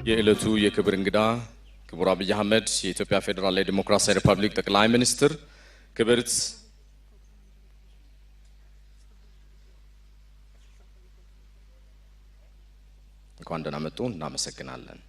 የዕለቱ የክብር እንግዳ ክቡር አብይ አህመድ የኢትዮጵያ ፌደራላዊ ዲሞክራሲያዊ ሪፐብሊክ ጠቅላይ ሚኒስትር ክብርት እንኳን ደህና መጡ እናመሰግናለን።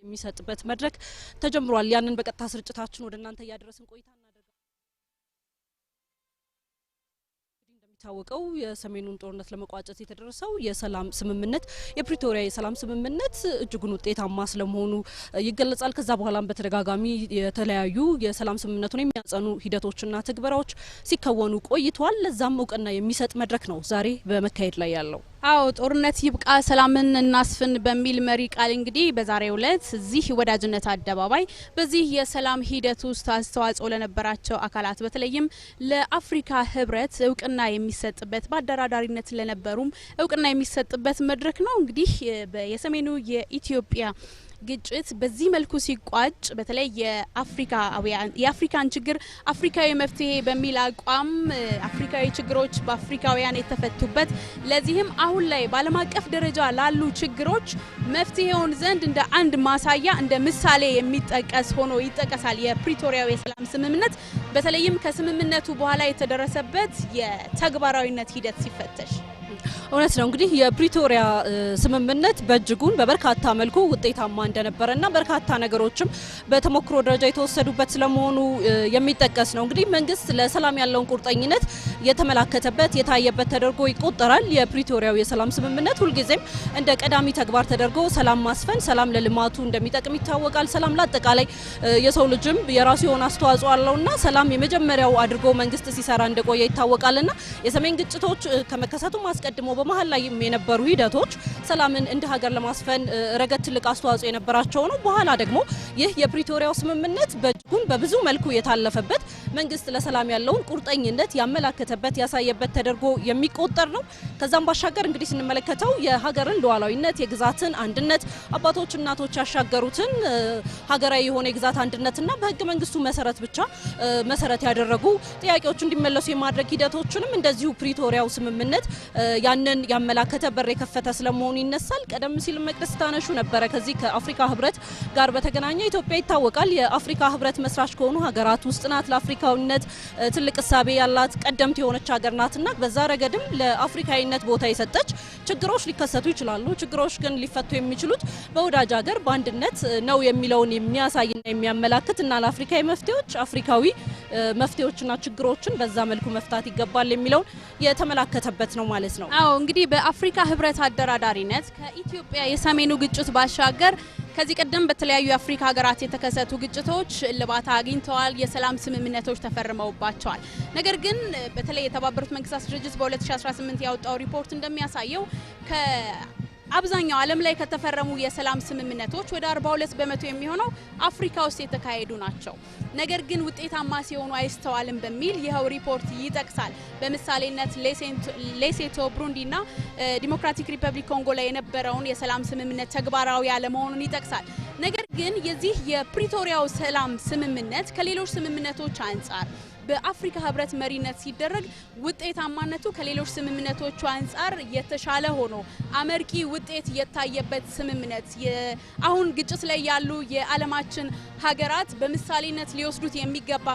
የሚሰጥበት መድረክ ተጀምሯል። ያንን በቀጥታ ስርጭታችን ወደ እናንተ ያደረስን ቆይታ እናደርጋለን። እንደሚታወቀው የሰሜኑን ጦርነት ለመቋጨት የተደረሰው የሰላም ስምምነት የፕሪቶሪያ የሰላም ስምምነት እጅጉን ውጤታማ ስለመሆኑ ይገለጻል። ከዛ በኋላም በተደጋጋሚ የተለያዩ የሰላም ስምምነቱን የሚያጸኑ ሂደቶችና ትግበራዎች ሲከወኑ ቆይቷል። ለዛም እውቅና የሚሰጥ መድረክ ነው ዛሬ በመካሄድ ላይ ያለው። አዎ ጦርነት ይብቃ ሰላምን እናስፍን በሚል መሪ ቃል እንግዲህ በዛሬው ዕለት እዚህ ወዳጅነት አደባባይ በዚህ የሰላም ሂደት ውስጥ አስተዋጽኦ ለነበራቸው አካላት በተለይም ለአፍሪካ ህብረት እውቅና የሚሰጥበት በአደራዳሪነት ለነበሩም እውቅና የሚሰጥበት መድረክ ነው። እንግዲህ የሰሜኑ የኢትዮጵያ ግጭት በዚህ መልኩ ሲቋጭ በተለይ የአፍሪካን ችግር አፍሪካዊ መፍትሄ በሚል አቋም አፍሪካዊ ችግሮች በአፍሪካውያን የተፈቱበት ለዚህም አሁን ላይ በዓለም አቀፍ ደረጃ ላሉ ችግሮች መፍትሄውን ዘንድ እንደ አንድ ማሳያ እንደ ምሳሌ የሚጠቀስ ሆኖ ይጠቀሳል። የፕሪቶሪያው የሰላም ስምምነት በተለይም ከስምምነቱ በኋላ የተደረሰበት የተግባራዊነት ሂደት ሲፈተሽ እውነት ነው እንግዲህ የፕሪቶሪያ ስምምነት በእጅጉን በበርካታ መልኩ ውጤታማ እንደነበረና በርካታ ነገሮችም በተሞክሮ ደረጃ የተወሰዱበት ስለመሆኑ የሚጠቀስ ነው። እንግዲህ መንግስት ለሰላም ያለውን ቁርጠኝነት የተመላከተበት የታየበት ተደርጎ ይቆጠራል። የፕሪቶሪያው የሰላም ስምምነት ሁልጊዜም እንደ ቀዳሚ ተግባር ተደርጎ ሰላም ማስፈን፣ ሰላም ለልማቱ እንደሚጠቅም ይታወቃል። ሰላም ለአጠቃላይ የሰው ልጅም የራሱ የሆነ አስተዋጽኦ አለውና ሰላም የመጀመሪያው አድርጎ መንግስት ሲሰራ እንደቆየ ይታወቃልና የሰሜን ግጭቶች ከመከሰቱ ማስቀድሞ በመሃል ላይ የነበሩ ሂደቶች ሰላምን እንደ ሀገር ለማስፈን ረገድ ትልቅ አስተዋጽኦ የነበራቸው ነው። በኋላ ደግሞ ይህ የፕሪቶሪያው ስምምነት በእጅጉን በብዙ መልኩ የታለፈበት መንግስት ለሰላም ያለውን ቁርጠኝነት ያመላከተበት ያሳየበት ተደርጎ የሚቆጠር ነው። ከዛም ባሻገር እንግዲህ ስንመለከተው የሀገርን ሉዓላዊነት የግዛትን አንድነት አባቶች እናቶች ያሻገሩትን ሀገራዊ የሆነ የግዛት አንድነትና በህገ መንግስቱ መሰረት ብቻ መሰረት ያደረጉ ጥያቄዎች እንዲመለሱ የማድረግ ሂደቶችንም እንደዚሁ ፕሪቶሪያው ስምምነት ያንን ያመላከተ በር የከፈተ ስለመሆኑ ይነሳል። ቀደም ሲል መቅደስ ታነሹ ነበረ ከዚህ ከአፍሪካ ህብረት ጋር በተገናኘ ኢትዮጵያ ይታወቃል የአፍሪካ ህብረት መስራች ከሆኑ ሀገራት ውስጥ ናት። ለአፍሪካዊነት ትልቅ እሳቤ ያላት ቀደምት የሆነች ሀገር ናትና በዛ ረገድም ለአፍሪካዊነት ቦታ የሰጠች ችግሮች ሊከሰቱ ይችላሉ። ችግሮች ግን ሊፈቱ የሚችሉት በወዳጅ ሀገር በአንድነት ነው የሚለውን የሚያሳይና የሚያመላክት እና ለአፍሪካዊ መፍትሄዎች አፍሪካዊ መፍትሄዎችና ችግሮችን በዛ መልኩ መፍታት ይገባል የሚለውን የተመላከተበት ነው ማለት ነው። አዎ እንግዲህ በአፍሪካ ህብረት አደራዳሪነት ከኢትዮጵያ የሰሜኑ ግጭት ባሻገር ከዚህ ቀደም በተለያዩ የአፍሪካ ሀገራት የተከሰቱ ግጭቶች እልባት አግኝተዋል፣ የሰላም ስምምነቶች ተፈርመውባቸዋል። ነገር ግን በተለይ የተባበሩት መንግስታት ድርጅት በ2018 ያወጣው ሪፖርት እንደሚያሳየው አብዛኛው ዓለም ላይ ከተፈረሙ የሰላም ስምምነቶች ወደ 42% የሚሆነው አፍሪካ ውስጥ የተካሄዱ ናቸው። ነገር ግን ውጤታማ ሲሆኑ አይስተዋልም በሚል ይኸው ሪፖርት ይጠቅሳል። በምሳሌነት ሌሴቶ፣ ብሩንዲና ዲሞክራቲክ ሪፐብሊክ ኮንጎ ላይ የነበረውን የሰላም ስምምነት ተግባራዊ ያለመሆኑን ይጠቅሳል። ነገር ግን የዚህ የፕሪቶሪያው ሰላም ስምምነት ከሌሎች ስምምነቶች አንጻር በአፍሪካ ህብረት መሪነት ሲደረግ ውጤታማነቱ ከሌሎች ስምምነቶች አንጻር የተሻለ ሆኖ አመርቂ ውጤት የታየበት ስምምነት አሁን ግጭት ላይ ያሉ የዓለማችን ሀገራት በምሳሌነት ሊወስዱት የሚገባ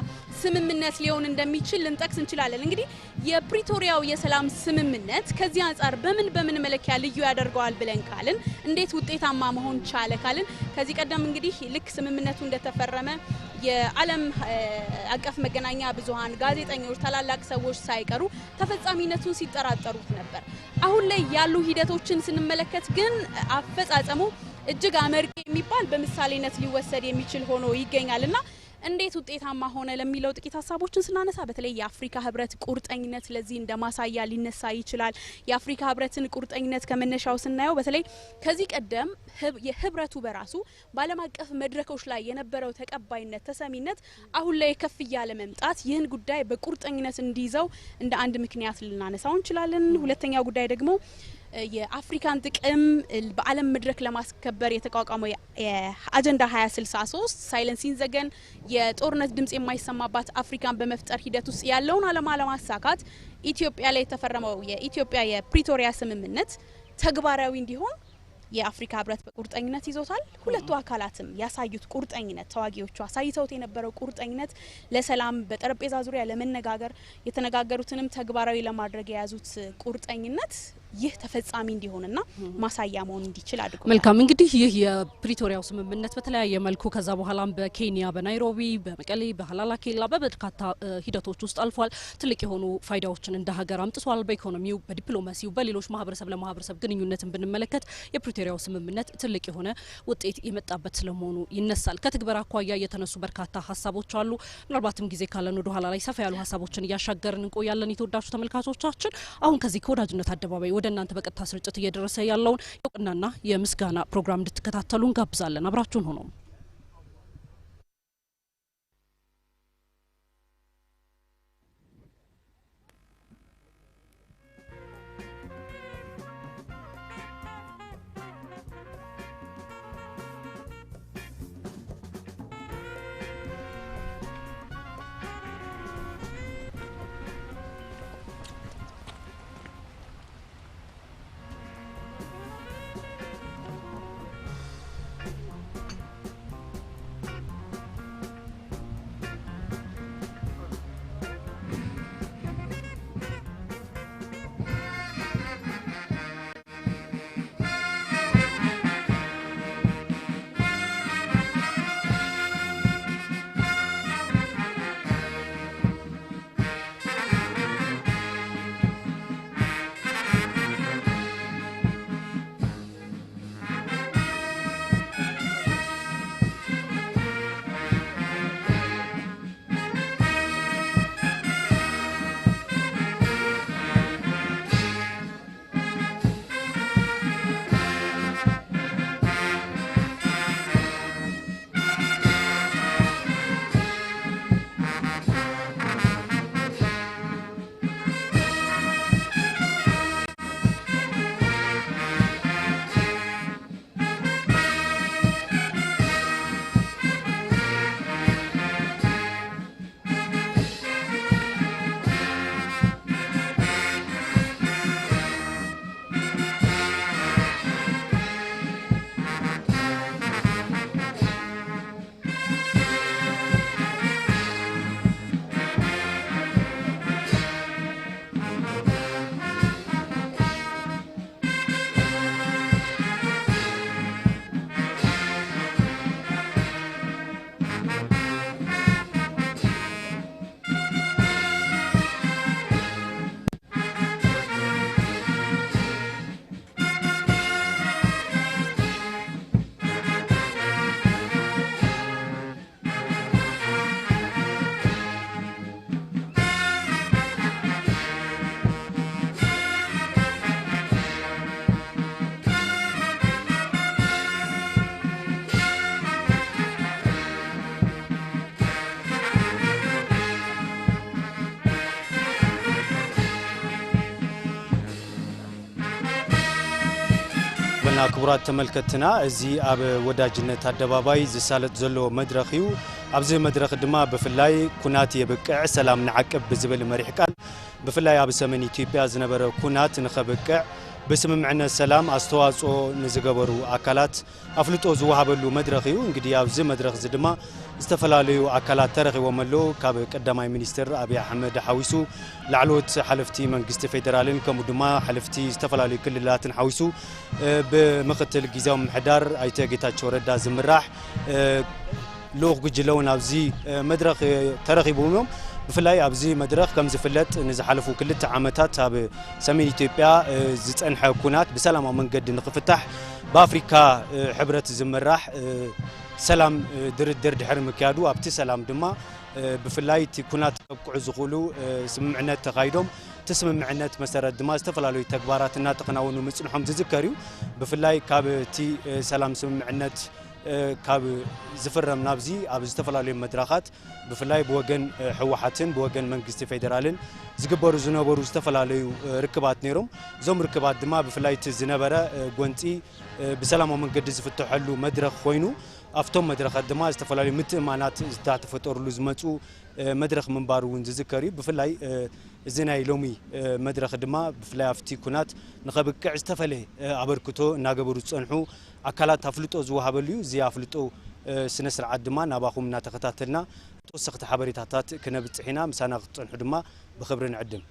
ስምምነት ሊሆን እንደሚችል ልንጠቅስ እንችላለን። እንግዲህ የፕሪቶሪያው የሰላም ስምምነት ከዚህ አንጻር በምን መለኪያ ልዩ ያደርገዋል ብለን ካልን እንዴት ውጤታማ መሆን ቻለ ካልን ከዚህ ቀደም እንግዲህ ልክ ስምምነቱ እንደተፈረመ የዓለም አቀፍ መገናኛ ብዙሃን ጋዜጠኞች ታላላቅ ሰዎች ሳይቀሩ ተፈጻሚነቱን ሲጠራጠሩት ነበር። አሁን ላይ ያሉ ሂደቶችን ስንመለከት ግን አፈጻጸሙ እጅግ አመርቂ የሚባል በምሳሌነት ሊወሰድ የሚችል ሆኖ ይገኛልና እንዴት ውጤታማ ሆነ ለሚለው ጥቂት ሀሳቦችን ስናነሳ በተለይ የአፍሪካ ህብረት ቁርጠኝነት ለዚህ እንደማሳያ ሊነሳ ይችላል። የአፍሪካ ህብረትን ቁርጠኝነት ከመነሻው ስናየው በተለይ ከዚህ ቀደም የህብረቱ በራሱ በዓለም አቀፍ መድረኮች ላይ የነበረው ተቀባይነት ተሰሚነት አሁን ላይ ከፍ እያለ መምጣት ይህን ጉዳይ በቁርጠኝነት እንዲይዘው እንደ አንድ ምክንያት ልናነሳው እንችላለን። ሁለተኛው ጉዳይ ደግሞ የአፍሪካን ጥቅም በዓለም መድረክ ለማስከበር የተቋቋመው የአጀንዳ 2063 ሳይለንሲንግ ዘገን የጦርነት ድምጽ የማይሰማባት አፍሪካን በመፍጠር ሂደት ውስጥ ያለውን ዓላማ ለማሳካት ኢትዮጵያ ላይ የተፈረመው የኢትዮጵያ የፕሪቶሪያ ስምምነት ተግባራዊ እንዲሆን የአፍሪካ ህብረት በቁርጠኝነት ይዞታል። ሁለቱ አካላትም ያሳዩት ቁርጠኝነት ተዋጊዎቹ አሳይተውት የነበረው ቁርጠኝነት ለሰላም በጠረጴዛ ዙሪያ ለመነጋገር የተነጋገሩትንም ተግባራዊ ለማድረግ የያዙት ቁርጠኝነት ይህ ተፈጻሚ እንዲሆንና ማሳያ መሆን እንዲችል አድርጓል። መልካም እንግዲህ ይህ የፕሪቶሪያው ስምምነት በተለያየ መልኩ ከዛ በኋላም በኬንያ በናይሮቢ በመቀሌ በሐላላ ኬላ በበርካታ ሂደቶች ውስጥ አልፏል። ትልቅ የሆኑ ፋይዳዎችን እንደ ሀገር አምጥቷል። በኢኮኖሚው በዲፕሎማሲው በሌሎች ማህበረሰብ ለማህበረሰብ ግንኙነትን ብንመለከት የፕሪቶሪያው ስምምነት ትልቅ የሆነ ውጤት የመጣበት ስለመሆኑ ይነሳል። ከትግበራ አኳያ የተነሱ በርካታ ሀሳቦች አሉ። ምናልባትም ጊዜ ካለን ወደ ኋላ ላይ ሰፋ ያሉ ሀሳቦችን እያሻገርን እንቆያለን። የተወዳጁ ተመልካቾቻችን አሁን ከዚህ ከወዳጅነት አደባባይ ወደ እናንተ በቀጥታ ስርጭት እየደረሰ ያለውን የእውቅናና የምስጋና ፕሮግራም እንድትከታተሉ እንጋብዛለን። አብራችሁን ሆኖ ክቡራትና ክቡራት ተመልከትና እዚ ኣብ ወዳጅነት አደባባይ ዝሳለጥ ዘሎ መድረኺዩ ኣብዚ መድረኽ ድማ ብፍላይ ኩናት የብቅዕ ሰላም ንዓቅብ ብዝብል መሪሕ ቃል ብፍላይ ኣብ ሰሜን ኢትዮጵያ ዝነበረ ኩናት ንኸብቅዕ በስምምዕነት ሰላም አስተዋጽኦ ንዝገበሩ አካላት አፍልጦ ዝወሃበሉ መድረኺዩ እንግዲህ ኣብዚ መድረኽ ዝድማ ዝተፈላልዩ አካላት ተረኺቦም ኣለው ካብ ቀዳማይ ሚኒስትር አብይ አሕመድ ሓዊሱ ላዕሎት ሓለፍቲ መንግስቲ ፌደራልን ከምኡ ድማ ሓለፍቲ ዝተፈላልዩ ክልላትን ሓዊሱ ብምክትል ጊዜያዊ ምሕዳር ኣይተ ጌታቸው ረዳ ዝምራሕ ልኡኽ ጉጅለውን ኣብዚ መድረኽ ተረኺቦም بفلاي أبزي مدرخ كم زفلت نزحلفوا كل عامتات أب سمين إثيوبيا زتنح كونات بسلام من قد نقفتح بأفريقيا حبرة زمراح سلام درد حرم كادو أبتي سلام دما بفلاي تكونات عزقولو سمعنا تغايدهم تسمع معنات مسار الدماء استفلالو تكبارات الناطقنا ونمسنحهم تذكروا بفلاي كابتي سلام سمع معنات كاب زفرم نابزي أب استفلالو مدرخات بفلاي بوجن حوحاتن بوجن منجست فيدرالن زجبرو زنبرو استفلالو ركبات نيرم زم ركبات دماء بفلاي تزنبرة قنتي بسلام ومن قد زفتح له مدرخ خوينو أفتم مدرخ الدماء استفلالو متمانات تحت فطور لزمتو مدرخ من بارو ونزكري بفلاي زناي لومي مدرخ الدماء بفلاي أفتي كونات نخبك استفله عبركتو ناقبرو تصنحو أكلات أفلتو زوهابليو زي أفلتو سنسر عدما نباخم ناتقتاتنا توسخت حبريتات كنا بتصحينا مسانا تصنحو دما بخبر نعدم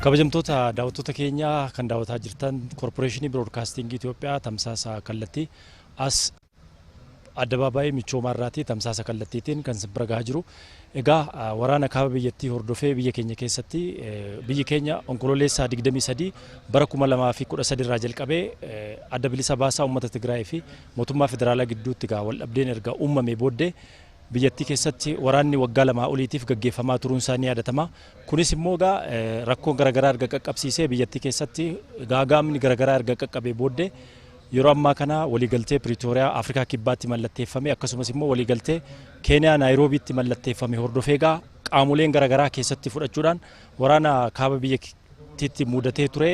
kabajamtoota daawwattoota keenya kan daawwataa jirtan corporation broadcasting Ethiopia tamsaasa kallatti as addabaabay michoomaarraati tamsaasa kallattiitiin kan sibragaa jiru egaa waraana kaaba biyyattii hordofee biyya keenya keessatti biyyi keenya onkololeessa 23 bara 2013 irraa jalqabee adda bilisa baasaa uummata Tigraay fi mootummaa federaalaa gidduutti gaa wal dhabdeen erga uumamee booddee biyyattii keessatti waraanni waggaa lama oliitiif gaggeeffamaa turuun isaanii yaadatama kunis immoo gaa rakkoo garagaraa erga qaqqabsiisee biyyattii keessatti gaagaamni garagaraa erga qaqqabee booddee yeroo ammaa kana waliigaltee Pretoria Afrikaa kibbaatti mallatteeffame akkasumas immoo waliigaltee Kenya Nairoobiitti mallatteeffame hordofee gaa qaamoleen garagaraa keessatti fudhachuudhaan waraana kaaba biyyattiitti mudatee ture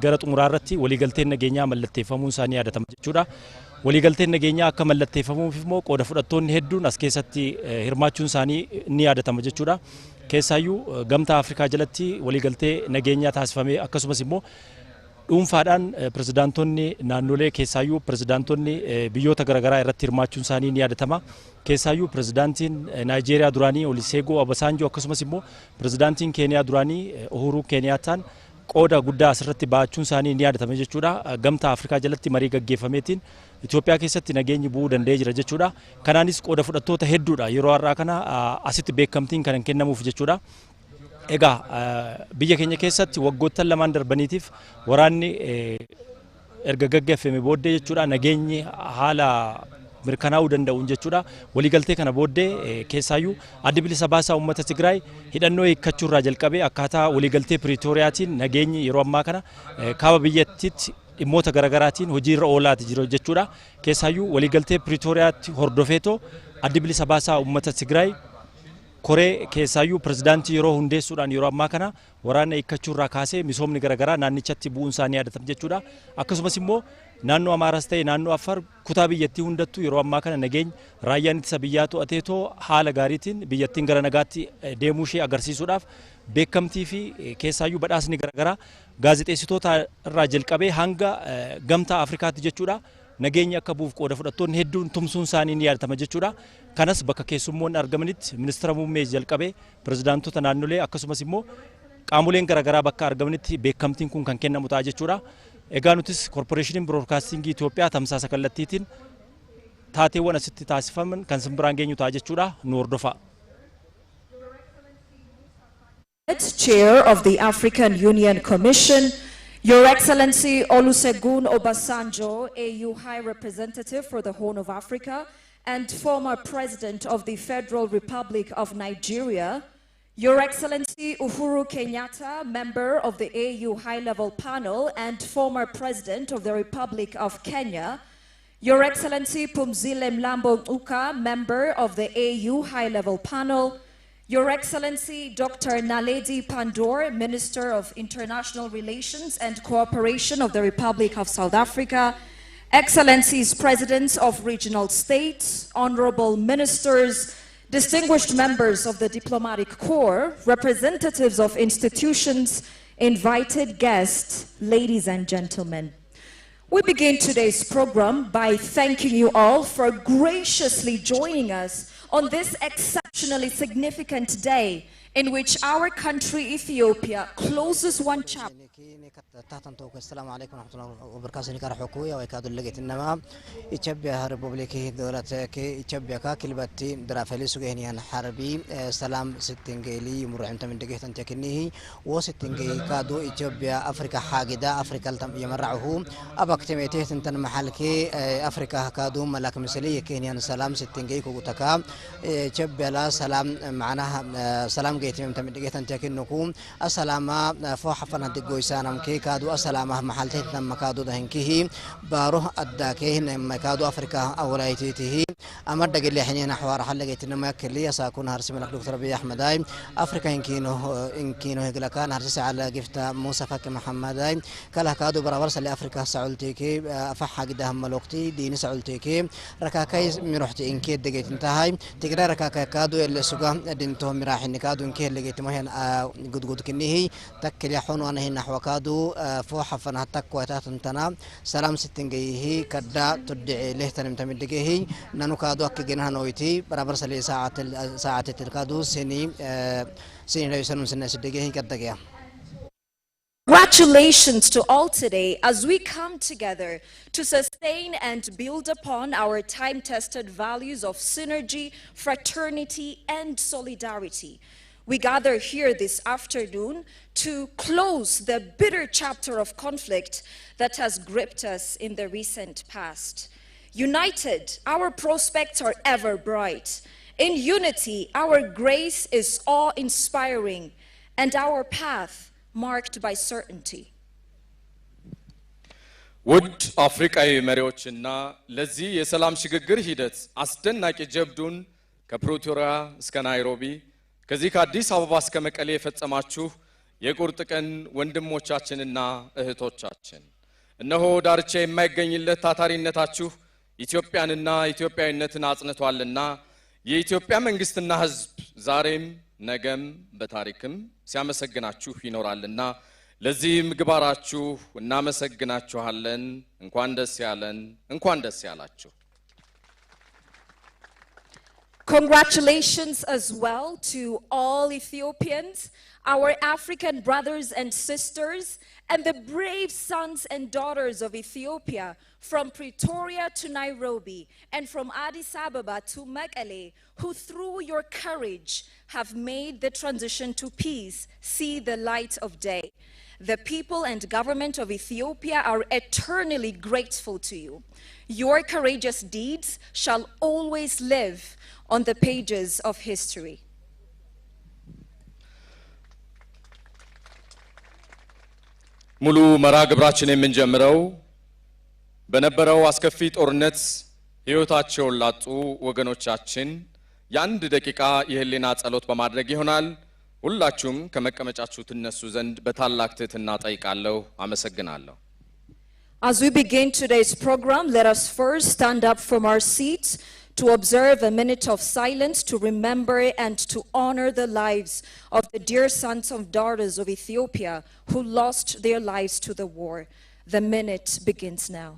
gara xumuraarratti waliigalteen nageenyaa mallatteeffamuun isaanii yaadatama jechuudha. waliigalteen nageenyaa akka mallatteeffamuuf immoo qooda fudhattoonni hedduun as keessatti hirmaachuun isaanii ni yaadatama jechuudha. Keessaayyuu gamtaa Afrikaa jalatti waliigaltee nageenyaa taasifame akkasumas immoo dhuunfaadhaan pirezidaantonni naannolee keessaayyuu pirezidaantonni biyyoota garagaraa irratti hirmaachuun isaanii ni yaadatama. Keessaayyuu pirezidaantiin Naayijeeriyaa duraanii Olusegun Obasanjo akkasumas immoo pirezidaantiin Keeniyaa duraanii Uhuru Kenyaattaan qooda guddaa asirratti baachuun isaanii ni yaadatama jechuudha. Gamtaa Afrikaa jalatti marii gaggeeffameetiin Itoophiyaa keessatti nageenyi bu'uu danda'ee jira jechuudha. Kanaanis qooda fudhattoota hedduudha yeroo har'aa kana asitti beekamtiin kan kennamuuf jechuudha. Egaa biyya keenya keessatti waggoottan lamaan darbaniitiif waraanni erga gaggeeffame booddee jechuudha nageenyi haala mirkanaa'uu danda'uun jechuudha. Waliigaltee kana booddee keessaayyuu adda bilisa baasaa uummata Tigraay hidhannoo hiikkachuurraa jalqabee akkaataa waliigaltee Pretooriyaatiin nageenyi yeroo ammaa kana kaaba biyyattiitti dhimmoota garagaraatiin hojiirra oolaati jiru jechuudha. Keessaayyuu waliigaltee Pretooriyaatti hordofeetoo adda bilisa baasaa uummata Tigraay koree keessaayyuu pirezidaantii yeroo hundeessuudhaan yeroo ammaa kana waraana hiikkachuurraa kaasee misoomni garagaraa naannichatti bu'uun isaanii yaadatama jechuudha. Akkasumas immoo naannoo Amaaraas ta'e naannoo Affaar kutaa biyyattii hundattuu yeroo ammaa kana nageenya raayyaan ittisa biyyaa to'ateetoo haala gaariitiin biyyattiin gara nagaatti deemuu ishee agarsiisuudhaaf beekamtii fi keessaayyuu badhaasni garagaraa gaazexeessitoota irraa jalqabee hanga gamtaa Afrikaatti jechuudha. Nageenya akka buuf qooda fudhattoonni hedduun tumsuun isaanii ni yaadatama jechuudha. Kanas bakka keessummoonni argamanitti ministeera muummee jalqabee pirezidaantota naannolee akkasumas immoo qaamoleen garagaraa bakka argamanitti beekamtiin kun kan kennamu ta'a jechuudha. Egaa nutis corporation broadcasting Ethiopia tamsaasa kallattiitiin taateewwan asitti taasifaman kan simbiraan geenyu ta'a jechuudha. Nu hordofaa. Chair of the African Union Commission, Your Excellency Olusegun Obasanjo, AU High Representative for the Horn of Africa and former President of the Federal Republic of Nigeria, Your Excellency Uhuru Kenyatta, member of the AU High-Level Panel and former President of the Republic of Kenya, Your Excellency Pumzile Mlambo Uka, member of the AU High-Level Panel, Your Excellency Dr. Naledi Pandor, Minister of International Relations and Cooperation of the Republic of South Africa, Excellencies Presidents of regional states, Honorable Ministers, distinguished members of the Diplomatic Corps, representatives of institutions, invited guests, ladies and gentlemen. We begin today's program by thanking you all for graciously joining us on this exceptionally significant day in which our country, Ethiopia, closes one chapter. السلام عليكم ورحمة الله وبركاته. نكار حكوية ويكادو لقيت إنما إتشبه ريبوبليكي دولتك إتشبه كاكلبتي درافلي سجيني عن حربي سلام ستنجيلي مرة أنت من دقيقة تكنيه وستنجي كادو إتشبه أفريقيا حاجدة أفريقيا التم يمرعه أباك تميته أنت محلكي أفريقيا كادو ملاك مثلية كيني عن سلام ستنجي كوتكا إتشبه لا سلام معناها سلام جيت من دقيقة تكنكم السلام فوحفنا دقويسانا كي كادو السلامة محلتنا مكادو دهنكيه باروه أداكيه مكادو أفريقيا أولايتيه أمر دقل لي حنين حوار حلقة ما كلي سأكون هرسي ملك دكتور بي أحمداي أفريقيا إنكينو هجلكان هرسي على جفتا موسى فك محمداي كله كادو برابرس لأفريقيا سعولتيكي أفح قدام ملوكتي ديني سعولتيكي ركاكاي مروحتي إنكي دقيت انتهاي تقدر ركاكاي كادو اللي سوقا دينتو مراحي كادو إنكي اللي جيت مهين قد كنيه تكل يحون وأنا هنا حوكادو فوحة فنهتك وتاتنتنا سلام ستنجيه كدا تدعي له تنم تمدجيه نانو كادو أكجنها نويتي برابر سلي ساعة تلكادو سني ليسون سنة سدجيه كدجيه. Congratulations to all today as we come together to sustain and build upon our time-tested values of synergy, fraternity, and solidarity. We gather here this afternoon to close the bitter chapter of conflict that has gripped us in the recent past. United, our prospects are ever bright. In unity, our grace is awe-inspiring and our path marked by certainty. ውድ አፍሪካዊ መሪዎችና ለዚህ የሰላም ሽግግር ሂደት አስደናቂ ጀብዱን ከፕሪቶሪያ እስከ ናይሮቢ ከዚህ ከአዲስ አበባ እስከ መቀሌ የፈጸማችሁ የቁርጥ ቀን ወንድሞቻችንና እህቶቻችን እነሆ ዳርቻ የማይገኝለት ታታሪነታችሁ ኢትዮጵያንና ኢትዮጵያዊነትን አጽንቷልና የኢትዮጵያ መንግስትና ህዝብ ዛሬም ነገም በታሪክም ሲያመሰግናችሁ ይኖራልና ለዚህ ምግባራችሁ እናመሰግናችኋለን። እንኳን ደስ ያለን፣ እንኳን ደስ ያላችሁ። Congratulations as well to all Ethiopians, our African brothers and sisters, and the brave sons and daughters of Ethiopia from Pretoria to Nairobi and from Addis Ababa to Mekelle, who through your courage have made the transition to peace see the light of day. The people and government of Ethiopia are eternally grateful to you. Your courageous deeds shall always live on the pages of history. ሙሉ መርሃ ግብራችን የምንጀምረው በነበረው አስከፊ ጦርነት ሕይወታቸውን ላጡ ወገኖቻችን የአንድ ደቂቃ የህሊና ጸሎት በማድረግ ይሆናል። ሁላችሁም ከመቀመጫችሁ ትነሱ ዘንድ በታላቅ ትህትና ጠይቃለሁ። አመሰግናለሁ። As we begin today's program, let us first stand up from our seats to observe a minute of silence to remember and to honor the lives of the dear sons and daughters of Ethiopia who lost their lives to the war. The minute begins now.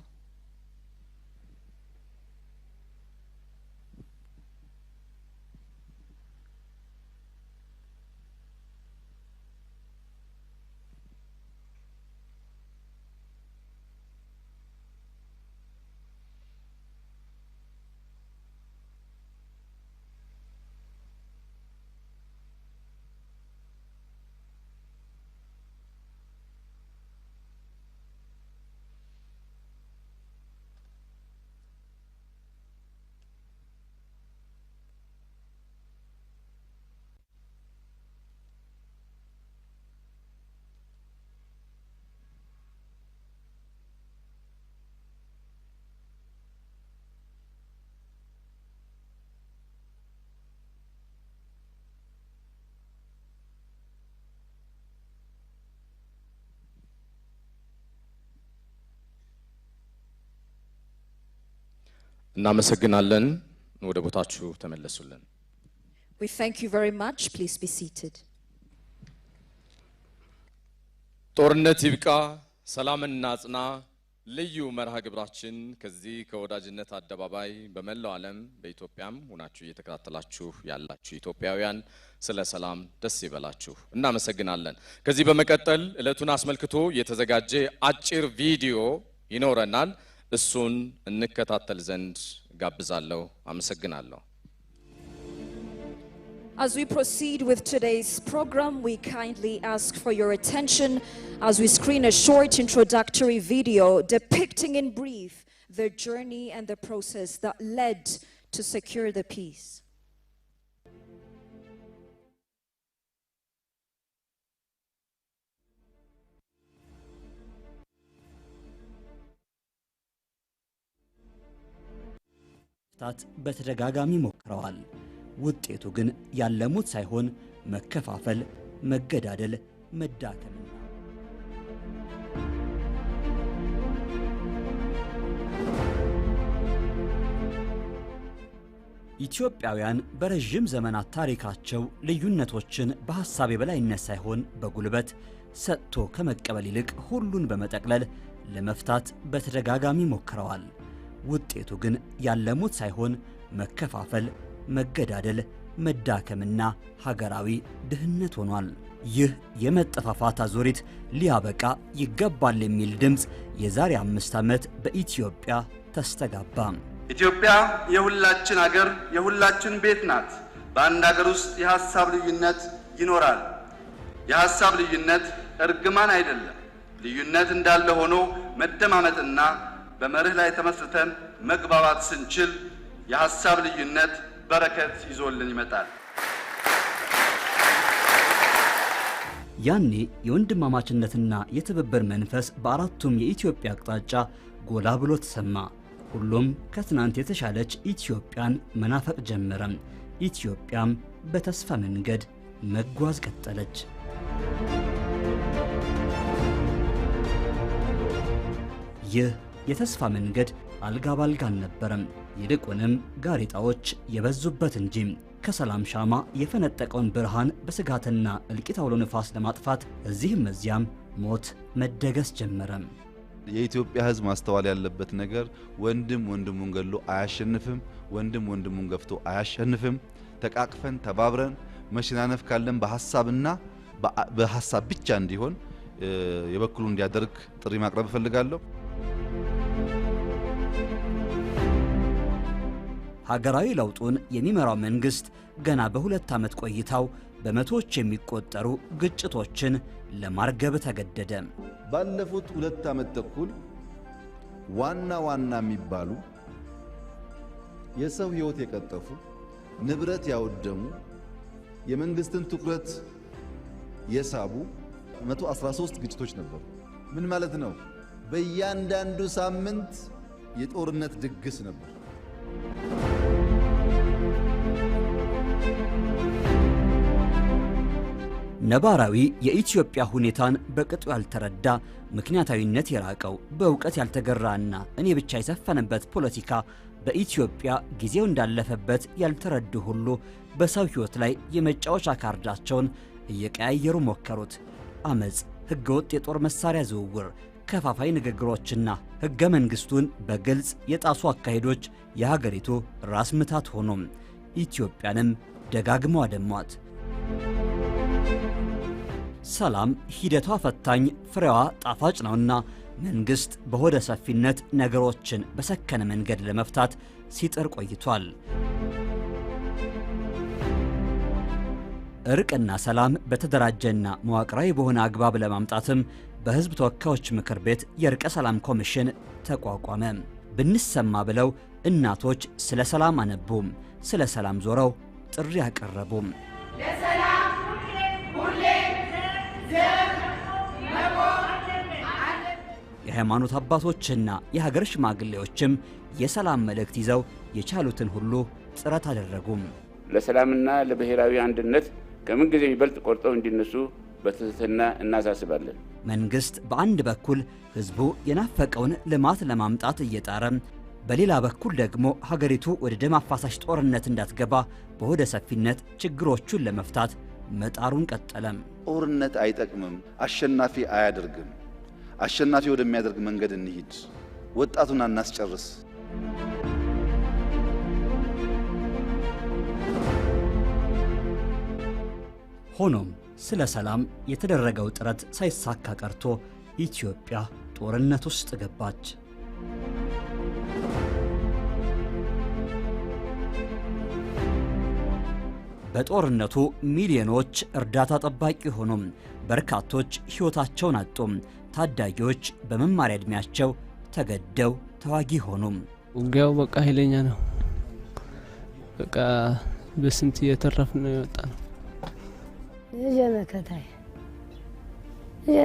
እናመሰግናለን። ወደ ቦታችሁ ተመለሱልን። We thank you very much. Please be seated. ጦርነት ይብቃ ሰላምን እናጽና ልዩ መርሃ ግብራችን ከዚህ ከወዳጅነት አደባባይ በመላው ዓለም በኢትዮጵያም ሆናችሁ እየተከታተላችሁ ያላችሁ ኢትዮጵያውያን ስለ ሰላም ደስ ይበላችሁ እናመሰግናለን። ከዚህ በመቀጠል ዕለቱን አስመልክቶ የተዘጋጀ አጭር ቪዲዮ ይኖረናል። እሱን እንከታተል ዘንድ ጋብዛለሁ። አመሰግናለሁ። As we proceed with today's program, we kindly ask for your attention as we screen a short introductory video depicting in brief the journey and the process that led to secure the peace. በተደጋጋሚ ሞክረዋል። ውጤቱ ግን ያለሙት ሳይሆን መከፋፈል፣ መገዳደል፣ መዳከም ነው። ኢትዮጵያውያን በረጅም ዘመናት ታሪካቸው ልዩነቶችን በሐሳብ የበላይነት ሳይሆን በጉልበት ሰጥቶ ከመቀበል ይልቅ ሁሉን በመጠቅለል ለመፍታት በተደጋጋሚ ሞክረዋል። ውጤቱ ግን ያለሙት ሳይሆን መከፋፈል፣ መገዳደል፣ መዳከምና ሀገራዊ ድህነት ሆኗል። ይህ የመጠፋፋት አዙሪት ሊያበቃ ይገባል የሚል ድምጽ የዛሬ 5 ዓመት በኢትዮጵያ ተስተጋባ። ኢትዮጵያ የሁላችን ሀገር የሁላችን ቤት ናት። በአንድ ሀገር ውስጥ የሐሳብ ልዩነት ይኖራል። የሐሳብ ልዩነት እርግማን አይደለም። ልዩነት እንዳለ ሆኖ መደማመጥና በመርህ ላይ ተመስርተን መግባባት ስንችል የሐሳብ ልዩነት በረከት ይዞልን ይመጣል። ያኔ የወንድማማችነትና የትብብር መንፈስ በአራቱም የኢትዮጵያ አቅጣጫ ጎላ ብሎ ተሰማ። ሁሉም ከትናንት የተሻለች ኢትዮጵያን መናፈቅ ጀመረ። ኢትዮጵያም በተስፋ መንገድ መጓዝ ቀጠለች። ይህ የተስፋ መንገድ አልጋ ባልጋ አልነበረም። ይልቁንም ጋሬጣዎች የበዙበት እንጂ። ከሰላም ሻማ የፈነጠቀውን ብርሃን በስጋትና እልቂት አውሎ ነፋስ ለማጥፋት እዚህም እዚያም ሞት መደገስ ጀመረ። የኢትዮጵያ ሕዝብ ማስተዋል ያለበት ነገር ወንድም ወንድሙን ገሎ አያሸንፍም፣ ወንድም ወንድሙን ገፍቶ አያሸንፍም። ተቃቅፈን ተባብረን መሸናነፍ ካለን በሐሳብና በሐሳብ ብቻ እንዲሆን የበኩሉ እንዲያደርግ ጥሪ ማቅረብ እፈልጋለሁ። ሀገራዊ ለውጡን የሚመራው መንግስት ገና በ2 ዓመት ቆይታው በመቶዎች የሚቆጠሩ ግጭቶችን ለማርገብ ተገደደ። ባለፉት 2 ዓመት ተኩል ዋና የሚባሉ የሰው ህይወት የቀጠፉ ንብረት ያወደሙ የመንግስትን ትኩረት የሳቡ 113 ግጭቶች ነበሩ። ምን ማለት ነው? በእያንዳንዱ ሳምንት የጦርነት ድግስ ነበር። ነባራዊ የኢትዮጵያ ሁኔታን በቅጡ ያልተረዳ ምክንያታዊነት የራቀው በእውቀት ያልተገራና እኔ ብቻ የሰፈነበት ፖለቲካ በኢትዮጵያ ጊዜው እንዳለፈበት ያልተረዱ ሁሉ በሰው ህይወት ላይ የመጫወቻ ካርዳቸውን እየቀያየሩ ሞከሩት። አመጽ፣ ህገወጥ የጦር መሳሪያ ዝውውር፣ ከፋፋይ ንግግሮችና ህገ መንግስቱን በግልጽ የጣሱ አካሄዶች የሀገሪቱ ራስ ምታት ሆኖም ኢትዮጵያንም ደጋግመው አደሟት። ሰላም ሂደቷ ፈታኝ ፍሬዋ ጣፋጭ ነውና መንግስት በሆደ ሰፊነት ነገሮችን በሰከነ መንገድ ለመፍታት ሲጥር ቆይቷል። እርቅና ሰላም በተደራጀና መዋቅራዊ በሆነ አግባብ ለማምጣትም በህዝብ ተወካዮች ምክር ቤት የእርቀ ሰላም ኮሚሽን ተቋቋመ። ብንሰማ ብለው እናቶች ስለ ሰላም አነቡም፣ ስለ ሰላም ዞረው ጥሪ አቀረቡም። የሃይማኖት አባቶችና የሀገር ሽማግሌዎችም የሰላም መልእክት ይዘው የቻሉትን ሁሉ ጥረት አደረጉም። ለሰላምና ለብሔራዊ አንድነት ከምን ጊዜ ይበልጥ ቆርጠው እንዲነሱ በትህትና እናሳስባለን። መንግስት በአንድ በኩል ህዝቡ የናፈቀውን ልማት ለማምጣት እየጣረ በሌላ በኩል ደግሞ ሀገሪቱ ወደ ደም አፋሳሽ ጦርነት እንዳትገባ በወደ ሰፊነት ችግሮቹን ለመፍታት መጣሩን ቀጠለም። ጦርነት አይጠቅምም፣ አሸናፊ አያደርግም። አሸናፊ ወደሚያደርግ መንገድ እንሂድ፣ ወጣቱን አናስጨርስ። ሆኖም ስለ ሰላም የተደረገው ጥረት ሳይሳካ ቀርቶ ኢትዮጵያ ጦርነት ውስጥ ገባች። በጦርነቱ ሚሊዮኖች እርዳታ ጠባቂ ሆኑም፣ በርካቶች ሕይወታቸውን አጡም፣ ታዳጊዎች በመማሪያ ዕድሜያቸው ተገደው ተዋጊ ሆኑም። ውጊያው በቃ ኃይለኛ ነው። በቃ በስንት እየተረፍን ነው የወጣ ነው። ለጀመከታይ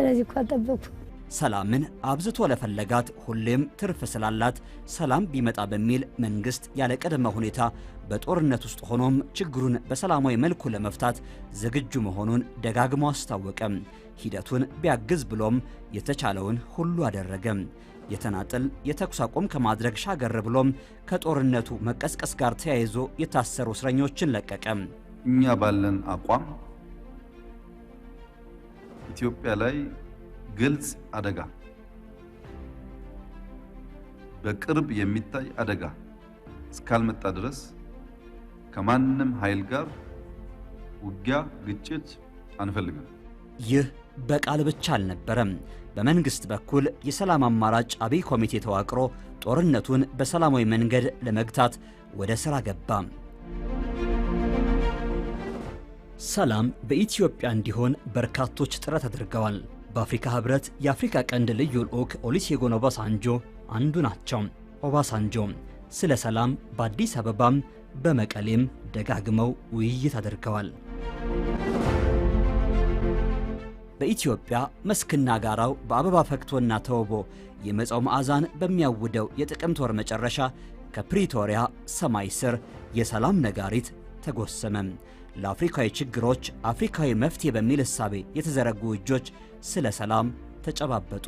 ለዚህ ቆጠበኩ። ሰላምን አብዝቶ ለፈለጋት ሁሌም ትርፍ ስላላት ሰላም ቢመጣ በሚል መንግስት ያለ ቅድመ ሁኔታ በጦርነት ውስጥ ሆኖም ችግሩን በሰላማዊ መልኩ ለመፍታት ዝግጁ መሆኑን ደጋግሞ አስታወቀ። ሂደቱን ቢያግዝ ብሎም የተቻለውን ሁሉ አደረገ። የተናጠል የተኩስ አቁም ከማድረግ ሻገር ብሎም ከጦርነቱ መቀስቀስ ጋር ተያይዞ የታሰሩ እስረኞችን ለቀቀ። እኛ ባለን አቋም ኢትዮጵያ ላይ ግልጽ አደጋ፣ በቅርብ የሚታይ አደጋ እስካልመጣ ድረስ ከማንም ኃይል ጋር ውጊያ፣ ግጭት አንፈልግም። ይህ በቃል ብቻ አልነበረም። በመንግስት በኩል የሰላም አማራጭ አብይ ኮሚቴ ተዋቅሮ ጦርነቱን በሰላማዊ መንገድ ለመግታት ወደ ሥራ ገባ። ሰላም በኢትዮጵያ እንዲሆን በርካቶች ጥረት አድርገዋል። በአፍሪካ ህብረት የአፍሪካ ቀንድ ልዩ ልዑክ ኦሉሴጉን ኦባሳንጆ አንዱ ናቸው። ኦባሳንጆ ስለ ሰላም በአዲስ አበባም በመቀሌም ደጋግመው ውይይት አድርገዋል። በኢትዮጵያ መስክና ጋራው በአበባ ፈክቶና ተውቦ የመጻው መዓዛን በሚያውደው የጥቅምት ወር መጨረሻ ከፕሪቶሪያ ሰማይ ስር የሰላም ነጋሪት ተጎሰመ። ለአፍሪካዊ ችግሮች አፍሪካዊ መፍትሄ በሚል እሳቤ የተዘረጉ እጆች ስለ ሰላም ተጨባበጡ።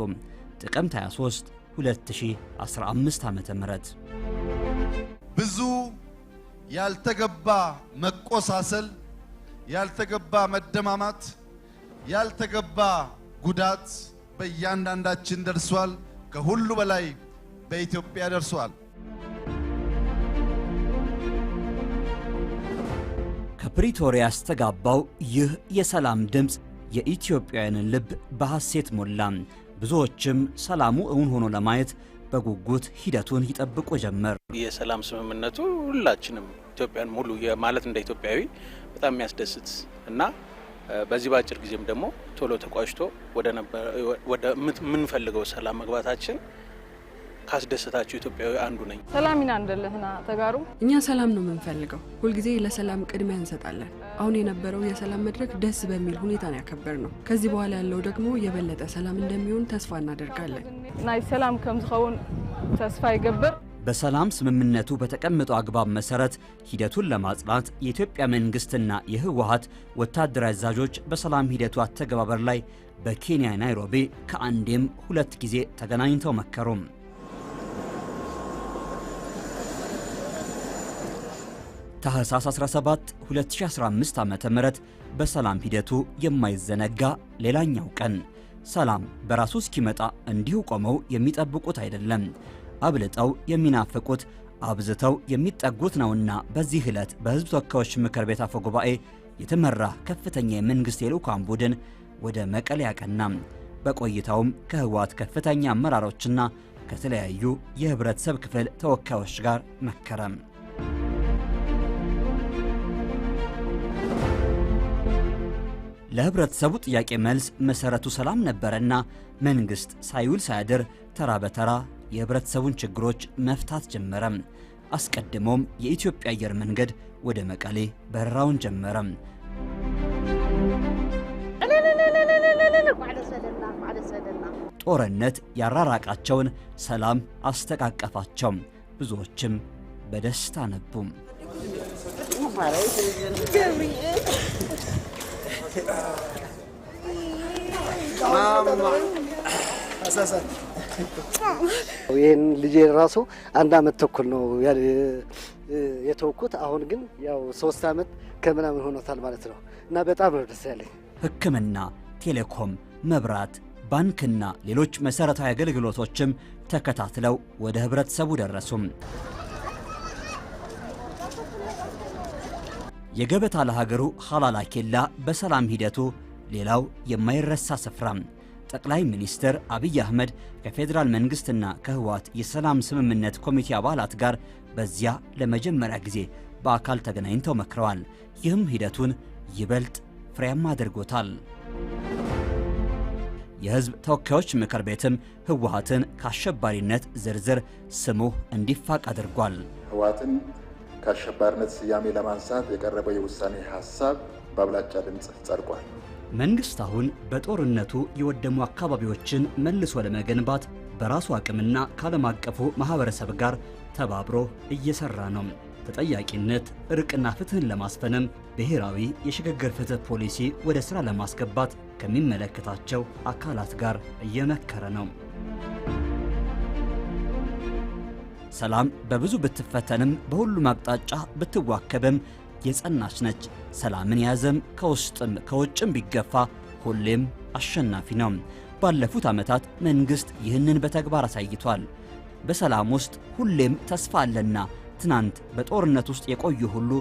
ጥቅምት 23 2015 ዓ.ም ብዙ ያልተገባ መቆሳሰል፣ ያልተገባ መደማማት፣ ያልተገባ ጉዳት በእያንዳንዳችን ደርሷል። ከሁሉ በላይ በኢትዮጵያ ደርሷል። ከፕሪቶሪያ ያስተጋባው ይህ የሰላም ድምፅ የኢትዮጵያውያንን ልብ በሐሴት ሞላ። ብዙዎችም ሰላሙ እውን ሆኖ ለማየት በጉጉት ሂደቱን ይጠብቁ ጀመር። የሰላም ስምምነቱ ሁላችንም ኢትዮጵያን ሙሉ ማለት እንደ ኢትዮጵያዊ በጣም የሚያስደስት እና በዚህ ባጭር ጊዜም ደግሞ ቶሎ ተቋጭቶ ወደ ምንፈልገው ሰላም መግባታችን ካስደሰታችሁ ኢትዮጵያዊ አንዱ ነኝ። ሰላሚና እንደለህና ተጋሩ እኛ ሰላም ነው የምንፈልገው። ሁሉ ጊዜ ለሰላም ቅድሚያ እንሰጣለን። አሁን የነበረው የሰላም መድረክ ደስ በሚል ሁኔታ ነው ያከበርነው። ከዚህ በኋላ ያለው ደግሞ የበለጠ ሰላም እንደሚሆን ተስፋ እናደርጋለን። ናይ ሰላም ከምዝኸውን ተስፋ ይገብር። በሰላም ስምምነቱ በተቀመጠው አግባብ መሰረት ሂደቱን ለማጽናት የኢትዮጵያ መንግስትና የህወሓት ወታደራዊ አዛዦች በሰላም ሂደቱ አተገባበር ላይ በኬንያ ናይሮቢ ከአንዴም ሁለት ጊዜ ተገናኝተው መከሩ። ታህሳስ 17 2015 ዓ.ም በሰላም ሂደቱ የማይዘነጋ ሌላኛው ቀን። ሰላም በራሱ እስኪመጣ እንዲሁ ቆመው የሚጠብቁት አይደለም። አብልጠው የሚናፍቁት አብዝተው የሚጠጉት ነውና በዚህ ዕለት በህዝብ ተወካዮች ምክር ቤት አፈ ጉባኤ የተመራ ከፍተኛ የመንግስት የልዑካን ቡድን ወደ መቀሌ ያቀና። በቆይታውም ከህወሓት ከፍተኛ አመራሮችና ከተለያዩ የህብረተሰብ ክፍል ተወካዮች ጋር መከረም። ለህብረተሰቡ ጥያቄ መልስ መሰረቱ ሰላም ነበርና መንግስት ሳይውል ሳያድር ተራ በተራ የህብረተሰቡን ችግሮች መፍታት ጀመረ። አስቀድሞም የኢትዮጵያ አየር መንገድ ወደ መቀሌ በረራውን ጀመረ። ጦርነት ያራራቃቸውን ሰላም አስተቃቀፋቸው። ብዙዎችም በደስታ ነቡ። ይሄን ልጄ ራሱ 1 ዓመት ተኩል ነው የተወኩት። አሁን ግን ያው 3 ዓመት ከምናምን ሆኖታል ማለት ነው እና በጣም ነው ደስ ያለኝ። ሕክምና፣ ቴሌኮም፣ መብራት፣ ባንክና ሌሎች መሰረታዊ አገልግሎቶችም ተከታትለው ወደ ህብረተሰቡ ደረሱም። የገበታ ለሀገሩ ሐላላ ኬላ በሰላም ሂደቱ ሌላው የማይረሳ ስፍራ። ጠቅላይ ሚኒስትር አብይ አህመድ ከፌዴራል መንግስትና ከህወሓት የሰላም ስምምነት ኮሚቴ አባላት ጋር በዚያ ለመጀመሪያ ጊዜ በአካል ተገናኝተው መክረዋል። ይህም ሂደቱን ይበልጥ ፍሬያማ አድርጎታል። የህዝብ ተወካዮች ምክር ቤትም ህወሓትን ከአሸባሪነት ዝርዝር ስሙ እንዲፋቅ አድርጓል። ህወሓትን ከአሸባሪነት ስያሜ ለማንሳት የቀረበው የውሳኔ ሐሳብ በአብላጫ ድምፅ ጸድቋል። መንግስት አሁን በጦርነቱ የወደሙ አካባቢዎችን መልሶ ለመገንባት በራሱ አቅምና ከዓለም አቀፉ ማህበረሰብ ጋር ተባብሮ እየሰራ ነው። ተጠያቂነት፣ እርቅና ፍትህን ለማስፈንም ብሔራዊ የሽግግር ፍትህ ፖሊሲ ወደ ሥራ ለማስገባት ከሚመለከታቸው አካላት ጋር እየመከረ ነው። ሰላም በብዙ ብትፈተንም በሁሉም አቅጣጫ ብትዋከብም የጸናች ነች። ሰላምን ያዘም ከውስጥም ከውጭም ቢገፋ ሁሌም አሸናፊ ነው። ባለፉት ዓመታት መንግስት ይህንን በተግባር አሳይቷል። በሰላም ውስጥ ሁሌም ተስፋ አለና ትናንት በጦርነት ውስጥ የቆዩ ሁሉ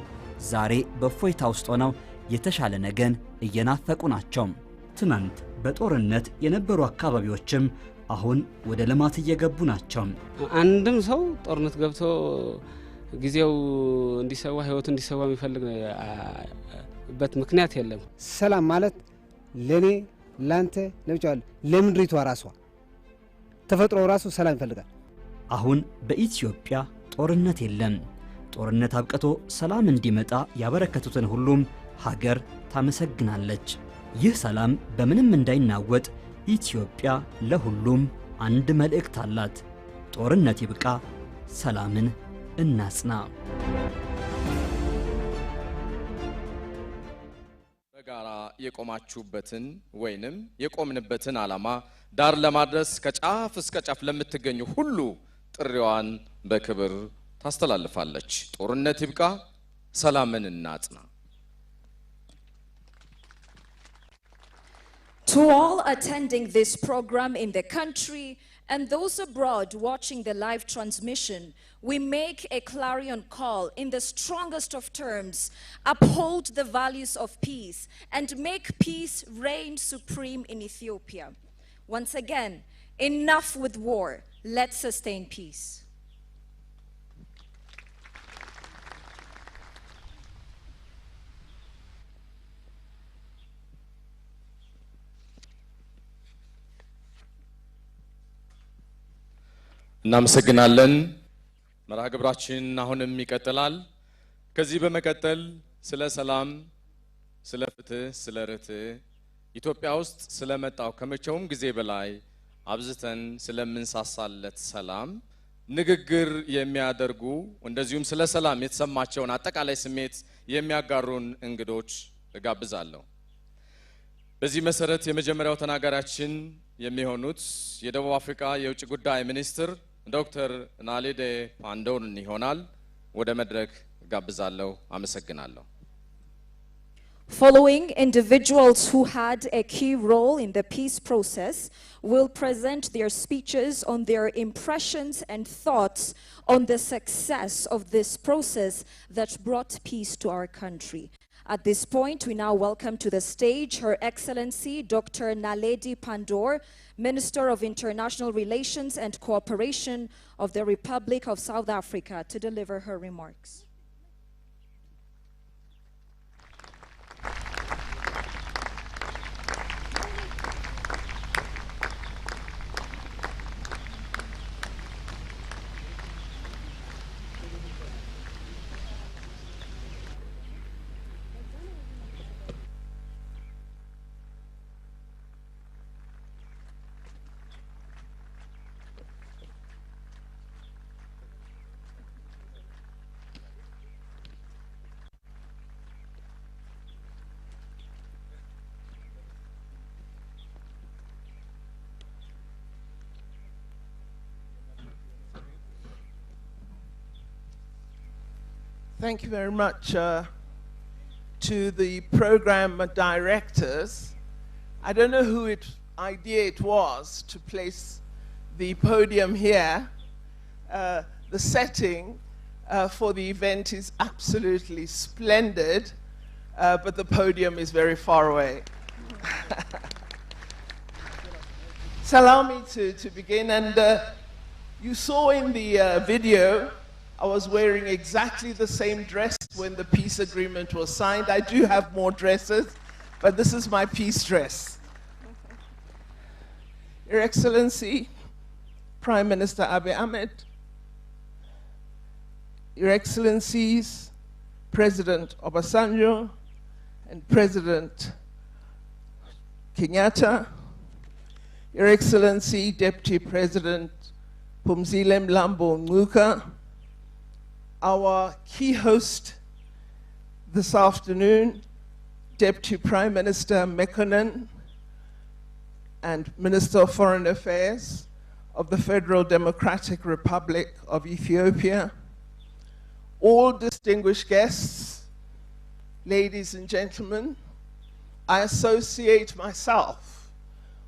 ዛሬ በእፎይታ ውስጥ ሆነው የተሻለ ነገን እየናፈቁ ናቸው። ትናንት በጦርነት የነበሩ አካባቢዎችም አሁን ወደ ልማት እየገቡ ናቸው። አንድም ሰው ጦርነት ገብቶ ጊዜው እንዲሰዋ ህይወቱ እንዲሰዋ የሚፈልግበት ምክንያት የለም። ሰላም ማለት ለኔ ላንተ ለምቻለ ለምድሪቷ ራሷ ተፈጥሮ ራሱ ሰላም ይፈልጋል። አሁን በኢትዮጵያ ጦርነት የለም። ጦርነት አብቅቶ ሰላም እንዲመጣ ያበረከቱትን ሁሉም ሀገር ታመሰግናለች። ይህ ሰላም በምንም እንዳይናወጥ ኢትዮጵያ ለሁሉም አንድ መልእክት አላት። ጦርነት ይብቃ፣ ሰላምን እናጽና። በጋራ የቆማችሁበትን ወይንም የቆምንበትን ዓላማ ዳር ለማድረስ ከጫፍ እስከ ጫፍ ለምትገኙ ሁሉ ጥሪዋን በክብር ታስተላልፋለች። ጦርነት ይብቃ፣ ሰላምን እናጽና። To all attending this program in the country and those abroad watching the live transmission, we make a clarion call in the strongest of terms: uphold the values of peace and make peace reign supreme in Ethiopia. Once again, enough with war. Let's sustain peace. እናመሰግናለን። መርሃ ግብራችን አሁንም ይቀጥላል። ከዚህ በመቀጠል ስለ ሰላም፣ ስለ ፍትህ፣ ስለ ርትዕ ኢትዮጵያ ውስጥ ስለመጣው ከመቼውም ጊዜ በላይ አብዝተን ስለምንሳሳለት ሰላም ንግግር የሚያደርጉ እንደዚሁም ስለ ሰላም የተሰማቸውን አጠቃላይ ስሜት የሚያጋሩን እንግዶች እጋብዛለሁ። በዚህ መሰረት የመጀመሪያው ተናጋሪያችን የሚሆኑት የደቡብ አፍሪካ የውጭ ጉዳይ ሚኒስትር ዶክተር ናሌዲ ፓንዶርን ይሆናል። ወደ መድረክ ጋብዛለሁ። አመሰግናለሁ። Following individuals who had a key role in the peace process will present their speeches on their impressions and thoughts on the success of this process that brought peace to our country. At this point, we now welcome to the stage Her Excellency Dr. Naledi Pandor, Minister of International Relations and Cooperation of the Republic of South Africa, to deliver her remarks. Thank you very much to the program directors. I don't know who idea it was to place the podium here. The setting for the event is absolutely splendid, but the podium is very far away. Allow me to begin, and you saw in the video I was wearing exactly the same dress when the peace agreement was signed. I do have more dresses, but this is my peace dress. Your Excellency, Prime Minister Abiy Ahmed, Your Excellencies, President Obasanjo and President Kenyatta, Your Excellency, Deputy President Phumzile Mlambo Ngcuka, our key host this afternoon, Deputy Prime Minister Mekonnen and Minister of Foreign Affairs of the Federal Democratic Republic of Ethiopia, all distinguished guests, ladies and gentlemen, I associate myself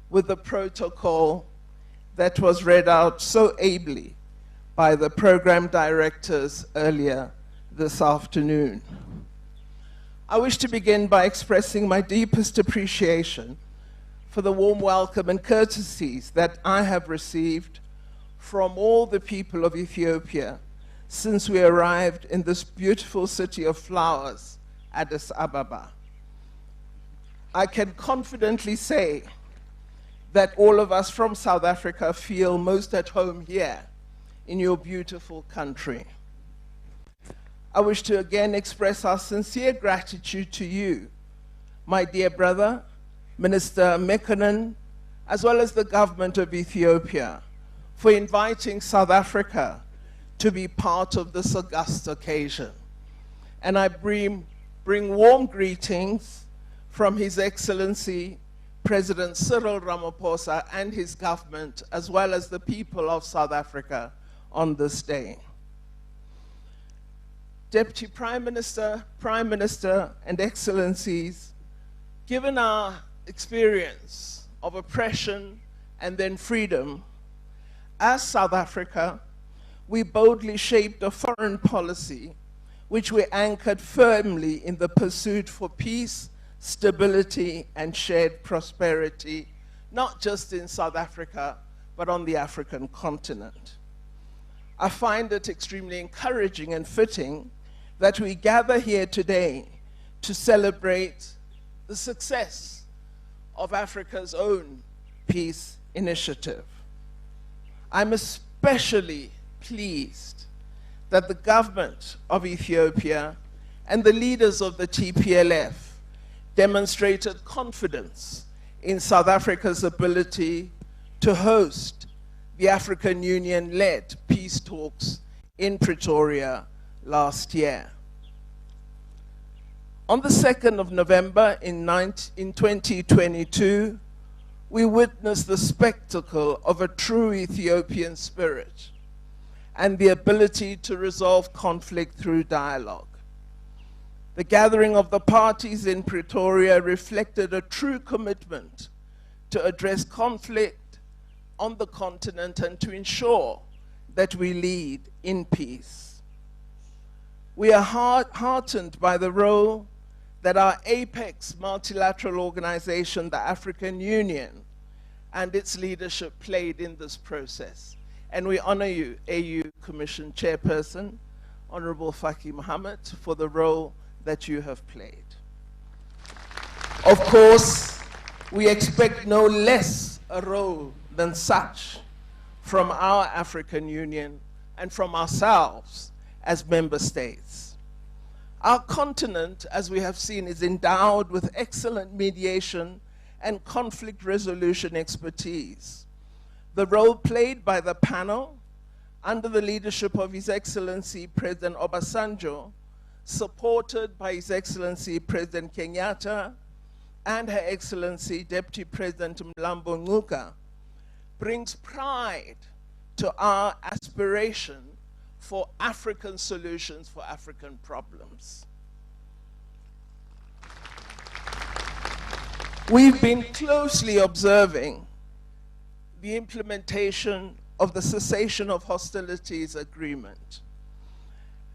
with the protocol that was read out so ably by the program directors earlier this afternoon. I wish to begin by expressing my deepest appreciation for the warm welcome and courtesies that I have received from all the people of Ethiopia since we arrived in this beautiful city of flowers, Addis Ababa. I can confidently say that all of us from South Africa feel most at home here in your beautiful country. I wish to again express our sincere gratitude to you, my dear brother, Minister Mekonnen, as well as the government of Ethiopia, for inviting South Africa to be part of this august occasion. And I bring warm greetings from His Excellency President Cyril Ramaphosa and his government, as well as the people of South Africa on this day. Deputy Prime Minister, and Excellencies, given our experience of oppression and then freedom, as South Africa, we boldly shaped a foreign policy which we anchored firmly in the pursuit for peace, stability, and shared prosperity, not just in South Africa, but on the African continent. I find it extremely encouraging and fitting that we gather here today to celebrate the success of Africa's own peace initiative. I'm especially pleased that the government of Ethiopia and the leaders of the TPLF demonstrated confidence in South Africa's ability to host the African Union-led peace talks in Pretoria last year. On the 2nd of November in 2022, we witnessed the spectacle of a true Ethiopian spirit and the ability to resolve conflict through dialogue. The gathering of the parties in Pretoria reflected a true commitment to address conflict on the continent and to ensure that we lead in peace. We are heartened by the role that our apex multilateral organization, the African Union, and its leadership played in this process. And we honor you, AU Commission Chairperson, Honorable Faki Mohammed, for the role that you have played. Of course, we expect no less a role than such from our African Union and from ourselves as member states. Our continent, as we have seen, is endowed with excellent mediation and conflict resolution expertise. The role played by the panel under the leadership of His Excellency President Obasanjo, supported by His Excellency President Kenyatta and Her Excellency Deputy President Mlambo Ngcuka, brings pride to our aspiration for African solutions for African problems. We've been closely observing the implementation of the cessation of hostilities agreement.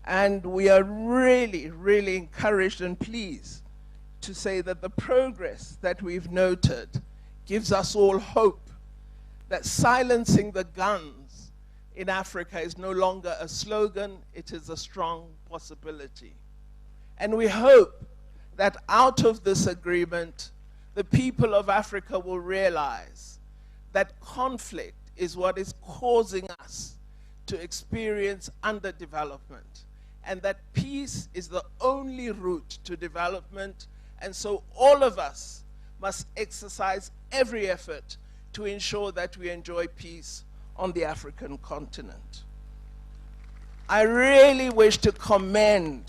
And we are really, really encouraged and pleased to say that the progress that we've noted gives us all hope that silencing the guns in Africa is no longer a slogan, it is a strong possibility. And we hope that out of this agreement, the people of Africa will realize that conflict is what is causing us to experience underdevelopment, and that peace is the only route to development, and so all of us must exercise every effort to ensure that we enjoy peace on the African continent. I really wish to commend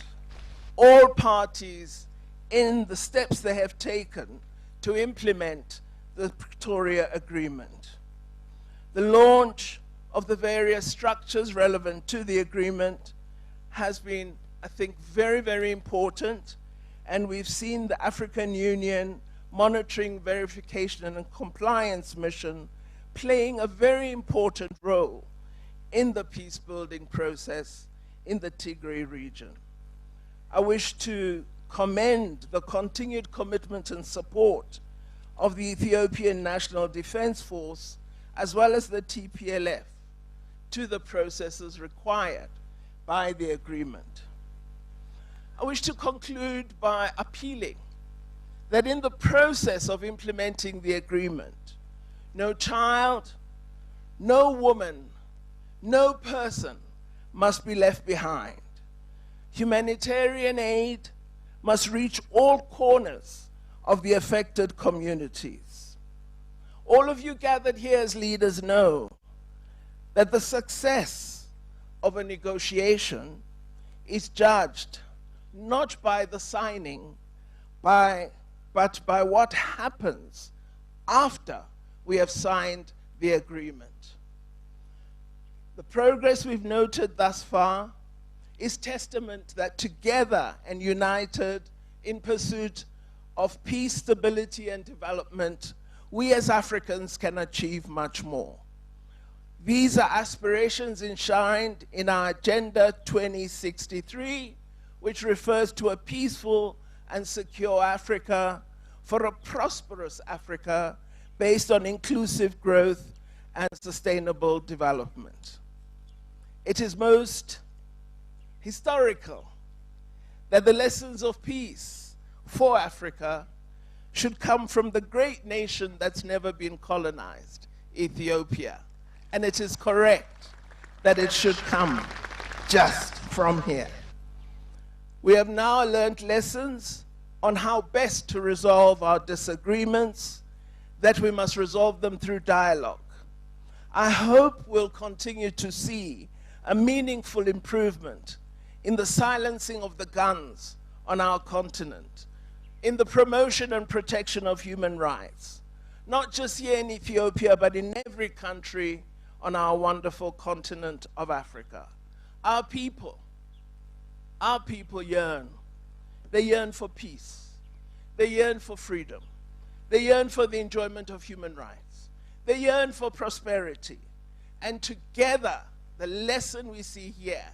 all parties in the steps they have taken to implement the Pretoria Agreement. The launch of the various structures relevant to the agreement has been, I think, very, very important, and we've seen the African Union monitoring, verification, and compliance mission playing a very important role in the peace-building process in the Tigray region. I wish to commend the continued commitment and support of the Ethiopian National Defense Force as well as the TPLF to the processes required by the agreement. I wish to conclude by appealing that in the process of implementing the agreement, no child, no woman, no person must be left behind. Humanitarian aid must reach all corners of the affected communities. All of you gathered here as leaders know that the success of a negotiation is judged not by the signing, but by what happens after we have signed the agreement. The progress we've noted thus far is testament that together and united in pursuit of peace, stability, and development, we as Africans can achieve much more. These are aspirations enshrined in our Agenda 2063, which refers to a peaceful and secure Africa for a prosperous Africa based on inclusive growth and sustainable development. It is most historical that the lessons of peace for Africa should come from the great nation that's never been colonized, Ethiopia. And it is correct that it should come just from here. We have now learned lessons on how best to resolve our disagreements, that we must resolve them through dialogue. I hope we'll continue to see a meaningful improvement in the silencing of the guns on our continent, in the promotion and protection of human rights, not just here in Ethiopia, but in every country on our wonderful continent of Africa. Our people yearn. They yearn for peace. They yearn for freedom. They yearn for the enjoyment of human rights. They yearn for prosperity. And together, the lesson we see here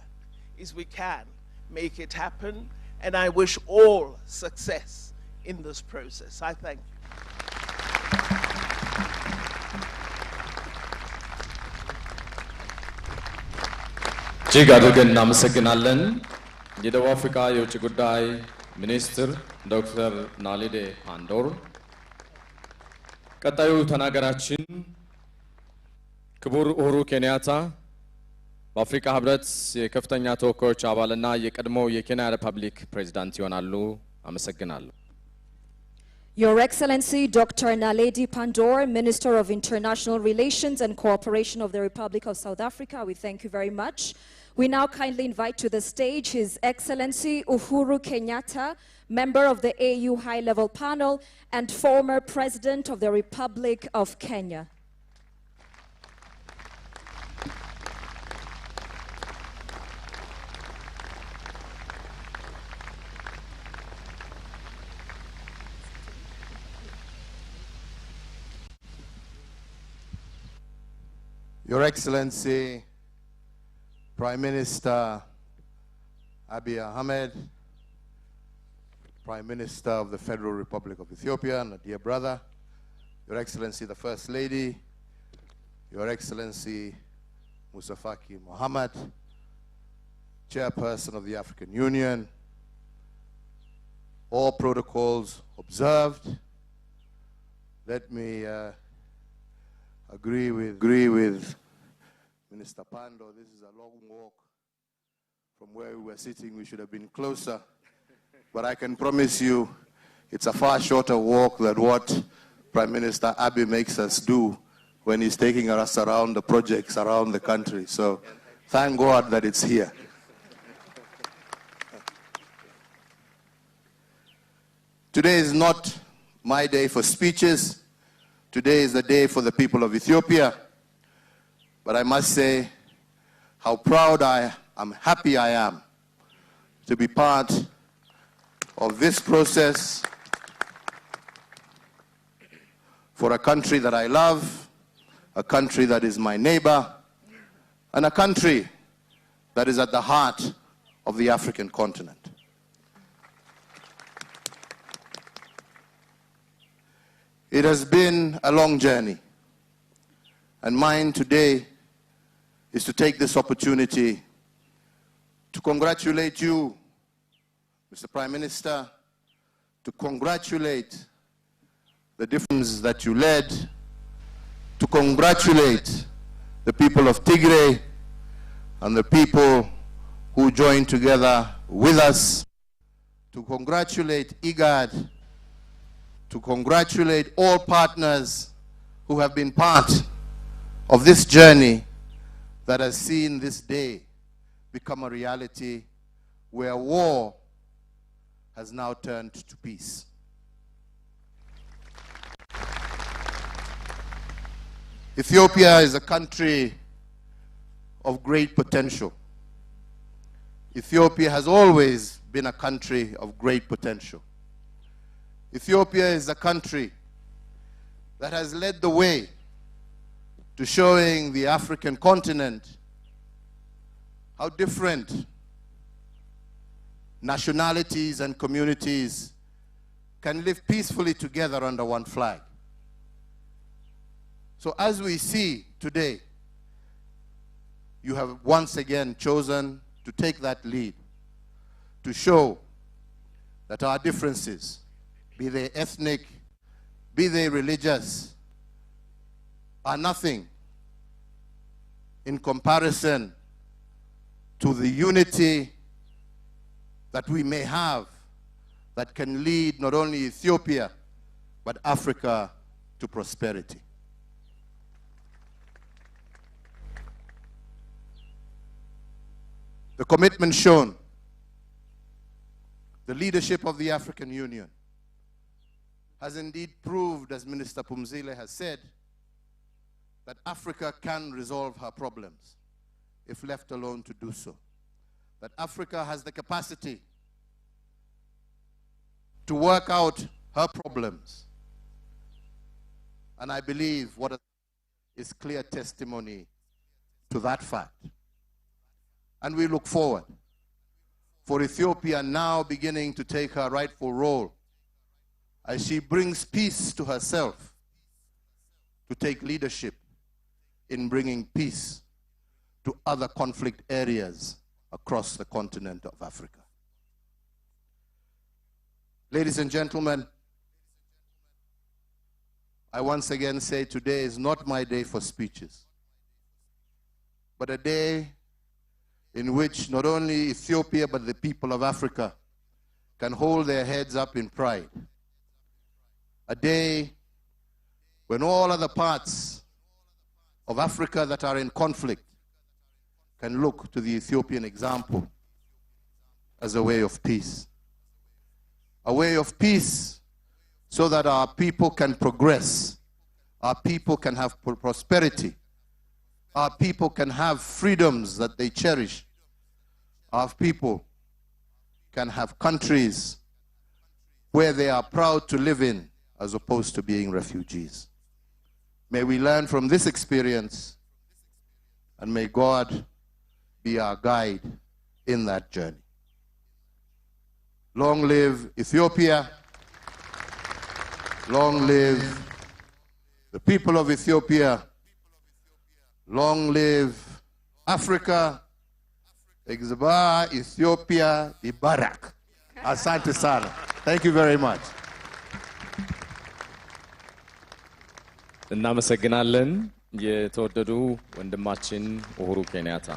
is we can make it happen. And I wish all success in this process. I thank you. እጅግ አድርገን እናመሰግናለን። የደቡብ አፍሪካ የውጭ ጉዳይ ሚኒስትር ዶክተር ናሌዲ ፓንዶር። ቀጣዩ ተናገራችን ክቡር ኡሁሩ ኬንያታ በአፍሪካ ህብረት የከፍተኛ ተወካዮች አባልና የቀድሞው የኬንያ ሪፐብሊክ ፕሬዝዳንት ይሆናሉ። አመሰግናለሁ። Your Excellency Dr. Naledi Pandor, Minister of International Relations and Cooperation of the Republic of South Africa, we thank you very much. We now kindly invite to the stage His Excellency Uhuru Kenyatta, member of the AU High-Level Panel and former President of the Republic of Kenya. Your Excellency, Prime Minister Abiy Ahmed, Prime Minister of the Federal Republic of Ethiopia, and a dear brother, Your Excellency the First Lady, Your Excellency Musa Faki Mohammed, Chairperson of the African Union, all protocols observed. Let me agree with Minister Pando. This is a long walk from where we were sitting. We should have been closer. But I can promise you it's a far shorter walk than what Prime Minister Abiy makes us do when he's taking us around the projects around the country. So thank God that it's here. Today is not my day for speeches. Today is the day for the people of Ethiopia. But I must say how proud I am, happy I am to be part of this process for a country that I love, a country that is my neighbor, and a country that is at the heart of the African continent. It has been a long journey, and mine today is to take this opportunity to congratulate you, Mr. Prime Minister, to congratulate the difference that you led, to congratulate the people of Tigray and the people who joined together with us, to congratulate IGAD, to congratulate all partners who have been part of this journey that has seen this day become a reality where war has now turned to peace. Ethiopia is a country of great potential. Ethiopia has always been a country of great potential. Ethiopia is a country that has led the way to showing the African continent how different nationalities and communities can live peacefully together under one flag. So as we see today, you have once again chosen to take that lead, to show that our differences, be they ethnic, be they religious, are nothing in comparison to the unity that we may have that can lead not only Ethiopia, but Africa to prosperity. The commitment shown, the leadership of the African Union, has indeed proved, as Minister Phumzile has said, that Africa can resolve her problems if left alone to do so. That Africa has the capacity to work out her problems. And I believe what is clear testimony to that fact. And we look forward for Ethiopia now beginning to take her rightful role as she brings peace to herself, to take leadership in bringing peace to other conflict areas across the continent of Africa. Ladies and gentlemen, I once again say today is not my day for speeches, but a day in which not only Ethiopia but the people of Africa can hold their heads up in pride. A day when all other parts of Africa that are in conflict can look to the Ethiopian example as a way of peace. A way of peace so that our people can progress, our people can have prosperity, our people can have freedoms that they cherish, our people can have countries where they are proud to live in as opposed to being refugees. May we learn from this experience and may God be our guide in that journey. Long live Ethiopia. Long live the people of Ethiopia. Long live Africa. Exaba Ethiopia Ibarak. Asante sana. Thank you very much. እናመሰግናለን የተወደዱ ወንድማችን ኡሁሩ ኬንያታ።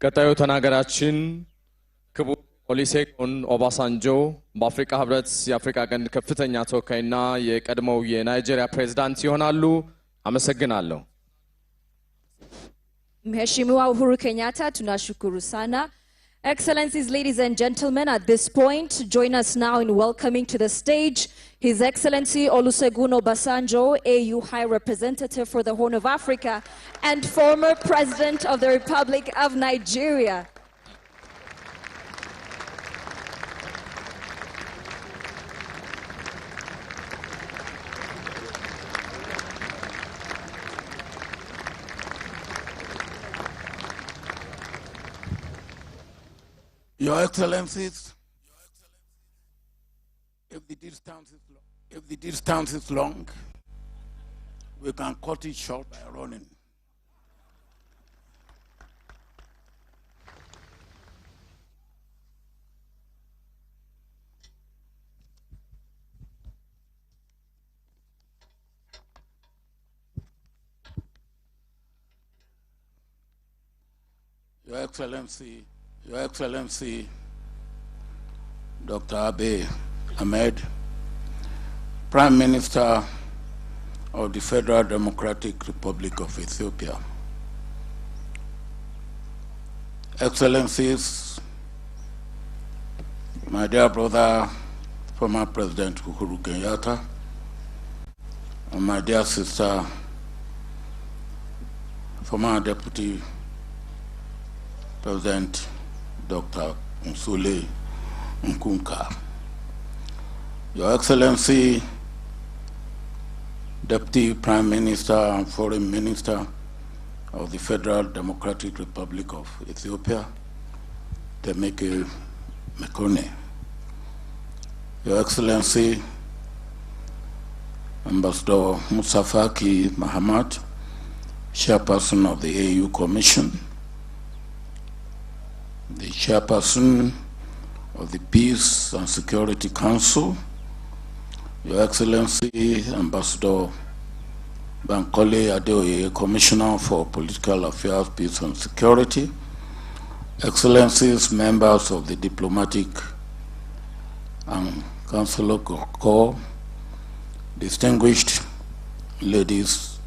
ቀጣዩ ተናገራችን ክቡር ኦሉሴጉን ኦባሳንጆ በአፍሪካ ህብረት የአፍሪካ ቀንድ ከፍተኛ ተወካይና የቀድሞው የናይጄሪያ ፕሬዝዳንት ይሆናሉ። አመሰግናለሁ። Mheshimiwa Uhuru Kenyatta, tunashukuru sana. Excellencies, ladies and gentlemen, at this point, join us now in welcoming to the stage His Excellency Olusegun Obasanjo, AU High Representative for the Horn of Africa and former President of the Republic of Nigeria. Your Excellencies, if the distance is long, we can cut it short by running. Your Excellency, Dr. Abiy Ahmed, Prime Minister of the Federal Democratic Republic of Ethiopia. Excellencies, my dear brother, former President Uhuru Kenyatta, and my dear sister, former Deputy President Dr. Nsule Nkunka. Your Excellency, Deputy Prime Minister and Foreign Minister of the Federal Democratic Republic of Ethiopia, Temeke Mekone. Your Excellency, Ambassador Musa Faki Mahamat, Chairperson of the AU Commission, the Chairperson of the Peace and Security Council, Your Excellency Ambassador Bankole Adeoye, Commissioner for Political Affairs, Peace and Security, Excellencies, members of the Diplomatic and Consular Corps, distinguished ladies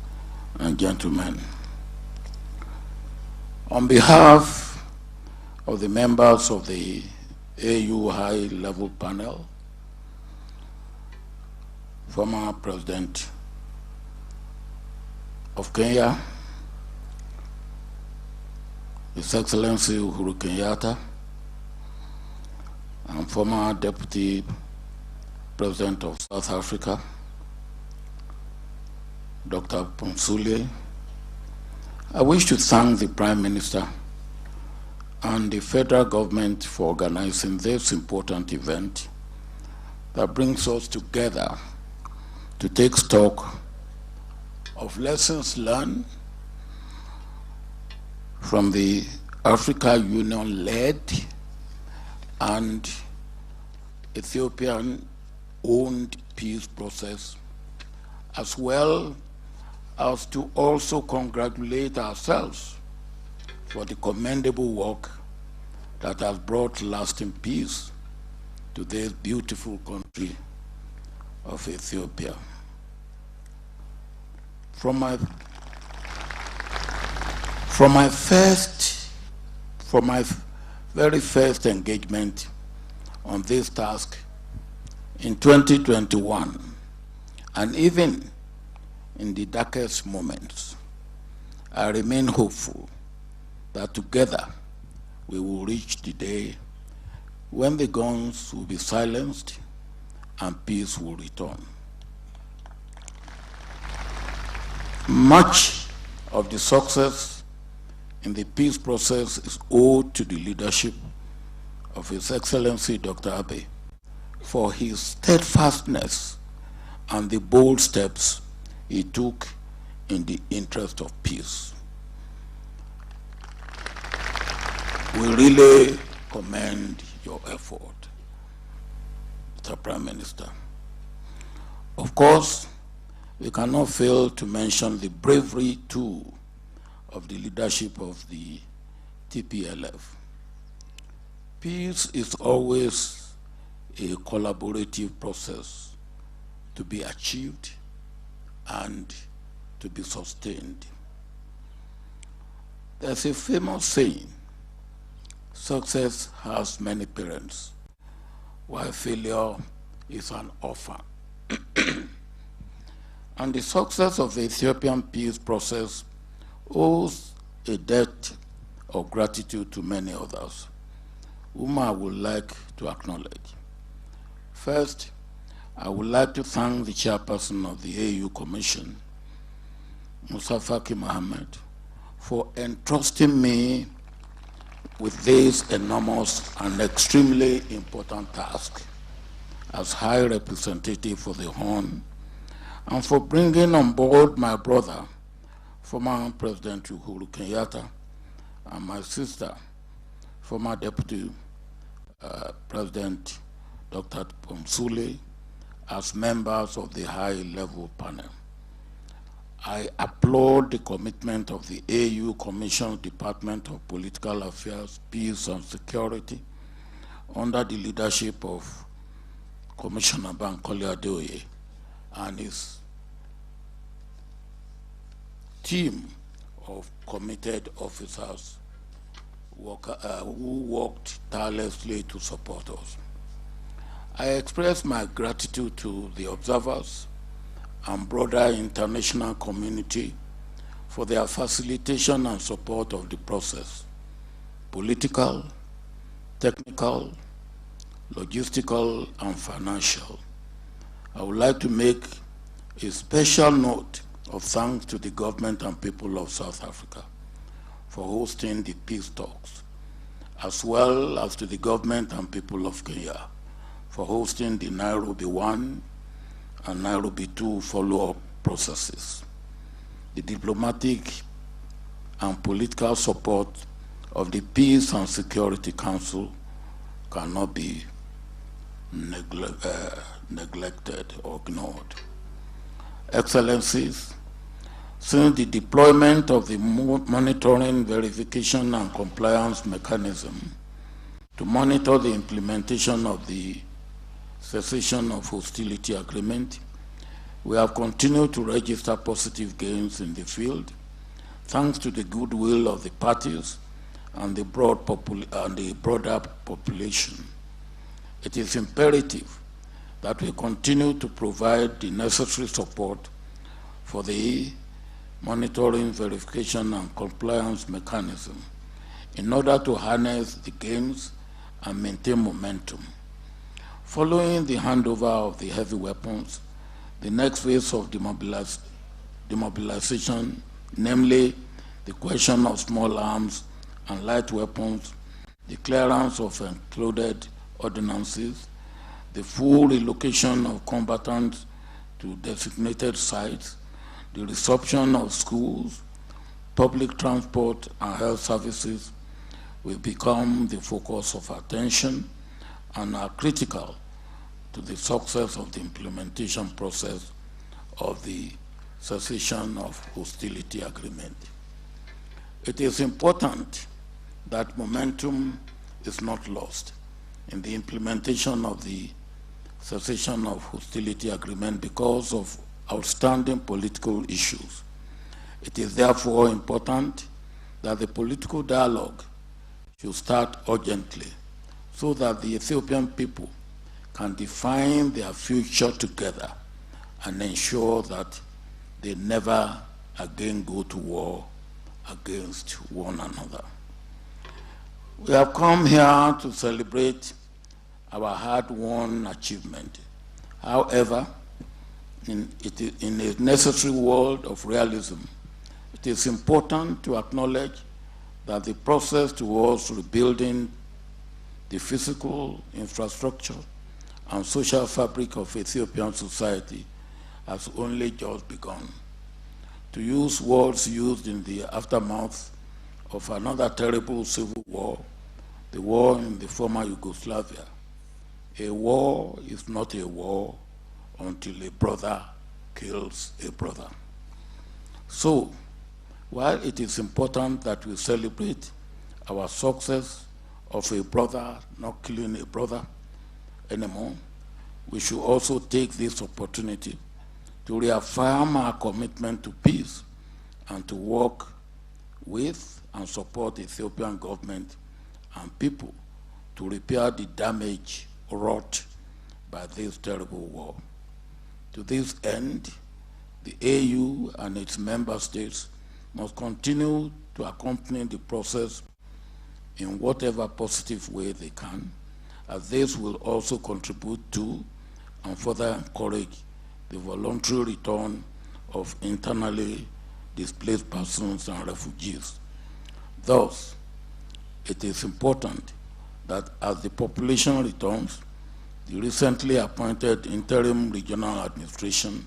and gentlemen. On behalf of the members of the AU high-level panel, former President of Kenya, His Excellency Uhuru Kenyatta, and former Deputy President of South Africa, Dr. Nsule, I wish to thank the Prime Minister and the federal government for organizing this important event that brings us together to take stock of lessons learned from the Africa Union-led and Ethiopian-owned peace process, as well as to also congratulate ourselves for the commendable work that has brought lasting peace to this beautiful country of Ethiopia. From my very first engagement on this task in 2021, and even in the darkest moments, I remain hopeful that together we will reach the day when the guns will be silenced and peace will return. Much of the success in the peace process is owed to the leadership of His Excellency Dr. Abe for his steadfastness and the bold steps he took in the interest of peace. We really commend your effort, Mr. Prime Minister. Of course, we cannot fail to mention the bravery too of the leadership of the TPLF. Peace is always a collaborative process to be achieved and to be sustained. There's a famous saying, success has many parents, while failure is an orphan. And the success of the Ethiopian peace process owes a debt of gratitude to many others, whom I would like to acknowledge. First, I would like to thank the chairperson of the AU Commission, Musa Faki Mohammed, for entrusting me with this enormous and extremely important task as High Representative for the Horn, and for bringing on board my brother, former President Uhuru Kenyatta, and my sister, former Deputy President Dr. Pomsule, as members of the high-level panel. I applaud the commitment of the AU Commission Department of Political Affairs, Peace and Security, under the leadership of Commissioner Bankole Adeoye and his team of committed officers who worked tirelessly to support us. I express my gratitude to the observers and broader international community for their facilitation and support of the process, political, technical, logistical, and financial. I would like to make a special note of thanks to the government and people of South Africa for hosting the peace talks, as well as to the government and people of Kenya for hosting the Nairobi 1 and Nairobi 2 follow-up processes. The diplomatic and political support of the Peace and Security Council cannot be neglected or ignored. Excellencies, since the deployment of the monitoring, verification, and compliance mechanism to monitor the implementation of the cessation of hostility agreement, we have continued to register positive gains in the field, thanks to the goodwill of the parties and the broader population. It is imperative that we continue to provide the necessary support for the monitoring, verification, and compliance mechanism in order to harness the gains and maintain momentum. Following the handover of the heavy weapons, the next phase of demobilization, namely the question of small arms and light weapons, the clearance of included ordinances, the full relocation of combatants to designated sites, the resumption of schools, public transport, and health services will become the focus of attention and are critical to the success of the implementation process of the cessation of hostility agreement. It is important that momentum is not lost in the implementation of the cessation of hostility agreement because of outstanding political issues. It is therefore important that the political dialogue should start urgently so that the Ethiopian people can define their future together and ensure that they never again go to war against one another. We have come here to celebrate our hard-won achievement. However, in a necessary world of realism, it is important to acknowledge that the process towards rebuilding the physical infrastructure and social fabric of Ethiopian society has only just begun. To use words used in the aftermath of another terrible civil war, the war in the former Yugoslavia, a war is not a war until a brother kills a brother. So, while it is important that we celebrate our success of a brother not killing a brother anymore, we should also take this opportunity to reaffirm our commitment to peace and to work with and support the Ethiopian government and people to repair the damage wrought by this terrible war. To this end, the AU and its member states must continue to accompany the process in whatever positive way they can, as this will also contribute to and further encourage the voluntary return of internally displaced persons and refugees. Thus, it is important that as the population returns, the recently appointed interim regional administration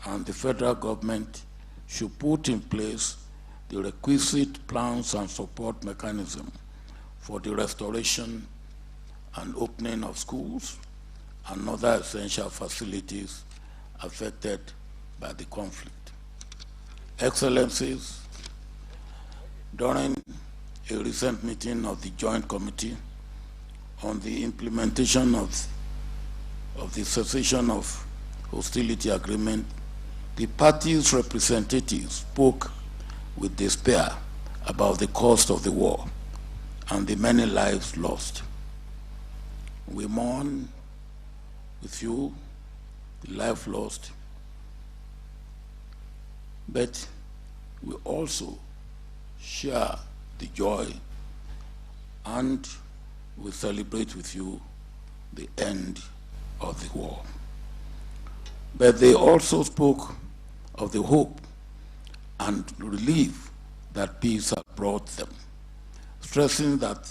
and the federal government should put in place the requisite plans and support mechanism for the restoration and opening of schools and other essential facilities affected by the conflict. Excellencies, during a recent meeting of the Joint Committee on the implementation of the cessation of hostility agreement, the party's representatives spoke with despair about the cost of the war and the many lives lost. We mourn with you the life lost, but we also share the joy and we celebrate with you the end of the war. But they also spoke of the hope and relief that peace has brought them, stressing that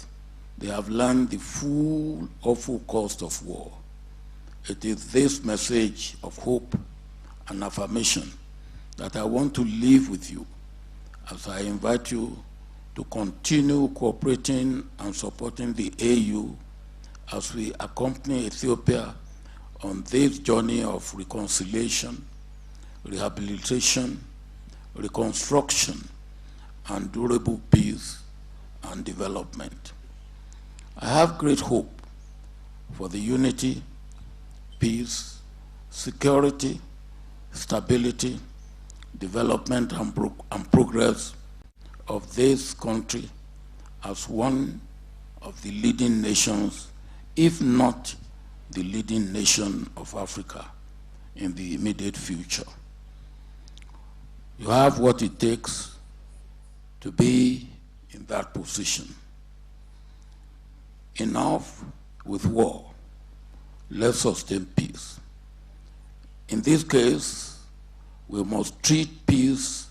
they have learned the full awful cost of war. It is this message of hope and affirmation that I want to leave with you as I invite you to continue cooperating and supporting the AU as we accompany Ethiopia on this journey of reconciliation, rehabilitation, reconstruction, and durable peace and development. I have great hope for the unity, peace, security, stability, development, and progress of this country as one of the leading nations, if not the leading nation of Africa in the immediate future. You have what it takes to be in that position. Enough with war. Let's sustain peace. In this case, we must treat peace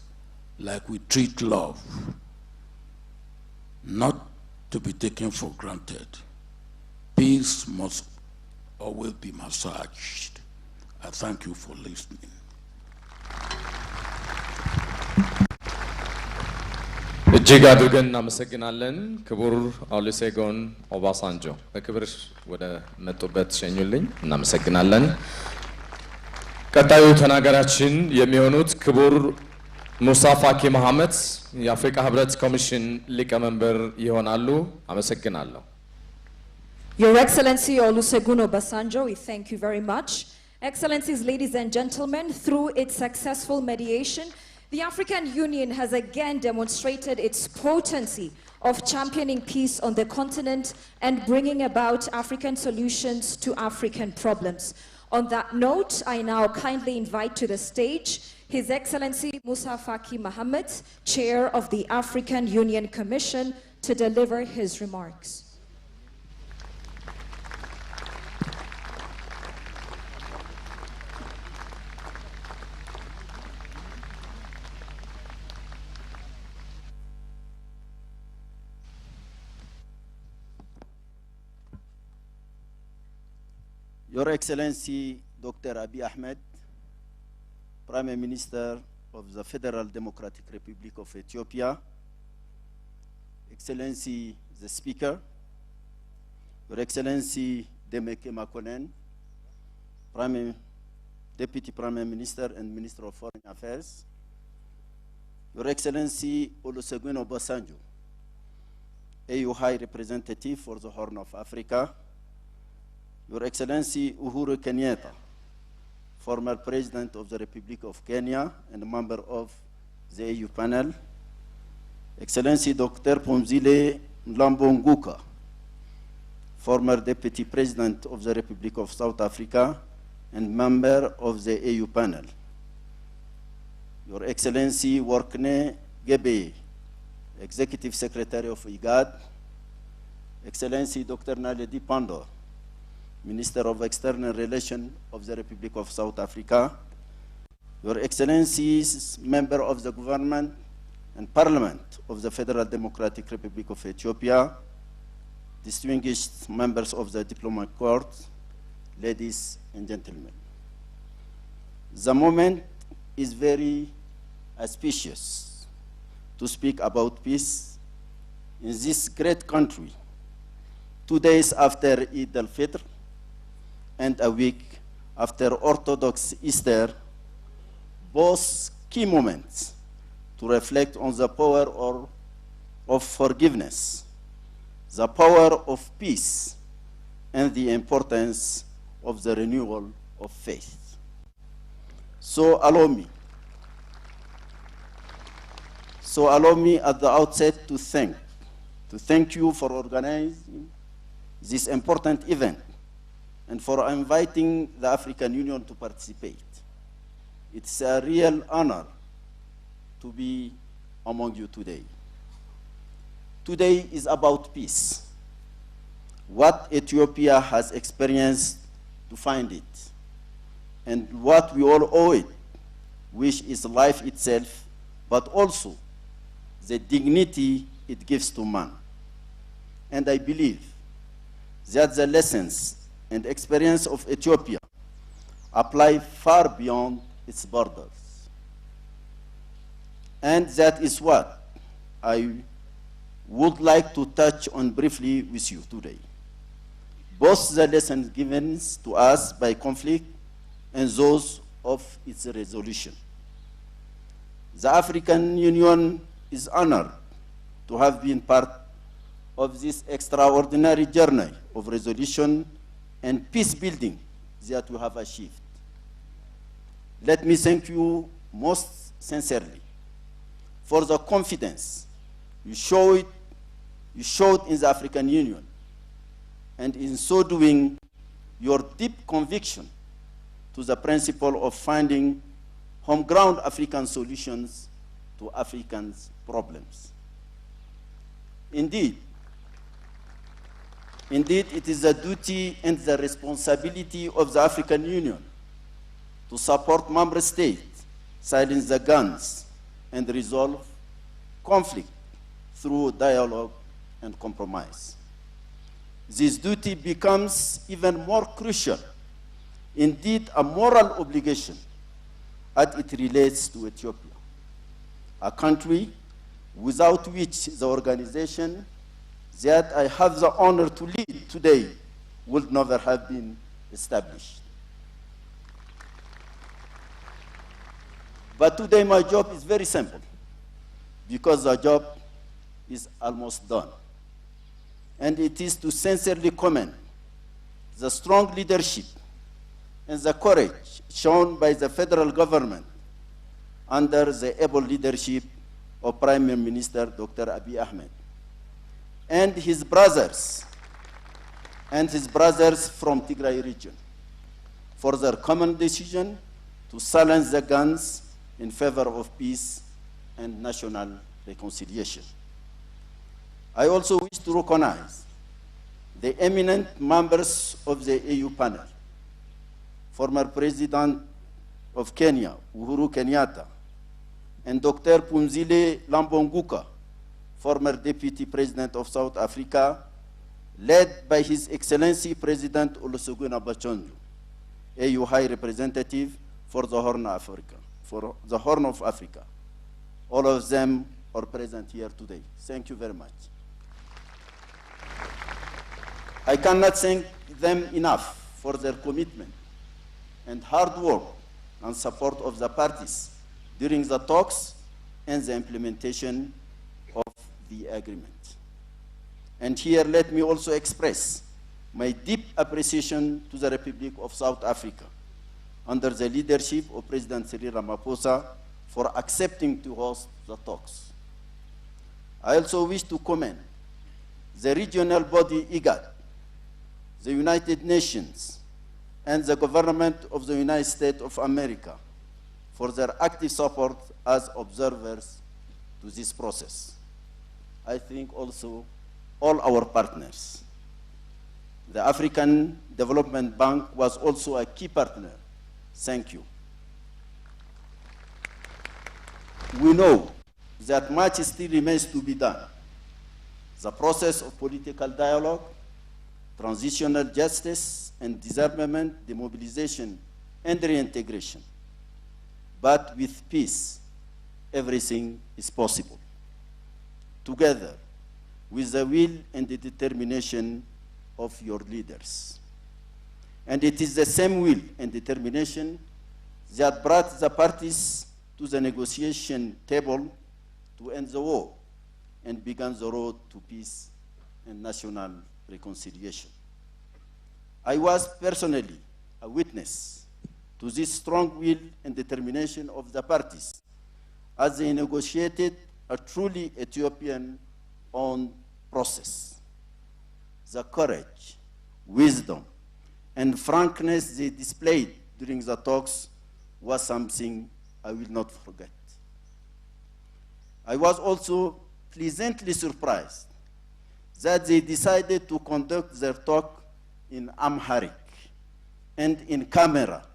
like we treat love, not to be taken for granted. Peace must always be massaged. I thank you for listening. እጅግ አድርገን እናመሰግናለን። ክቡር ኦሉሴጉን ኦባሳንጆ በክብር ወደ መጡበት ሸኙልኝ። እናመሰግናለን። ቀጣዩ ተናጋሪያችን የሚሆኑት ክቡር ሙሳ ፋኪ መሐመድ የአፍሪካ ህብረት ኮሚሽን ሊቀመንበር ይሆናሉ። አመሰግናለሁ። Your Excellency Olusegun Obasanjo, we thank you very much. Excellencies, ladies and gentlemen, through its successful mediation, the African Union has again demonstrated its potency of championing peace on the continent and bringing about African solutions to African problems. On that note, I now kindly invite to the stage His Excellency Musa Faki Mohammed, Chair of the African Union Commission, to deliver his remarks. Your Excellency Dr. Abiy Ahmed, Prime Minister of the Federal Democratic Republic of Ethiopia, Excellency the Speaker, Your Excellency Demeke Makonnen, Deputy Prime Minister and Minister of Foreign Affairs, Your Excellency Olusegun Obasanjo, AU High Representative for the Horn of Africa, Your Excellency Uhuru Kenyatta, former President of the Republic of Kenya and a member of the AU panel, Excellency Dr. Phumzile Mlambo-Nguka, former Deputy President of the Republic of South Africa and member of the AU panel, Your Excellency Workne Gebe, Executive Secretary of IGAD, Excellency Dr. Naledi Pandor, Minister of External Relations of the Republic of South Africa, Your Excellencies, Member of the Government and Parliament of the Federal Democratic Republic of Ethiopia, distinguished members of the Diplomatic Corps, ladies and gentlemen. The moment is very auspicious to speak about peace in this great country, 2 days after Eid al-Fitr, and a week after Orthodox Easter, both key moments to reflect on the power of forgiveness, the power of peace, and the importance of the renewal of faith. So allow me at the outset to thank you for organizing this important event and for inviting the African Union to participate. It's a real honor to be among you today. Today is about peace, what Ethiopia has experienced to find it, and what we all owe it, which is life itself, but also the dignity it gives to man. And I believe that the lessons and experience of Ethiopia apply far beyond its borders. And that is what I would like to touch on briefly with you today. Both the lessons given to us by conflict and those of its resolution. The African Union is honored to have been part of this extraordinary journey of resolution and peace building that we have achieved. Let me thank you most sincerely for the confidence you showed in the African Union, and in so doing, your deep conviction to the principle of finding home-ground African solutions to Africans' problems. Indeed, it is the duty and the responsibility of the African Union to support member states, silence the guns, and resolve conflict through dialogue and compromise. This duty becomes even more crucial, indeed a moral obligation, as it relates to Ethiopia, a country without which the organization that I have the honor to lead today would never have been established. But today my job is very simple, because the job is almost done. And it is to sincerely commend the strong leadership and the courage shown by the federal government under the able leadership of Prime Minister Dr. Abiy Ahmed and his brothers from Tigray region for their common decision to silence the guns in favor of peace and national reconciliation. I also wish to recognize the eminent members of the AU panel, former President of Kenya, Uhuru Kenyatta, and Dr. Phumzile Mlambo-Nguka, former Deputy President of South Africa, led by His Excellency President Olusegun Obasanjo, AU High Representative for the Horn of Africa. All of them are present here today. Thank you very much. I cannot thank them enough for their commitment and hard work and support of the parties during the talks and the implementation of the agreement. And here let me also express my deep appreciation to the Republic of South Africa under the leadership of President Cyril Ramaphosa for accepting to host the talks. I also wish to commend the regional body IGAD, the United Nations, and the government of the United States of America for their active support as observers to this process. I think also all our partners. The African Development Bank was also a key partner. Thank you. We know that much still remains to be done. The process of political dialogue, transitional justice and disarmament, demobilization and reintegration. But with peace, everything is possible. Together, with the will and the determination of your leaders. And it is the same will and determination that brought the parties to the negotiation table to end the war and began the road to peace and national reconciliation. I was personally a witness to this strong will and determination of the parties as they negotiated a truly Ethiopian-owned process. The courage, wisdom, and frankness they displayed during the talks was something I will not forget. I was also pleasantly surprised that they decided to conduct their talk in Amharic and in camera,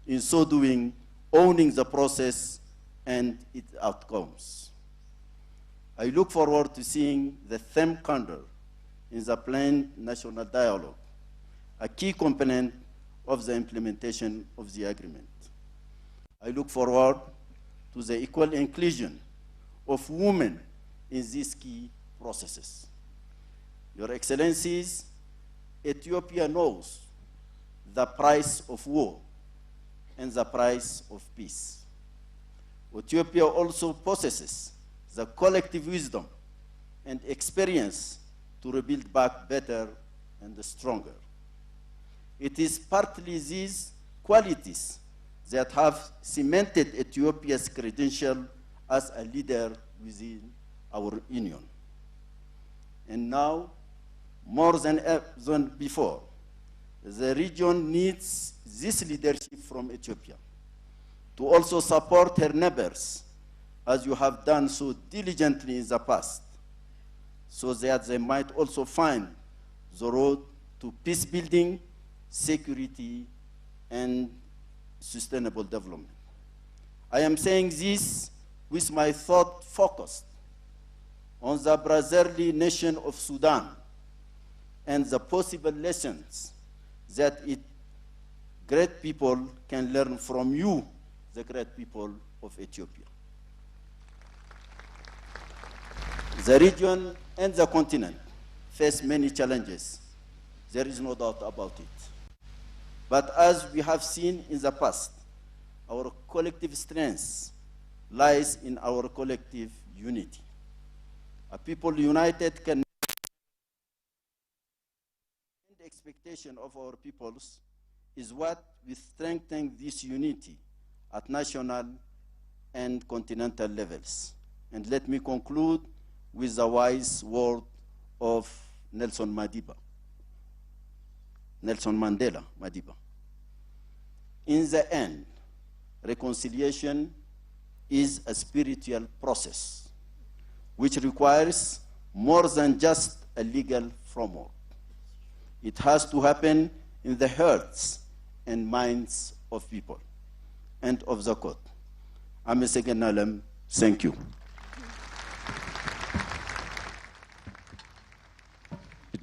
in so doing, owning the process and its outcomes. I look forward to seeing the theme candor in the planned national dialogue, a key component of the implementation of the agreement. I look forward to the equal inclusion of women in these key processes. Your Excellencies, Ethiopia knows the price of war and the price of peace. Ethiopia also possesses the collective wisdom and experience to rebuild back better and stronger. It is partly these qualities that have cemented Ethiopia's credential as a leader within our union. And now, more than before, the region needs this leadership from Ethiopia to also support her neighbors, as you have done so diligently in the past, so that they might also find the road to peace building, security, and sustainable development. I am saying this with my thought focused on the brotherly nation of Sudan and the possible lessons that its great people can learn from you, the great people of Ethiopia. The region and the continent face many challenges. There is no doubt about it. But as we have seen in the past, our collective strength lies in our collective unity. A people united can the expectation of our peoples is what will strengthen this unity at national and continental levels. And let me conclude with the wise word of Nelson Mandela. In the end, reconciliation is a spiritual process which requires more than just a legal framework. It has to happen in the hearts and minds of people and of the court. Thank you.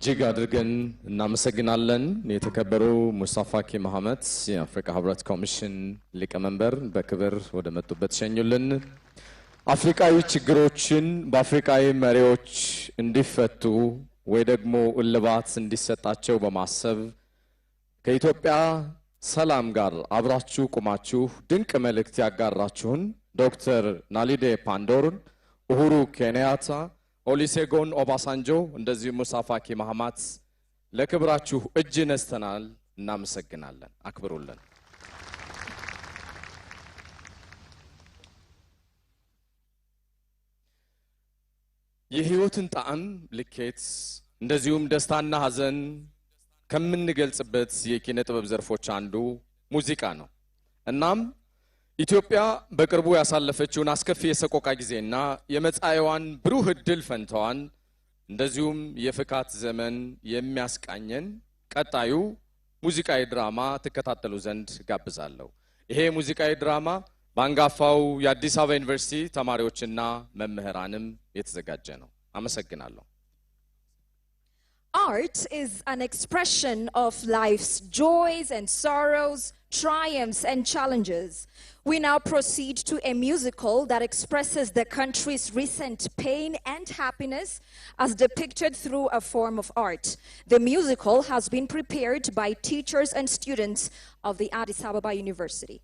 እጅግ አድርገን እናመሰግናለን። የተከበሩ ሙስጠፋ ኪ መሐመድ የአፍሪካ ህብረት ኮሚሽን ሊቀመንበር በክብር ወደ መጡበት ሸኙልን። አፍሪካዊ ችግሮችን በአፍሪካዊ መሪዎች እንዲፈቱ ወይ ደግሞ እልባት እንዲሰጣቸው በማሰብ ከኢትዮጵያ ሰላም ጋር አብራችሁ ቁማችሁ ድንቅ መልእክት ያጋራችሁን ዶክተር ናሊዴ ፓንዶር፣ ኡሁሩ ኬንያታ፣ ኦሉሴጉን ኦባሳንጆ እንደዚሁ ሙስጠፋ ኪ መሐመድ ለክብራችሁ እጅ ነስተናል። እናመሰግናለን። አክብሩልን። የህይወትን ጣዕም ልኬት እንደዚሁም ደስታና ሐዘን ከምንገልጽበት የኪነ ጥበብ ዘርፎች አንዱ ሙዚቃ ነው። እናም ኢትዮጵያ በቅርቡ ያሳለፈችውን አስከፊ የሰቆቃ ጊዜና የመጻኤዋን ብሩህ ዕድል ፈንታዋን እንደዚሁም የፍካት ዘመን የሚያስቃኘን ቀጣዩ ሙዚቃዊ ድራማ ተከታተሉ ዘንድ ጋብዛለሁ። ይሄ ሙዚቃዊ ድራማ ባንጋፋው የአዲስ አበባ ዩኒቨርሲቲ ተማሪዎችና መምህራንም የተዘጋጀ ነው። አመሰግናለሁ። Art is an expression of life's joys and sorrows, triumphs and challenges. We now proceed to a musical that expresses the country's recent pain and happiness as depicted through a form of art. The musical has been prepared by teachers and students of the Addis Ababa University.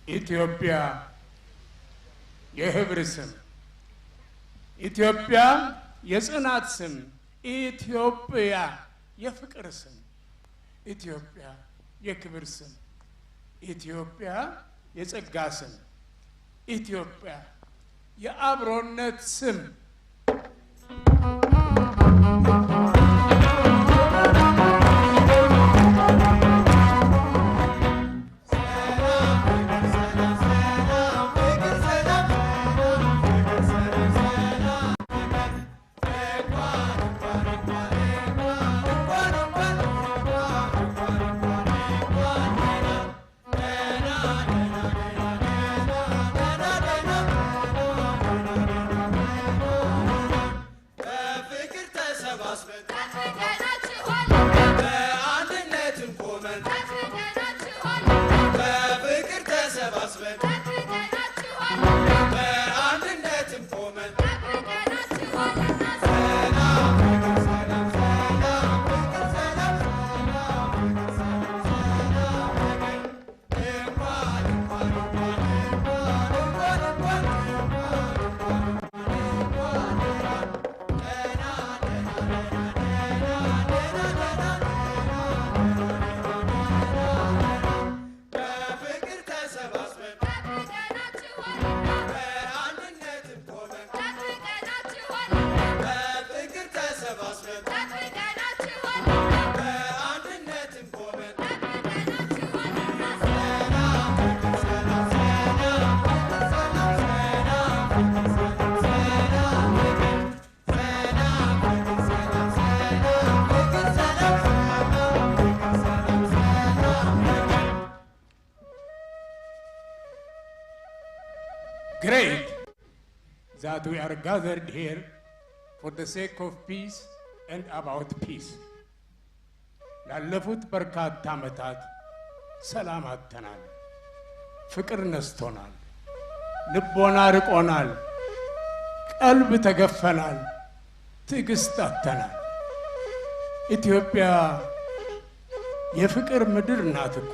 ኢትዮጵያ የህብር ስም፣ ኢትዮጵያ የጽናት ስም፣ ኢትዮጵያ የፍቅር ስም፣ ኢትዮጵያ የክብር ስም፣ ኢትዮጵያ የጸጋ ስም፣ ኢትዮጵያ የአብሮነት ስም። Great that we are gathered here for the sake of peace and about peace. ላለፉት በርካታ ዓመታት ሰላም አጥተናል፣ ፍቅር ነስቶናል፣ ልቦና ርቆናል፣ ቀልብ ተገፈናል፣ ትዕግስት አጥተናል። ኢትዮጵያ የፍቅር ምድር ናት እኮ።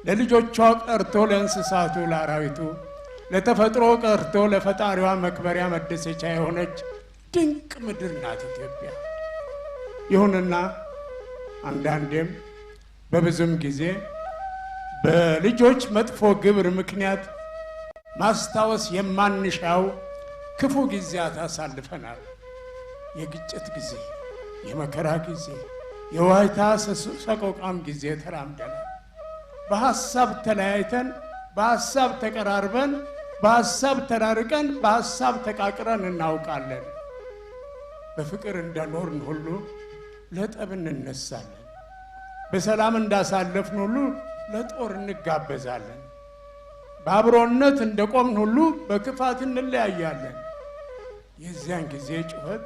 ለልጆቿ ቀርቶ ለእንስሳቱ፣ ለአራዊቱ፣ ለተፈጥሮ ቀርቶ ለፈጣሪዋ መክበሪያ መደሰቻ የሆነች ድንቅ ምድር ናት ኢትዮጵያ። ይሁንና አንዳንዴም በብዙም ጊዜ በልጆች መጥፎ ግብር ምክንያት ማስታወስ የማንሻው ክፉ ጊዜያት አሳልፈናል። የግጭት ጊዜ፣ የመከራ ጊዜ፣ የዋይታ ሰቆቃም ጊዜ ተራምደናል። በሐሳብ ተለያይተን፣ በሐሳብ ተቀራርበን፣ በሐሳብ ተራርቀን፣ በሐሳብ ተቃቅረን እናውቃለን። በፍቅር እንደኖርን ሁሉ ለጠብ እንነሳለን። በሰላም እንዳሳለፍን ሁሉ ለጦር እንጋበዛለን። በአብሮነት እንደቆምን ሁሉ በክፋት እንለያያለን። የዚያን ጊዜ ጩኸት፣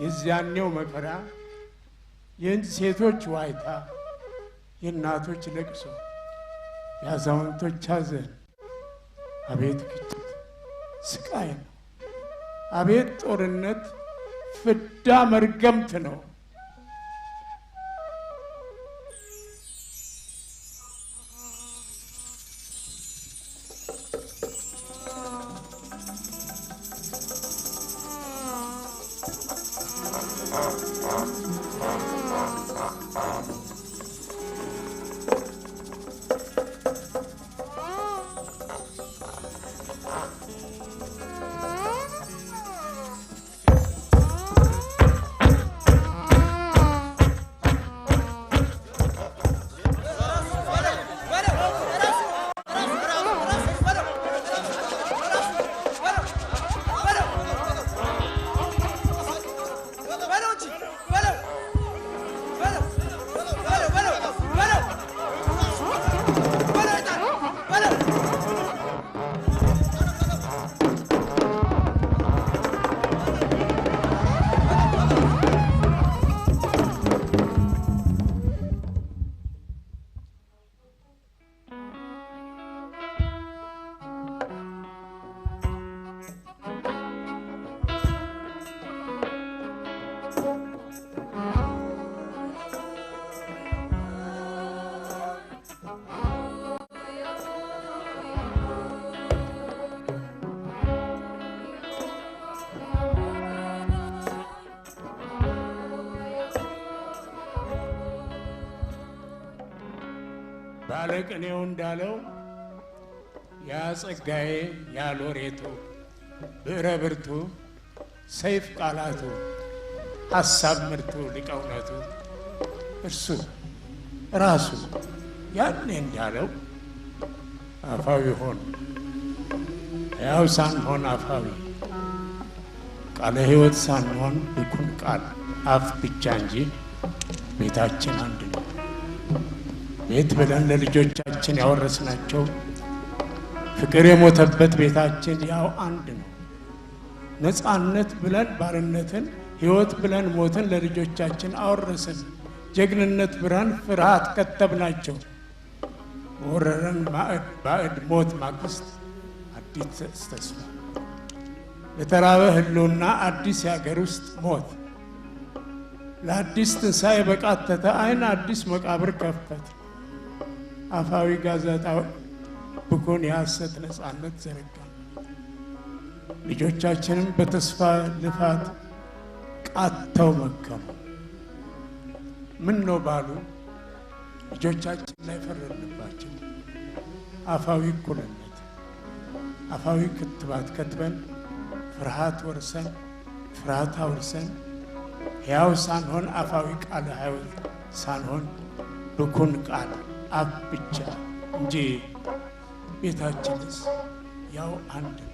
የዚያኔው መከራ፣ የሴቶች ዋይታ፣ የእናቶች ለቅሶ፣ የአዛውንቶች ሐዘን፣ አቤት ግጭት ስቃይ ነው። አቤት ጦርነት ፍዳ መርገምት ነው። ባለቅኔው እንዳለው ያ ጸጋዬ ያ ሎሬቱ ብዕረ ብርቱ ሰይፍ ቃላቱ ሐሳብ ምርቱ ሊቀውነቱ እርሱ ራሱ ያኔ እንዳለው አፋዊ ሆን ያው ሳንሆን አፋዊ ቃለ ሕይወት ሳንሆን ብኩን ቃል አፍ ብቻ እንጂ ቤታችን አንድ ነው። ቤት ብለን ለልጆቻችን ያወረስናቸው ፍቅር የሞተበት ቤታችን ያው አንድ ነው። ነፃነት ብለን ባርነትን፣ ሕይወት ብለን ሞትን ለልጆቻችን አወረስን። ጀግንነት ብለን ፍርሃት ከተብናቸው። ወረረን ባዕድ ሞት ማግስት አዲስ ተስፋ ለተራበ ህልውና አዲስ የሀገር ውስጥ ሞት ለአዲስ ትንሣኤ በቃተተ አይን አዲስ መቃብር ከፈት አፋዊ ጋዜጣ ብኩን የሐሰት ነፃነት ዘረጋ። ልጆቻችንም በተስፋ ልፋት ቃተው መከሙ። ምን ነው ባሉ ልጆቻችን ላይ ፈረድንባቸው። አፋዊ እኩልነት አፋዊ ክትባት ከትበን ፍርሃት ወርሰን ፍርሃት አውርሰን ሕያው ሳንሆን አፋዊ ቃል ሕይወት ሳንሆን ብኩን ቃል አፍ ብቻ እንጂ ቤታችንስ ያው አንድ ነው።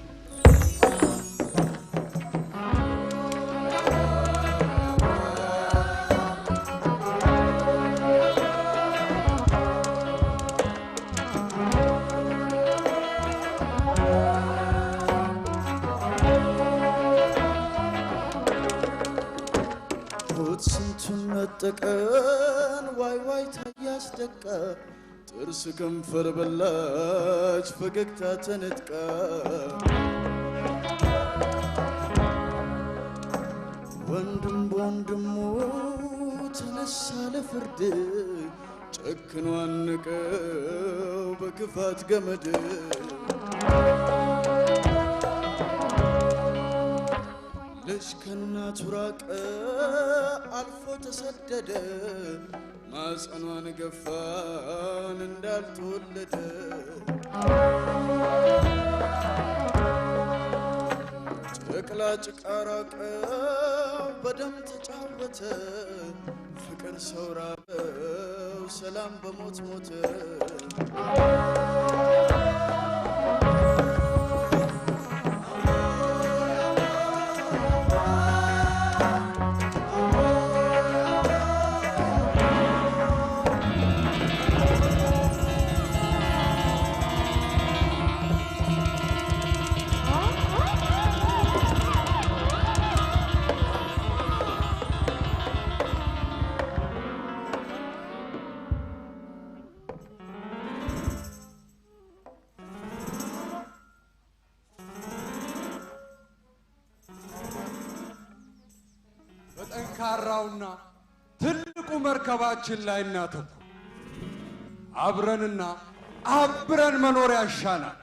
ተቀን ዋይ ዋይ ታያስደቀ ጥርስ ከንፈር በላች ፈገግታ ተነጥቃ ወንድም በወንድሙ ተነሳ ለፍርድ ጨክኖ አንቀው በክፋት ገመድ ልጅ ከእናቱ ራቀ አልፎ ተሰደደ ማጸኗን ገፋን እንዳልተወለደ ጨቅላ ጭቃ ራቀ በደም ተጫወተ ፍቅር ሰው ራበው ሰላም በሞት ሞተ ጠንካራውና ትልቁ መርከባችን ላይ እናተኩር። አብረንና አብረን መኖር ያሻናል።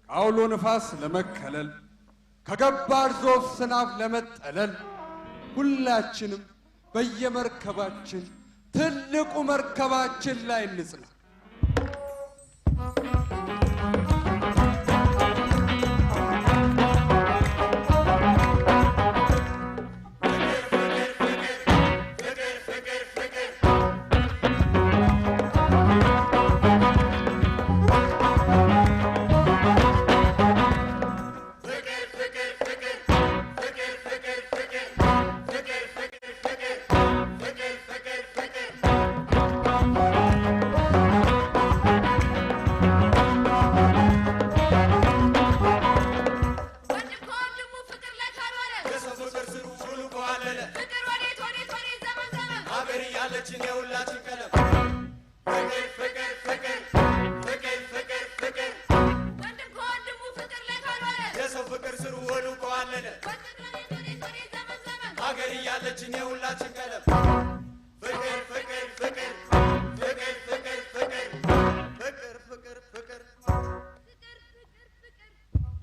ከአውሎ ነፋስ ለመከለል ከገባር ዞፍ ስናፍ ለመጠለል ሁላችንም በየመርከባችን ትልቁ መርከባችን ላይ እንጽና።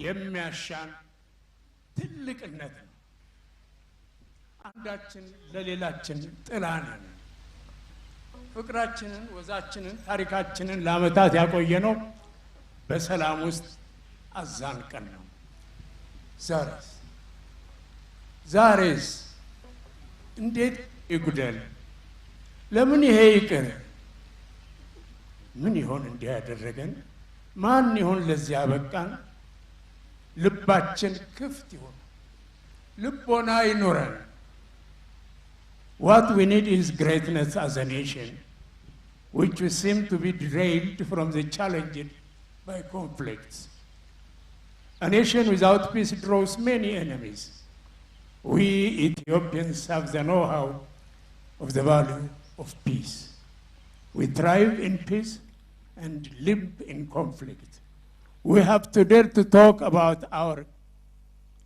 የሚያሻን ትልቅነት ነው። አንዳችን ለሌላችን ጥላ ነን። ፍቅራችንን ወዛችንን ታሪካችንን ለዓመታት ያቆየነው በሰላም ውስጥ አዛንቀን ነው። ዛሬስ እንዴት ይጉደል? ለምን ይሄ ይቅር? ምን ይሆን እንዲህ ያደረገን? ማን ይሆን ለዚህ ያበቃን? ልባችን ክፍት ይሁን፣ ልቦና ይኑረን። What we need is greatness as a nation, which we seem to be derailed from the challenged by conflicts. A nation without peace draws many enemies. We Ethiopians have the know-how of the value of peace. We thrive in peace and live in conflict. We have to dare to talk about our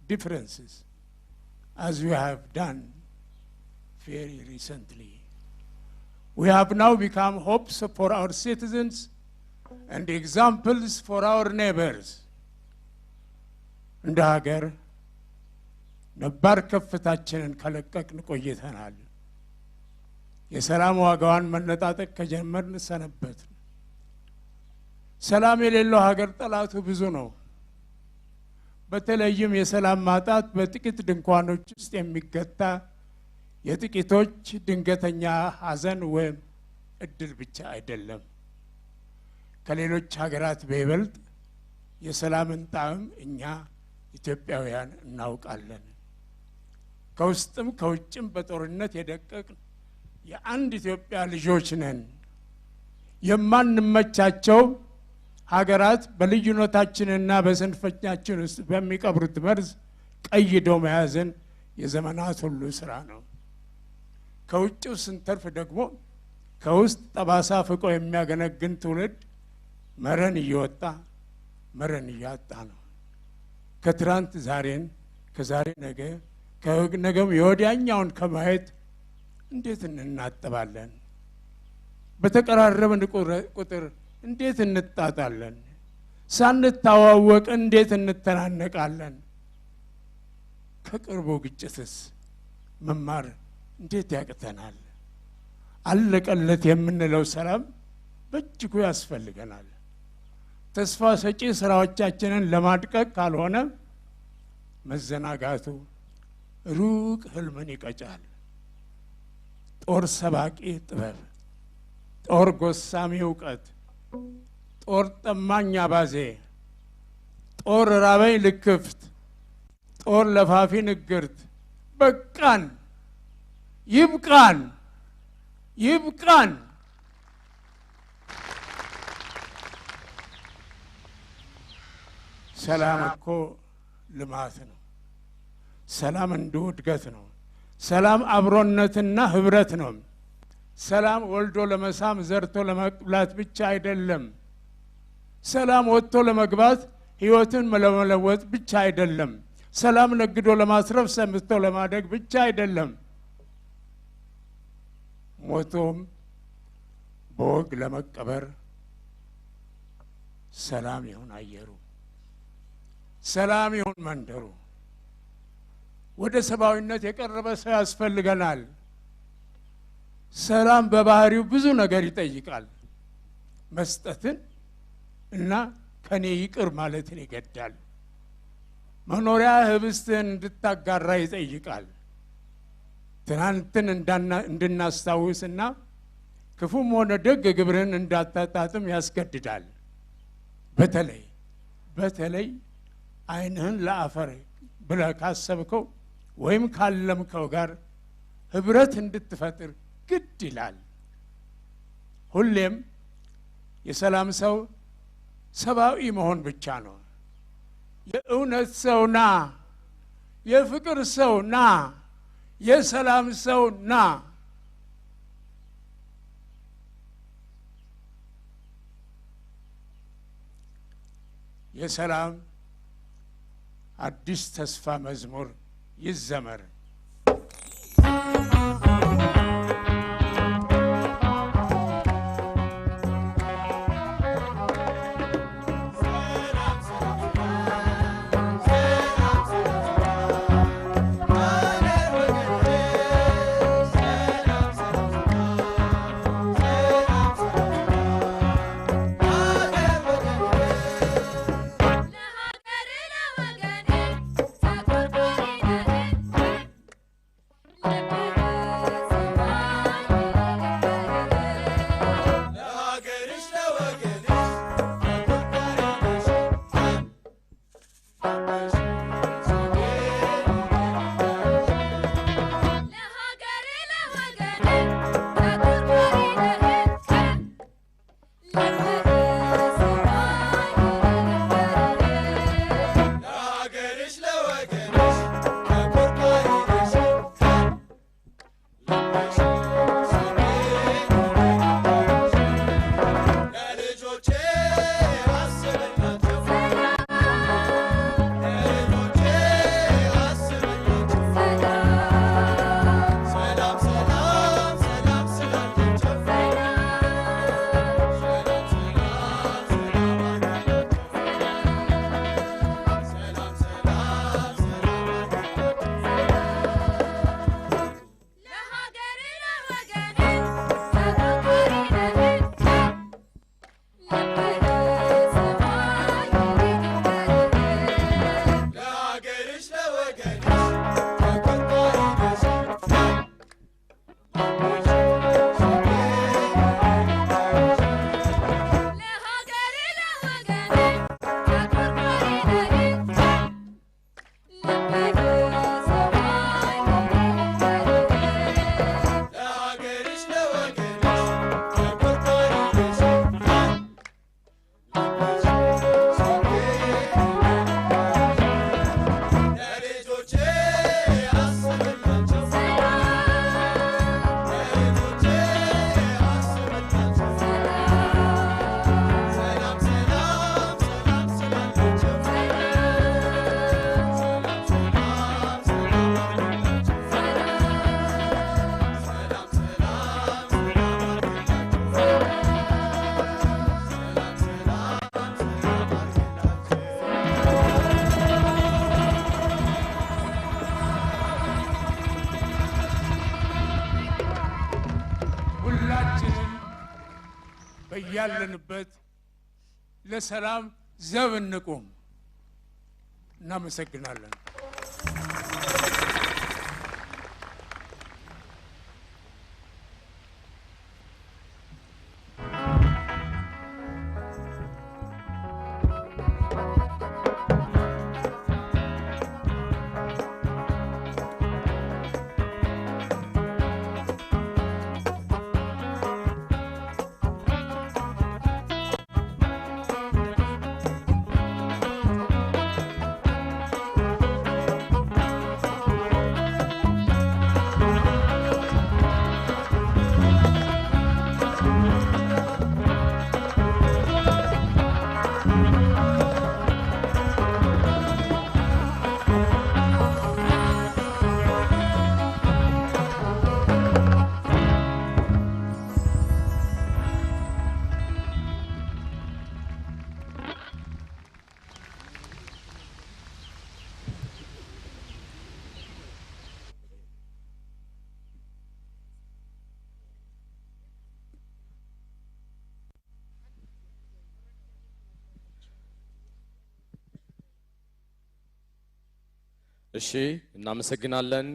differences, as we have done very recently. We have now become hopes for our citizens and examples for our neighbors. እንደ ሀገር ነባር ከፍታችንን ከለቀቅን ቆይተናል። የሰላም ዋጋዋን መነጣጠቅ ከጀመርን ሰነበት። ሰላም የሌለው ሀገር ጠላቱ ብዙ ነው። በተለይም የሰላም ማጣት በጥቂት ድንኳኖች ውስጥ የሚገታ የጥቂቶች ድንገተኛ ሐዘን ወይም እድል ብቻ አይደለም። ከሌሎች ሀገራት በይበልጥ የሰላምን ጣዕም እኛ ኢትዮጵያውያን እናውቃለን። ከውስጥም ከውጭም በጦርነት የደቀቅን የአንድ ኢትዮጵያ ልጆች ነን። የማንመቻቸው ሀገራት በልዩነታችንና በስንፈኛችን ውስጥ በሚቀብሩት መርዝ ቀይዶ መያዝን የዘመናት ሁሉ ስራ ነው። ከውጭው ስንተርፍ ደግሞ ከውስጥ ጠባሳ ፍቆ የሚያገነግን ትውልድ መረን እየወጣ መረን እያጣ ነው። ከትራንት ዛሬን፣ ከዛሬ ነገ፣ ከነገም የወዲያኛውን ከማየት እንዴት እንናጠባለን? በተቀራረብን ቁጥር እንዴት እንጣጣለን? ሳንተዋወቅ እንዴት እንተናነቃለን? ከቅርቡ ግጭትስ መማር እንዴት ያቅተናል? አለቀለት የምንለው ሰላም በእጅጉ ያስፈልገናል። ተስፋ ሰጪ ስራዎቻችንን ለማድቀቅ ካልሆነ መዘናጋቱ ሩቅ ህልምን ይቀጫል። ጦር ሰባቂ ጥበብ፣ ጦር ጎሳሚ እውቀት፣ ጦር ጠማኝ አባዜ፣ ጦር ራበኝ ልክፍት፣ ጦር ለፋፊ ንግርት። በቃን፣ ይብቃን፣ ይብቃን። ሰላም እኮ ልማት ነው። ሰላም እንዲሁ እድገት ነው። ሰላም አብሮነትና ህብረት ነው። ሰላም ወልዶ ለመሳም ዘርቶ ለመብላት ብቻ አይደለም። ሰላም ወጥቶ ለመግባት ህይወትን ለመለወጥ ብቻ አይደለም። ሰላም ነግዶ ለማስረፍ ሰምቶ ለማደግ ብቻ አይደለም። ሞቶም በወግ ለመቀበር ሰላም ይሁን አየሩ፣ ሰላም ይሁን መንደሩ። ወደ ሰብአዊነት የቀረበ ሰው ያስፈልገናል። ሰላም በባህሪው ብዙ ነገር ይጠይቃል። መስጠትን እና ከኔ ይቅር ማለትን ይገዳል። መኖሪያ ህብስትን እንድታጋራ ይጠይቃል። ትናንትን እንድናስታውስና ክፉም ሆነ ደግ ግብርን እንዳታጣጥም ያስገድዳል። በተለይ ዓይንህን ለአፈር ብለህ ካሰብከው ወይም ካለምከው ጋር ህብረት እንድትፈጥር ግድ ይላል። ሁሌም የሰላም ሰው ሰብአዊ መሆን ብቻ ነው። የእውነት ሰው ና፣ የፍቅር ሰው ና፣ የሰላም ሰው ና። የሰላም አዲስ ተስፋ መዝሙር ይዘመር። ሁላችንም በያለንበት ለሰላም ዘብ እንቁም። እናመሰግናለን። እሺ እናመሰግናለን።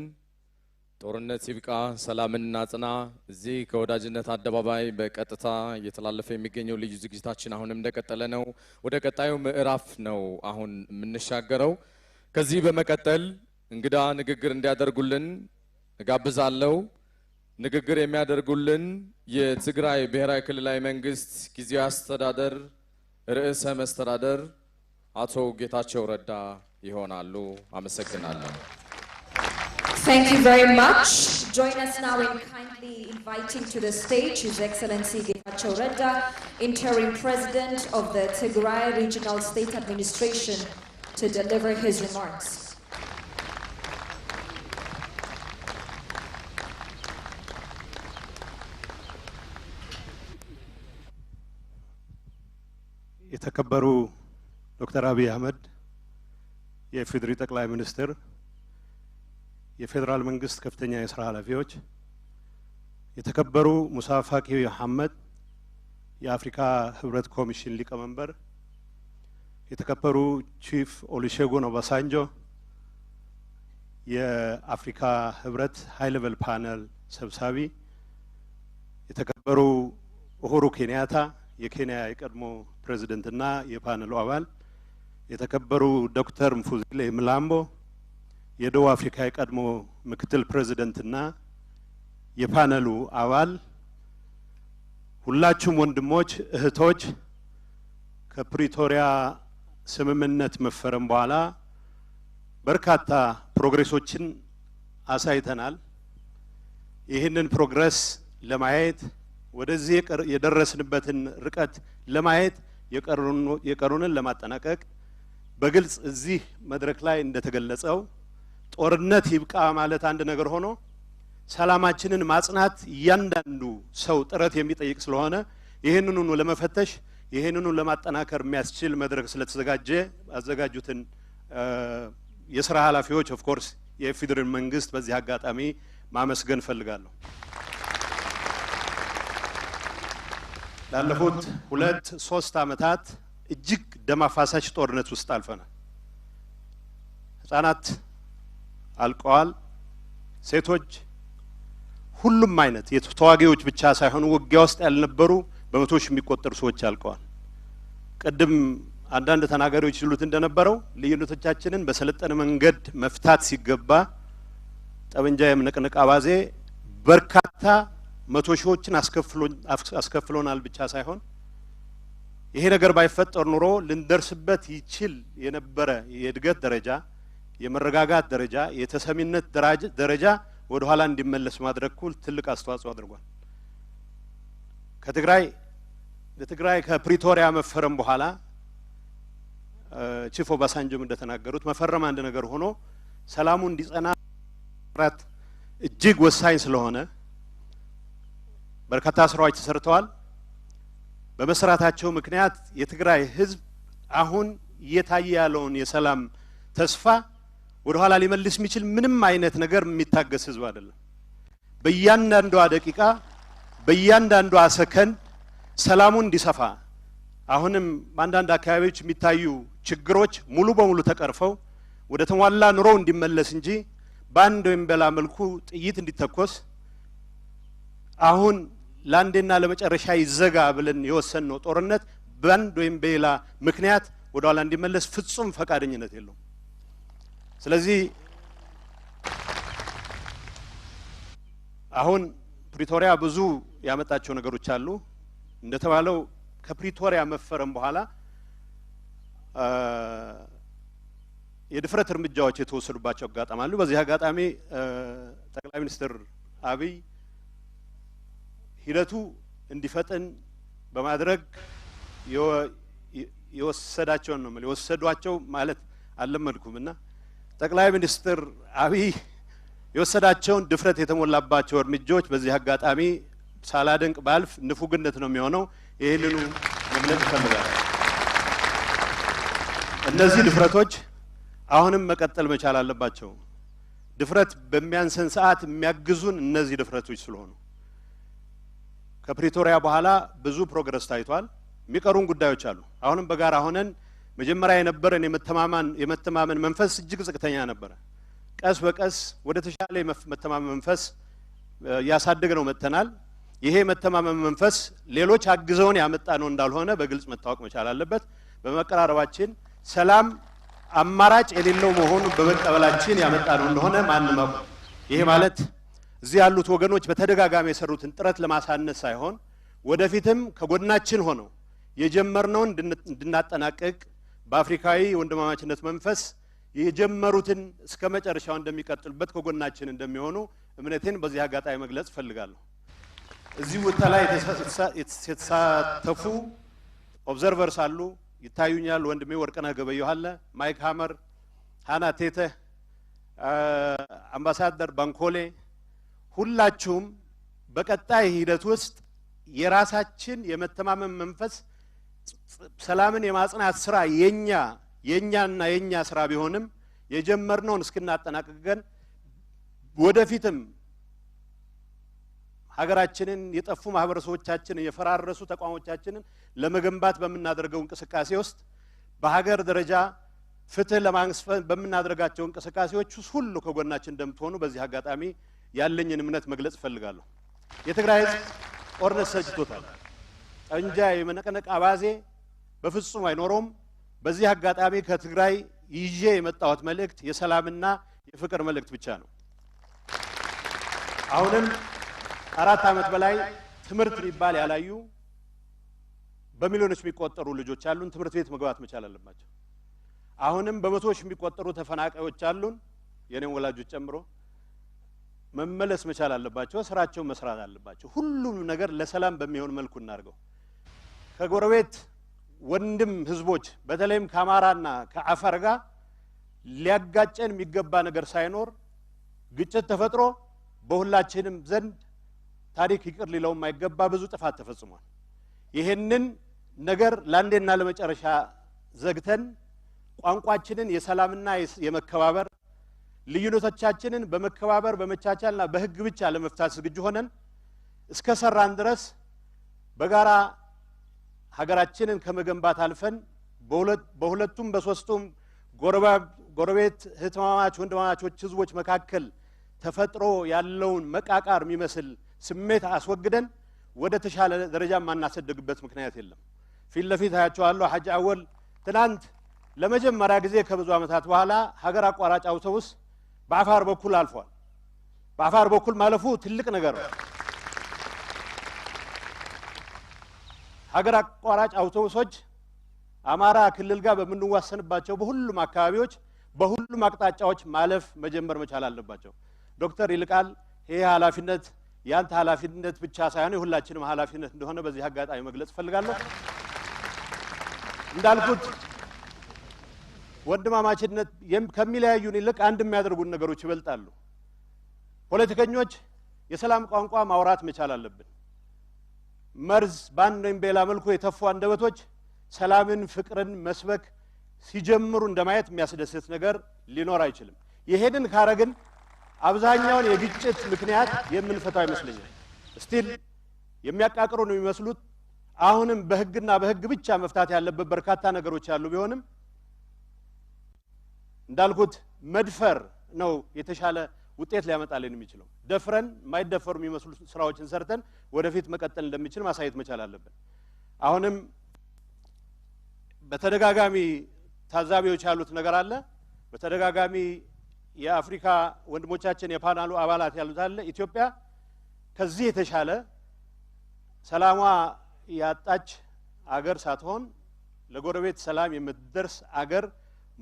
ጦርነት ይብቃ፣ ሰላምን እናጽና። እዚህ ከወዳጅነት አደባባይ በቀጥታ እየተላለፈ የሚገኘው ልዩ ዝግጅታችን አሁንም እንደቀጠለ ነው። ወደ ቀጣዩ ምዕራፍ ነው አሁን የምንሻገረው። ከዚህ በመቀጠል እንግዳ ንግግር እንዲያደርጉልን እጋብዛለሁ። ንግግር የሚያደርጉልን የትግራይ ብሔራዊ ክልላዊ መንግስት ጊዜያዊ አስተዳደር ርዕሰ መስተዳደር አቶ ጌታቸው ረዳ ይሆናሉ። አመሰግናለሁ። Thank you very much. Join us now in kindly inviting to the stage His Excellency Getachew Redda, Interim President of the Tigray Regional State Administration, to deliver his remarks. የተከበሩ ዶክተር አብይ አህመድ የፌዴራል ጠቅላይ ሚኒስትር፣ የፌዴራል መንግስት ከፍተኛ የሥራ ኃላፊዎች፣ የተከበሩ ሙሳ ፋቂ መሐመድ የአፍሪካ ህብረት ኮሚሽን ሊቀመንበር፣ የተከበሩ ቺፍ ኦሉሴጉን ኦባሳንጆ የአፍሪካ ህብረት ሃይ ሌቨል ፓነል ሰብሳቢ፣ የተከበሩ ኡሁሩ ኬንያታ የኬንያ የቀድሞ ፕሬዝዳንትና የፓነሉ አባል፣ የተከበሩ ዶክተር ሙፉዚሌ ምላምቦ የደቡብ አፍሪካ የቀድሞ ምክትል ፕሬዝዳንትና የፓነሉ አባል፣ ሁላችሁም ወንድሞች እህቶች፣ ከፕሪቶሪያ ስምምነት መፈረም በኋላ በርካታ ፕሮግሬሶችን አሳይተናል። ይህንን ፕሮግረስ ለማየት ወደዚህ የደረስንበትን ርቀት ለማየት የቀሩንን ለማጠናቀቅ በግልጽ እዚህ መድረክ ላይ እንደተገለጸው ጦርነት ይብቃ ማለት አንድ ነገር ሆኖ ሰላማችንን ማጽናት እያንዳንዱ ሰው ጥረት የሚጠይቅ ስለሆነ ይህንኑ ለመፈተሽ ይህንኑ ለማጠናከር የሚያስችል መድረክ ስለተዘጋጀ አዘጋጁትን የሥራ ኃላፊዎች ኦፍ ኮርስ የፌዴራል መንግስት በዚህ አጋጣሚ ማመስገን ፈልጋለሁ። ላለፉት 2-3 ዓመታት እጅግ ደም አፋሳሽ ጦርነት ውስጥ አልፈናል። ህፃናት አልቀዋል። ሴቶች፣ ሁሉም አይነት የተዋጊዎች ብቻ ሳይሆኑ ውጊያ ውስጥ ያልነበሩ በመቶዎች የሚቆጠሩ ሰዎች አልቀዋል። ቅድም አንዳንድ ተናጋሪዎች ይሉት እንደነበረው ልዩነቶቻችንን በሰለጠነ መንገድ መፍታት ሲገባ ጠበንጃ የመነቅነቅ አባዜ በርካታ መቶ ሺዎችን አስከፍሎናል ብቻ ሳይሆን ይሄ ነገር ባይፈጠር ኑሮ ልንደርስበት ይችል የነበረ የእድገት ደረጃ፣ የመረጋጋት ደረጃ፣ የተሰሚነት ደረጃ ወደ ኋላ እንዲመለስ ማድረግ ትልቅ አስተዋጽኦ አድርጓል። ለትግራይ ከፕሪቶሪያ መፈረም በኋላ ቺፍ ኦባሳንጆም እንደተናገሩት መፈረም አንድ ነገር ሆኖ ሰላሙ እንዲጸና ራት እጅግ ወሳኝ ስለሆነ በርካታ ስራዎች ተሰርተዋል። በመስራታቸው ምክንያት የትግራይ ህዝብ አሁን እየታየ ያለውን የሰላም ተስፋ ወደ ኋላ ሊመልስ የሚችል ምንም አይነት ነገር የሚታገስ ህዝብ አይደለም። በእያንዳንዷ ደቂቃ በእያንዳንዷ ሰከንድ ሰላሙ እንዲሰፋ አሁንም አንዳንድ አካባቢዎች የሚታዩ ችግሮች ሙሉ በሙሉ ተቀርፈው ወደ ተሟላ ኑሮ እንዲመለስ እንጂ ባንድ ወይም በላ መልኩ ጥይት እንዲተኮስ አሁን ላንዴና ለመጨረሻ ይዘጋ ብለን የወሰነው ጦርነት ባንድ ወይም በላ ምክንያት ወደ ኋላ እንዲመለስ ፍጹም ፈቃደኝነት የለውም። ስለዚህ አሁን ፕሪቶሪያ ብዙ ያመጣቸው ነገሮች አሉ። እንደተባለው ከፕሪቶሪያ መፈረም በኋላ የድፍረት እርምጃዎች የተወሰዱባቸው አጋጣሚ አሉ። በዚህ አጋጣሚ ጠቅላይ ሚኒስትር አብይ ሂደቱ እንዲፈጥን በማድረግ የወሰዳቸው ነው የወሰዷቸው ማለት አልለመድኩምና ጠቅላይ ሚኒስትር አብይ የወሰዳቸውን ድፍረት የተሞላባቸው እርምጃዎች በዚህ አጋጣሚ ሳላደንቅ ባልፍ ንፉግነት ነው የሚሆነው። ይሄንኑ መግለጽ እፈልጋለሁ። እነዚህ ድፍረቶች አሁንም መቀጠል መቻል አለባቸው። ድፍረት በሚያንሰን ሰዓት የሚያግዙን እነዚህ ድፍረቶች ስለሆኑ ከፕሪቶሪያ በኋላ ብዙ ፕሮግረስ ታይቷል። የሚቀሩን ጉዳዮች አሉ። አሁንም በጋራ ሆነን መጀመሪያ የነበረን የመተማመን መንፈስ እጅግ ዝቅተኛ ነበረ። ቀስ በቀስ ወደ ተሻለ መተማመን መንፈስ ያሳደግነው መተናል። ይሄ መተማመን መንፈስ ሌሎች አግዘውን ያመጣ ነው እንዳልሆነ በግልጽ መታወቅ መቻል አለበት። በመቀራረባችን ሰላም አማራጭ የሌለው መሆኑ በመቀበላችን ያመጣ ነው እንደሆነ ማንም አውቅ። ይሄ ማለት እዚህ ያሉት ወገኖች በተደጋጋሚ የሰሩትን ጥረት ለማሳነስ ሳይሆን ወደፊትም ከጎናችን ሆነው የጀመርነውን እንድናጠናቀቅ በአፍሪካዊ ወንድማማችነት መንፈስ የጀመሩትን እስከ መጨረሻው እንደሚቀጥሉበት ከጎናችን እንደሚሆኑ እምነቴን በዚህ አጋጣሚ መግለጽ ፈልጋለሁ። እዚህ ቦታ ላይ የተሳተፉ ኦብዘርቨርስ አሉ፣ ይታዩኛል። ወንድሜ ወርቅነህ ገበየሁ አለ፣ ማይክ ሃመር፣ ሃና ቴተ፣ አምባሳደር ባንኮሌ፣ ሁላችሁም በቀጣይ ሂደት ውስጥ የራሳችን የመተማመን መንፈስ ሰላምን የማጽናት ስራ የኛና የኛ ስራ ቢሆንም የጀመርነውን እስክናጠናቅቀን ወደፊትም ሀገራችንን የጠፉ ማህበረሰቦቻችንን የፈራረሱ ተቋሞቻችንን ለመገንባት በምናደርገው እንቅስቃሴ ውስጥ በሀገር ደረጃ ፍትህ ለማስፈን በምናደርጋቸው እንቅስቃሴዎች ውስጥ ሁሉ ከጎናችን እንደምትሆኑ በዚህ አጋጣሚ ያለኝን እምነት መግለጽ ፈልጋለሁ። የትግራይ ህዝብ ጦርነት ሰጅቶታል። ጠንጃ የመነቀነቅ አባዜ በፍጹም አይኖረውም። በዚህ አጋጣሚ ከትግራይ ይዤ የመጣሁት መልእክት የሰላምና የፍቅር መልእክት ብቻ ነው። አሁንም 4 ዓመት በላይ ትምህርት ሊባል ያላዩ በሚሊዮኖች የሚቆጠሩ ልጆች አሉን። ትምህርት ቤት መግባት መቻል አለባቸው። አሁንም በመቶዎች የሚቆጠሩ ተፈናቃዮች አሉን፣ የኔን ወላጆች ጨምሮ መመለስ መቻል አለባቸው። ስራቸውን መስራት አለባቸው። ሁሉም ነገር ለሰላም በሚሆን መልኩ እናርገው። ከጎረቤት ወንድም ህዝቦች በተለይም ከአማራና ከአፋር ጋር ሊያጋጨን የሚገባ ነገር ሳይኖር ግጭት ተፈጥሮ በሁላችንም ዘንድ ታሪክ ይቅር ሊለው የማይገባ ብዙ ጥፋት ተፈጽሟል። ይሄንን ነገር ለአንዴና ለመጨረሻ ዘግተን ቋንቋችንን የሰላምና የመከባበር ልዩነቶቻችንን በመከባበር በመቻቻልና በህግ ብቻ ለመፍታት ዝግጁ ሆነን እስከ ሰራን ድረስ በጋራ ሀገራችንን ከመገንባት አልፈን በሁለቱም በሶስቱም ጎረቤት እህትማማች ወንድማማቾች ህዝቦች መካከል ተፈጥሮ ያለውን መቃቃር የሚመስል ስሜት አስወግደን ወደ ተሻለ ደረጃ ማናሰደግበት ምክንያት የለም። ፊት ለፊት አያቸዋለሁ። ሐጅ አወል ትናንት ለመጀመሪያ ጊዜ ከብዙ ዓመታት በኋላ ሀገር አቋራጭ አውቶቡስ በአፋር በኩል አልፏል። በአፋር በኩል ማለፉ ትልቅ ነገር ነው። ሀገር አቋራጭ አውቶቡሶች አማራ ክልል ጋር በምንዋሰንባቸው በሁሉም አካባቢዎች በሁሉም አቅጣጫዎች ማለፍ መጀመር መቻል አለባቸው። ዶክተር ይልቃል ይሄ ኃላፊነት ያንተ ኃላፊነት ብቻ ሳይሆን የሁላችንም ኃላፊነት እንደሆነ በዚህ አጋጣሚ መግለጽ ፈልጋለሁ። እንዳልኩት ወንድማማችነት ከሚለያዩን ይልቅ አንድ የሚያደርጉን ነገሮች ይበልጣሉ። ፖለቲከኞች የሰላም ቋንቋ ማውራት መቻል አለብን። መርዝ ባንድ ወይም በሌላ መልኩ የተፉ አንደበቶች ሰላምን ፍቅርን መስበክ ሲጀምሩ እንደማየት የሚያስደስት ነገር ሊኖር አይችልም። ይሄንን ካረግን አብዛኛውን የግጭት ምክንያት የምንፈታው ይመስለኛል። ስቲል የሚያቃቅሩ ነው የሚመስሉት። አሁንም በህግና በህግ ብቻ መፍታት ያለበት በርካታ ነገሮች ያሉ ቢሆንም እንዳልኩት መድፈር ነው የተሻለ ውጤት ሊያመጣልን የሚችለው። ደፍረን ማይደፈሩ የሚመስሉ ስራዎችን ሰርተን ወደፊት መቀጠል እንደሚችል ማሳየት መቻል አለብን። አሁንም በተደጋጋሚ ታዛቢዎች ያሉት ነገር አለ። በተደጋጋሚ የአፍሪካ ወንድሞቻችን የፓናሉ አባላት ያሉት አለ። ኢትዮጵያ ከዚህ የተሻለ ሰላሟ ያጣች አገር ሳትሆን ለጎረቤት ሰላም የምትደርስ አገር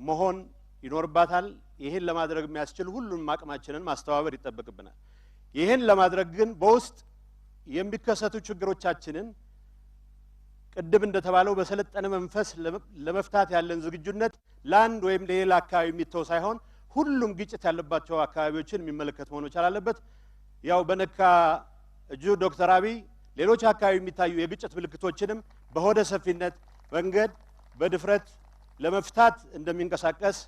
መሆን ይኖርባታል። ይሄን ለማድረግ የሚያስችል ሁሉንም አቅማችንን ማስተባበር ይጠበቅብናል። ይሄን ለማድረግ ግን በውስጥ የሚከሰቱ ችግሮቻችንን ቅድም እንደተባለው በሰለጠነ መንፈስ ለመፍታት ያለን ዝግጁነት ለአንድ ወይም ለሌላ አካባቢ የሚተው ሳይሆን ሁሉም ግጭት ያለባቸው አካባቢዎችን የሚመለከት መሆን መቻል አለበት። ያው በነካ እጁ ዶክተር አብይ ሌሎች አካባቢ የሚታዩ የግጭት ምልክቶችንም በሆደ ሰፊነት መንገድ በድፍረት ለመፍታት እንደሚንቀሳቀስ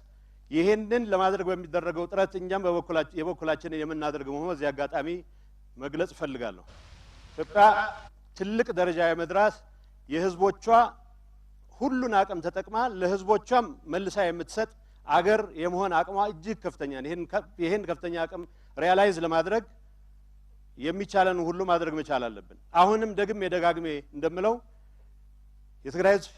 ይሄንን ለማድረግ በሚደረገው ጥረት እኛም የበኩላችንን የምናደርገው መሆኑን በዚህ አጋጣሚ መግለጽ እፈልጋለሁ። ኢትዮጵያ ትልቅ ደረጃ የመድረስ የህዝቦቿ ሁሉን አቅም ተጠቅማ ለህዝቦቿም መልሳ የምትሰጥ አገር የመሆን አቅሟ እጅግ ከፍተኛ ነው። ይሄን ከፍተኛ አቅም ሪያላይዝ ለማድረግ የሚቻለን ሁሉ ማድረግ መቻል አለብን። አሁንም ደጋግሜ እንደምለው የትግራይ ህዝብ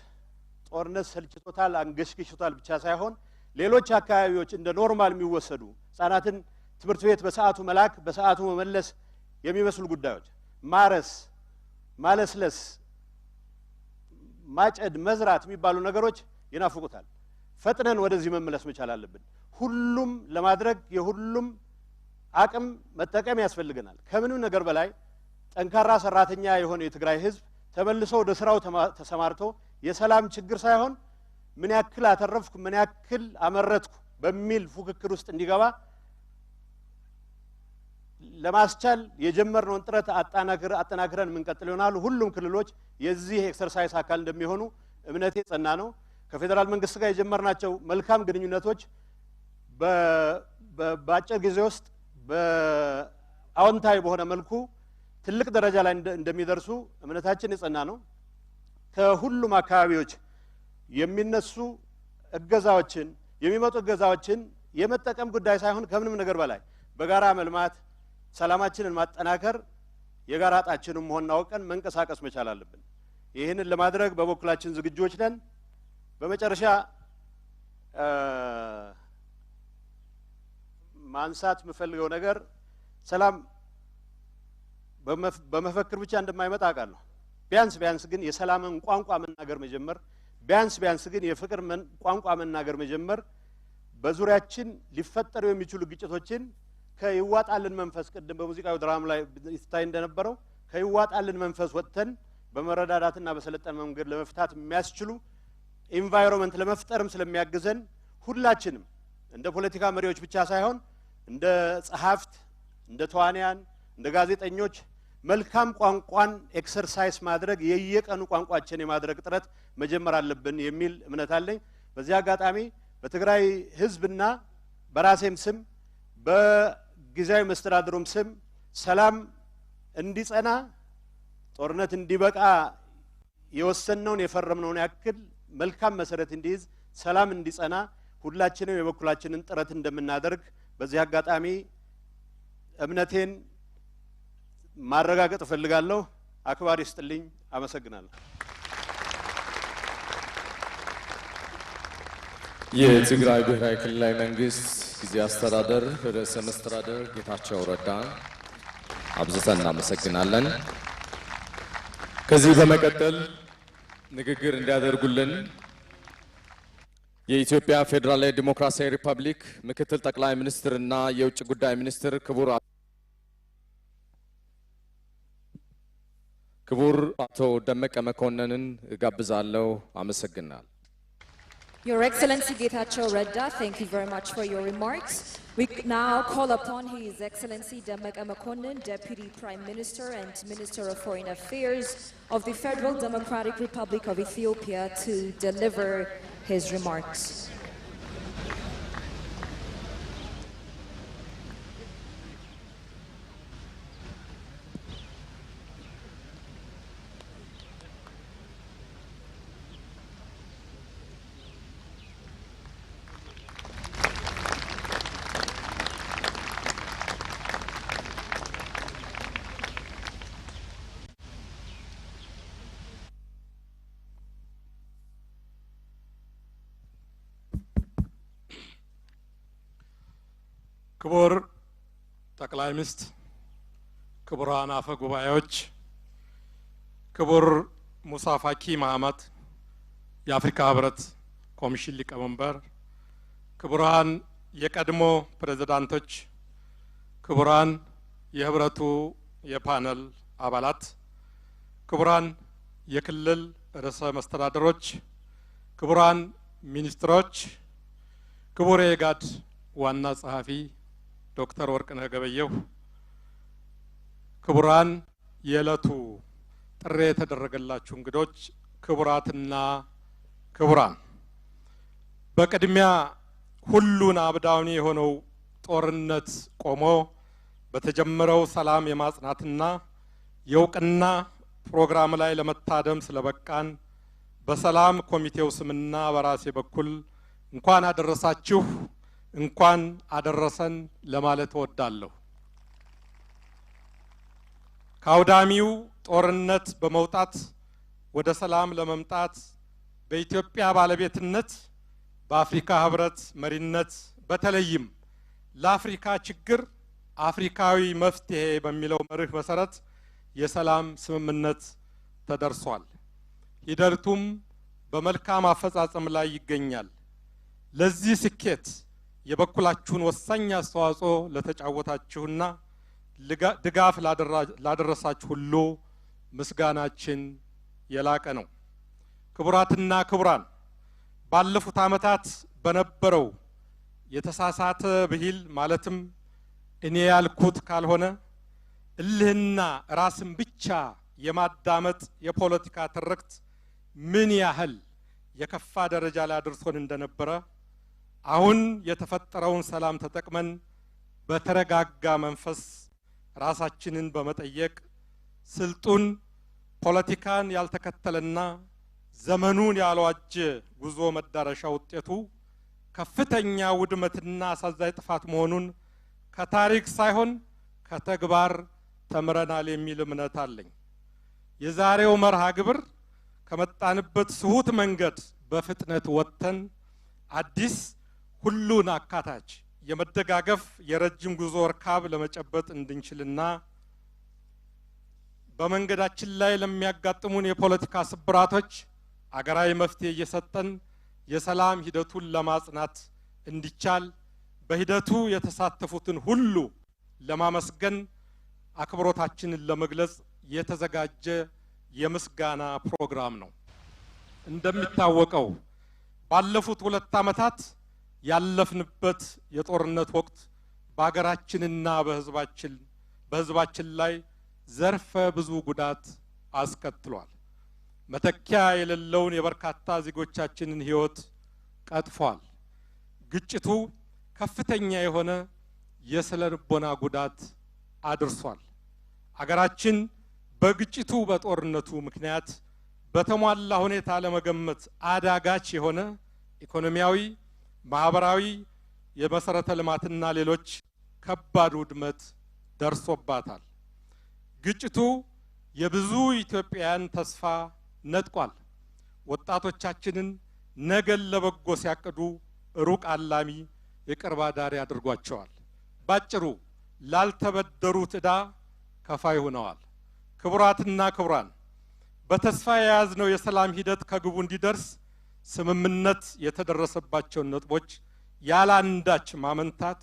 ጦርነት ሰልችቶታል፣ አንገሽግሾታል ብቻ ሳይሆን ሌሎች አካባቢዎች እንደ ኖርማል የሚወሰዱ ህጻናትን ትምህርት ቤት በሰዓቱ መላክ፣ በሰዓቱ መመለስ የሚመስሉ ጉዳዮች ማረስ፣ ማለስለስ፣ ማጨድ፣ መዝራት የሚባሉ ነገሮች ይናፍቁታል። ፈጥነን ወደዚህ መመለስ መቻል አለብን። ሁሉም ለማድረግ የሁሉም አቅም መጠቀም ያስፈልገናል። ከምንም ነገር በላይ ጠንካራ ሰራተኛ የሆነ የትግራይ ህዝብ ተመልሶ ወደ ስራው ተሰማርቶ የሰላም ችግር ሳይሆን ምን ያክል አተረፍኩ ምን ያክል አመረትኩ በሚል ፉክክር ውስጥ እንዲገባ ለማስቻል የጀመርነውን ጥረት አጠናክረን የምንቀጥል ይሆናል። ሁሉም ክልሎች የዚህ ኤክሰርሳይዝ አካል እንደሚሆኑ እምነቴ ጸና ነው። ከፌደራል መንግስት ጋር የጀመርናቸው መልካም ግንኙነቶች በአጭር ጊዜ ውስጥ በአዎንታዊ በሆነ መልኩ ትልቅ ደረጃ ላይ እንደሚደርሱ እምነታችን የጸና ነው። ከሁሉም አካባቢዎች የሚነሱ እገዛዎችን የሚመጡ እገዛዎችን የመጠቀም ጉዳይ ሳይሆን ከምንም ነገር በላይ በጋራ መልማት ሰላማችንን ማጠናከር የጋራ ጣችንን መሆን አውቀን መንቀሳቀስ መቻል አለብን። ይህንን ለማድረግ በበኩላችን ዝግጁዎች ነን። በመጨረሻ ማንሳት የምፈልገው ነገር ሰላም በመፈክር ብቻ እንደማይመጣ አውቃለሁ። ቢያንስ ግን የሰላምን ቋንቋ መናገር መጀመር፣ ቢያንስ ግን የፍቅር ቋንቋ መናገር መጀመር፣ በዙሪያችን ሊፈጠሩ የሚችሉ ግጭቶችን ከይዋጣልን መንፈስ ቅድም በሙዚቃው ድራማ ላይ ይታይ እንደነበረው ከይዋጣልን መንፈስ ወጥተን በመረዳዳትና በሰለጠነ መንገድ ለመፍታት የሚያስችሉ ኢንቫይሮንመንት ለመፍጠርም ስለሚያግዘን ሁላችንም እንደ ፖለቲካ መሪዎች ብቻ ሳይሆን እንደ ጸሐፍት፣ እንደ ተዋንያን፣ እንደ ጋዜጠኞች መልካም ቋንቋን ኤክሰርሳይዝ ማድረግ የየቀኑ ቋንቋችን የማድረግ ጥረት መጀመር አለብን የሚል እምነት አለኝ። በዚህ አጋጣሚ በትግራይ ህዝብና በራሴም ስም በጊዜያዊ መስተዳድሩም ስም ሰላም እንዲጸና ጦርነት እንዲበቃ የወሰነውን የፈረምነውን ያክል መልካም መሰረት እንዲይዝ ሰላም እንዲጸና ሁላችንም የበኩላችንን ጥረት እንደምናደርግ በዚህ አጋጣሚ እምነቴን ማረጋገጥ እፈልጋለሁ። አክባሪ ይስጥልኝ። አመሰግናለሁ። የትግራይ ብሔራዊ ክልላዊ መንግስት ጊዜያዊ አስተዳደር ርዕሰ መስተዳድር ጌታቸው ረዳ አብዝተን እናመሰግናለን። ከዚህ በመቀጠል ንግግር እንዲያደርጉልን የኢትዮጵያ ፌዴራላዊ ዲሞክራሲያዊ ሪፐብሊክ ምክትል ጠቅላይ ሚኒስትርና የውጭ ጉዳይ ሚኒስትር ክቡር አቶ ደመቀ መኮንንን ጋብዛለሁ። አመሰግናለሁ። Your Excellency Getachew Redda, thank you very much for your remarks. We now call upon His Excellency Demeke Mekonnen, Deputy Prime Minister and Minister of Foreign Affairs of the Federal Democratic Republic of Ethiopia, to deliver his remarks. ክቡር ጠቅላይ ሚኒስትር፣ ክቡራን አፈ ጉባኤዎች፣ ክቡር ሙሳ ፋኪ መሐመድ የአፍሪካ ህብረት ኮሚሽን ሊቀመንበር፣ ክቡራን የቀድሞ ፕሬዝዳንቶች፣ ክቡራን የህብረቱ የፓነል አባላት፣ ክቡራን የክልል ርዕሰ መስተዳድሮች፣ ክቡራን ሚኒስትሮች፣ ክቡር የጋድ ዋና ጸሐፊ ዶክተር ወርቅነህ ገበየሁ፣ ክቡራን የዕለቱ ጥሪ የተደረገላችሁ እንግዶች፣ ክቡራትና ክቡራን፣ በቅድሚያ ሁሉን አብዳውኒ የሆነው ጦርነት ቆሞ በተጀመረው ሰላም የማጽናትና የእውቅና ፕሮግራም ላይ ለመታደም ስለበቃን በሰላም ኮሚቴው ስምና በራሴ በኩል እንኳን አደረሳችሁ እንኳን አደረሰን ለማለት እወዳለሁ። ከአውዳሚው ጦርነት በመውጣት ወደ ሰላም ለመምጣት በኢትዮጵያ ባለቤትነት በአፍሪካ ህብረት መሪነት በተለይም ለአፍሪካ ችግር አፍሪካዊ መፍትሄ በሚለው መርህ መሰረት የሰላም ስምምነት ተደርሷል። ሂደቱም በመልካም አፈጻጸም ላይ ይገኛል። ለዚህ ስኬት የበኩላችሁን ወሳኝ አስተዋጽኦ ለተጫወታችሁና ድጋፍ ላደረሳችሁ ሁሉ ምስጋናችን የላቀ ነው። ክቡራትና ክቡራን፣ ባለፉት ዓመታት በነበረው የተሳሳተ ብሂል ማለትም እኔ ያልኩት ካልሆነ እልህና ራስን ብቻ የማዳመጥ የፖለቲካ ትርክት ምን ያህል የከፋ ደረጃ ላይ አድርሶን እንደነበረ አሁን የተፈጠረውን ሰላም ተጠቅመን በተረጋጋ መንፈስ ራሳችንን በመጠየቅ ስልጡን ፖለቲካን ያልተከተለና ዘመኑን ያልዋጀ ጉዞ መዳረሻ ውጤቱ ከፍተኛ ውድመትና አሳዛኝ ጥፋት መሆኑን ከታሪክ ሳይሆን ከተግባር ተምረናል የሚል እምነት አለኝ። የዛሬው መርሃ ግብር ከመጣንበት ስሁት መንገድ በፍጥነት ወጥተን አዲስ ሁሉን አካታች የመደጋገፍ የረጅም ጉዞ እርካብ ለመጨበጥ እንድንችልና በመንገዳችን ላይ ለሚያጋጥሙን የፖለቲካ ስብራቶች አገራዊ መፍትሄ እየሰጠን የሰላም ሂደቱን ለማጽናት እንዲቻል በሂደቱ የተሳተፉትን ሁሉ ለማመስገን አክብሮታችንን ለመግለጽ የተዘጋጀ የምስጋና ፕሮግራም ነው። እንደሚታወቀው ባለፉት 2 ዓመታት ያለፍንበት የጦርነት ወቅት በሀገራችንና በህዝባችን ላይ ዘርፈ ብዙ ጉዳት አስከትሏል። መተኪያ የሌለውን የበርካታ ዜጎቻችንን ህይወት ቀጥፏል። ግጭቱ ከፍተኛ የሆነ የስነ ልቦና ጉዳት አድርሷል። አገራችን በግጭቱ በጦርነቱ ምክንያት በተሟላ ሁኔታ ለመገመት አዳጋች የሆነ ኢኮኖሚያዊ፣ ማህበራዊ፣ የመሰረተ ልማትና ሌሎች ከባድ ውድመት ደርሶባታል። ግጭቱ የብዙ ኢትዮጵያውያን ተስፋ ነጥቋል። ወጣቶቻችንን ነገን ለበጎ ሲያቅዱ ሩቅ አላሚ የቅርብ አዳሪ አድርጓቸዋል። ባጭሩ ላልተበደሩት ዕዳ ከፋይ ሆነዋል። ክቡራትና ክቡራን፣ በተስፋ የያዝነው የሰላም ሂደት ከግቡ እንዲደርስ ስምምነት የተደረሰባቸውን ነጥቦች ያላንዳች ማመንታት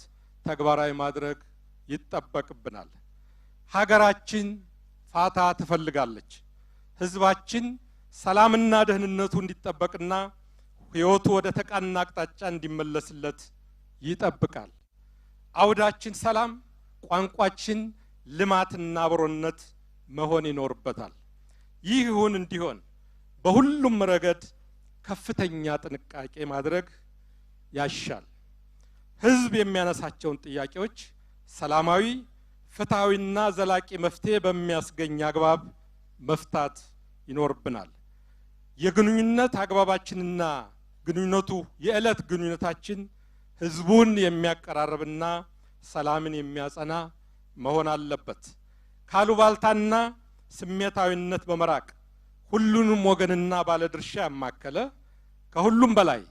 ተግባራዊ ማድረግ ይጠበቅብናል። ሀገራችን ፋታ ትፈልጋለች። ህዝባችን ሰላምና ደህንነቱ እንዲጠበቅና ህይወቱ ወደ ተቃና አቅጣጫ እንዲመለስለት ይጠብቃል። አውዳችን ሰላም፣ ቋንቋችን ልማትና አብሮነት መሆን ይኖርበታል። ይህ ይሁን እንዲሆን በሁሉም ረገድ ከፍተኛ ጥንቃቄ ማድረግ ያሻል። ህዝብ የሚያነሳቸውን ጥያቄዎች ሰላማዊ፣ ፍትሃዊና ዘላቂ መፍትሄ በሚያስገኝ አግባብ መፍታት ይኖርብናል። የግንኙነት አግባባችንና ግንኙነቱ የዕለት ግንኙነታችን ህዝቡን የሚያቀራርብና ሰላምን የሚያጸና መሆን አለበት። ካሉባልታና ስሜታዊነት በመራቅ ሁሉንም ወገንና ባለድርሻ ያማከለ ከሁሉም በላይ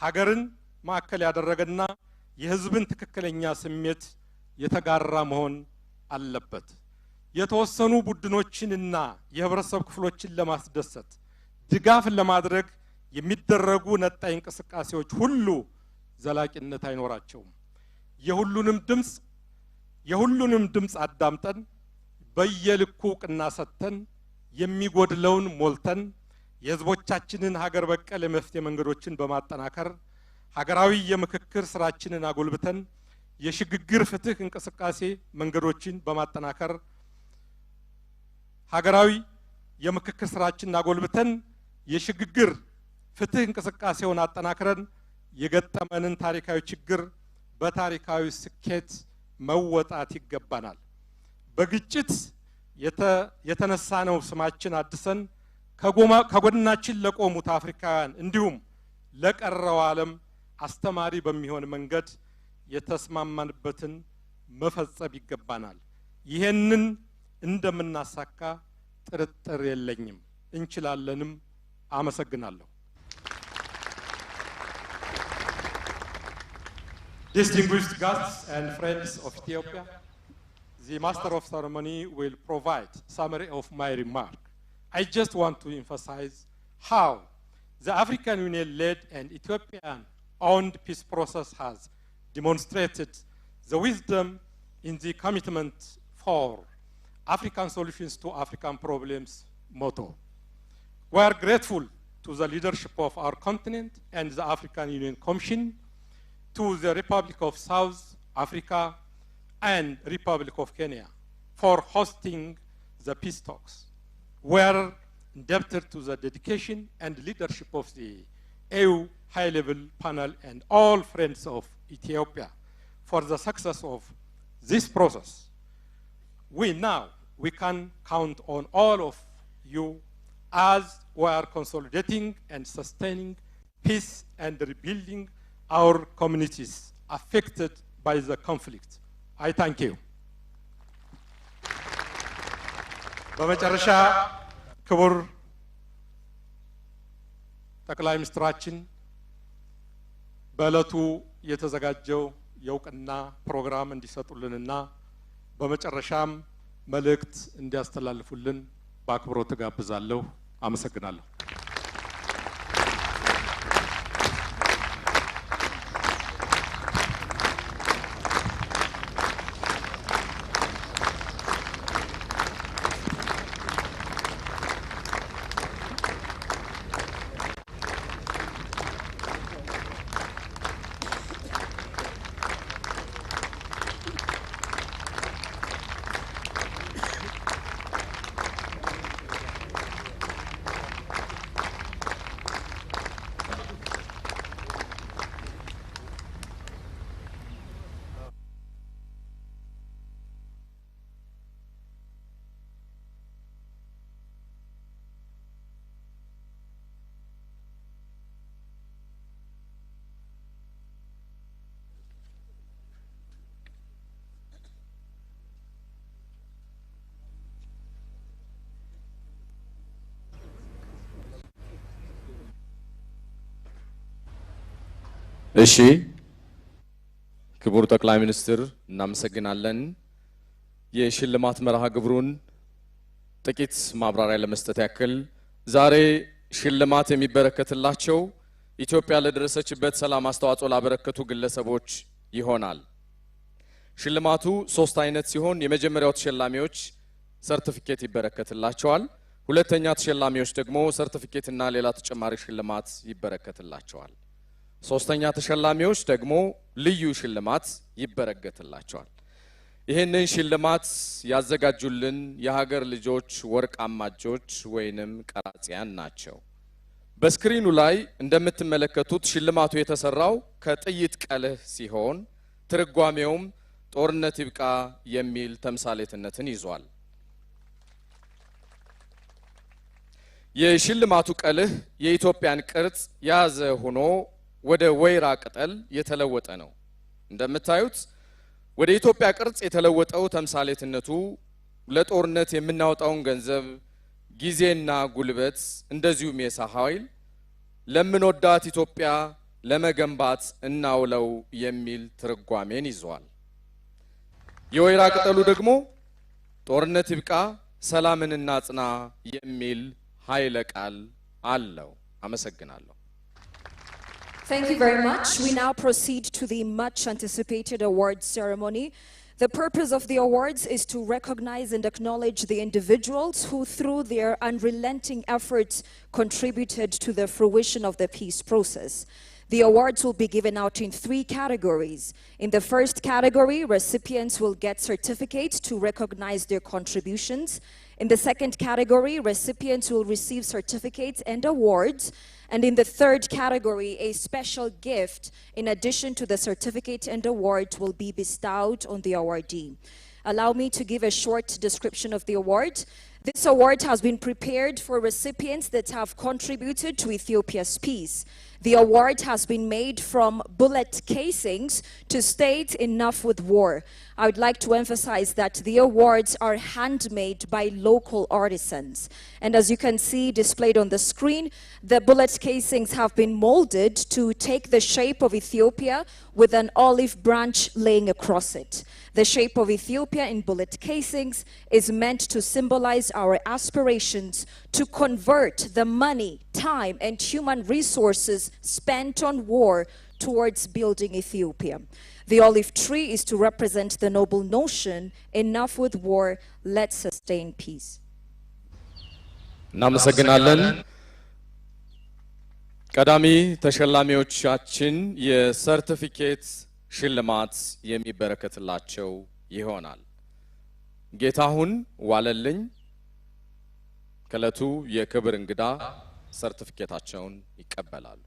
ሀገርን ማዕከል ያደረገና የህዝብን ትክክለኛ ስሜት የተጋራ መሆን አለበት። የተወሰኑ ቡድኖችንና የህብረተሰብ ክፍሎችን ለማስደሰት ድጋፍ ለማድረግ የሚደረጉ ነጣይ እንቅስቃሴዎች ሁሉ ዘላቂነት አይኖራቸውም። የሁሉንም ድምጽ አዳምጠን በየልኩ ቅና ሰጥተን የሚጎድለውን ሞልተን የህዝቦቻችንን ሀገር በቀል የመፍትሄ መንገዶችን በማጠናከር ሀገራዊ የምክክር ስራችንን አጎልብተን የሽግግር ፍትህ እንቅስቃሴ መንገዶችን በማጠናከር ሀገራዊ የምክክር ስራችንን አጎልብተን የሽግግር ፍትህ እንቅስቃሴውን አጠናክረን የገጠመንን ታሪካዊ ችግር በታሪካዊ ስኬት መወጣት ይገባናል። በግጭት የተነሳነው ስማችን አድሰን ከጎናችን ለቆሙት አፍሪካውያን እንዲሁም ለቀረው ዓለም አስተማሪ በሚሆን መንገድ የተስማማንበትን መፈጸም ይገባናል። ይሄንን እንደምናሳካ ጥርጥር የለኝም። እንችላለንም። አመሰግናለሁ። Distinguished guests and friends of Ethiopia, the Master of Ceremony will provide summary of my remark. I just want to emphasize how the African Union-led and Ethiopian-owned peace process has demonstrated the wisdom in the commitment for African solutions to African problems motto. We are grateful to the leadership of our continent and the African Union Commission, to the Republic of South Africa and Republic of Kenya for hosting the peace talks. We are indebted to the dedication and leadership of the EU high-level panel and all friends of Ethiopia for the success of this process. We can count on all of you as we are consolidating and sustaining peace and rebuilding our communities affected by the conflict. I thank you. በመጨረሻ ክቡር ጠቅላይ ሚኒስትራችን በዕለቱ የተዘጋጀው የእውቅና ፕሮግራም እንዲሰጡልንና በመጨረሻም መልእክት እንዲያስተላልፉልን በአክብሮት ጋብዛለሁ። አመሰግናለሁ። እሺ ክቡር ጠቅላይ ሚኒስትር እናመሰግናለን። የሽልማት መርሃ ግብሩን ጥቂት ማብራሪያ ለመስጠት ያክል ዛሬ ሽልማት የሚበረከትላቸው ኢትዮጵያ ለደረሰችበት ሰላም አስተዋጽኦ ላበረከቱ ግለሰቦች ይሆናል። ሽልማቱ 3 አይነት ሲሆን የመጀመሪያው ተሸላሚዎች ሰርቲፊኬት ይበረከትላቸዋል። ሁለተኛ ተሸላሚዎች ደግሞ ሰርቲፊኬትና ሌላ ተጨማሪ ሽልማት ይበረከትላቸዋል። ሶስተኛ ተሸላሚዎች ደግሞ ልዩ ሽልማት ይበረከትላቸዋል። ይህንን ሽልማት ያዘጋጁልን የሀገር ልጆች ወርቃማ እጆች ወይንም ቀራጺያን ናቸው። በስክሪኑ ላይ እንደምትመለከቱት ሽልማቱ የተሰራው ከጥይት ቀልህ ሲሆን ትርጓሜውም ጦርነት ይብቃ የሚል ተምሳሌትነትን ይዟል። የሽልማቱ ቀልህ የኢትዮጵያን ቅርጽ ያዘ ሆኖ ወደ ወይራ ቅጠል የተለወጠ ነው። እንደምታዩት ወደ ኢትዮጵያ ቅርጽ የተለወጠው ተምሳሌትነቱ ለጦርነት የምናወጣውን ገንዘብ ጊዜና ጉልበት እንደዚሁም የሰው ኃይል ለምንወዳት ኢትዮጵያ ለመገንባት እናውለው የሚል ትርጓሜን ይዟል። የወይራ ቅጠሉ ደግሞ ጦርነት ይብቃ ሰላምን እናጽና የሚል ኃይለ ቃል አለው። አመሰግናለሁ። Thank you very much. We now proceed to the much anticipated awards ceremony. The purpose of the awards is to recognize and acknowledge the individuals who, through their unrelenting efforts, contributed to the fruition of the peace process. The awards will be given out in 3 categories. In the first category, recipients will get certificates to recognize their contributions. In the second category, recipients will receive certificates and awards. And in the third category, a special gift, in addition to the certificate and award, will be bestowed on the awardee. Allow me to give a short description of the award. This award has been prepared for recipients that have contributed to Ethiopia's peace. The award has been made from bullet casings to state enough with war. I would like to emphasize that the awards are handmade by local artisans. And as you can see displayed on the screen, the bullet casings have been molded to take the shape of Ethiopia with an olive branch laying across it. The shape of Ethiopia in bullet casings is meant to symbolize our aspirations to convert the money, time, and human resources spent on war towards building Ethiopia. The olive tree is to represent the noble notion, enough with war, let's sustain peace. እናመሰግናለን። ቀዳሚ ተሸላሚዎቻችን የሰርቲፊኬት ሽልማት የሚበረከትላቸው ይሆናል። ጌታሁን ዋለልኝ ከለቱ የክብር እንግዳ ሰርቲፊኬታቸውን ይቀበላሉ።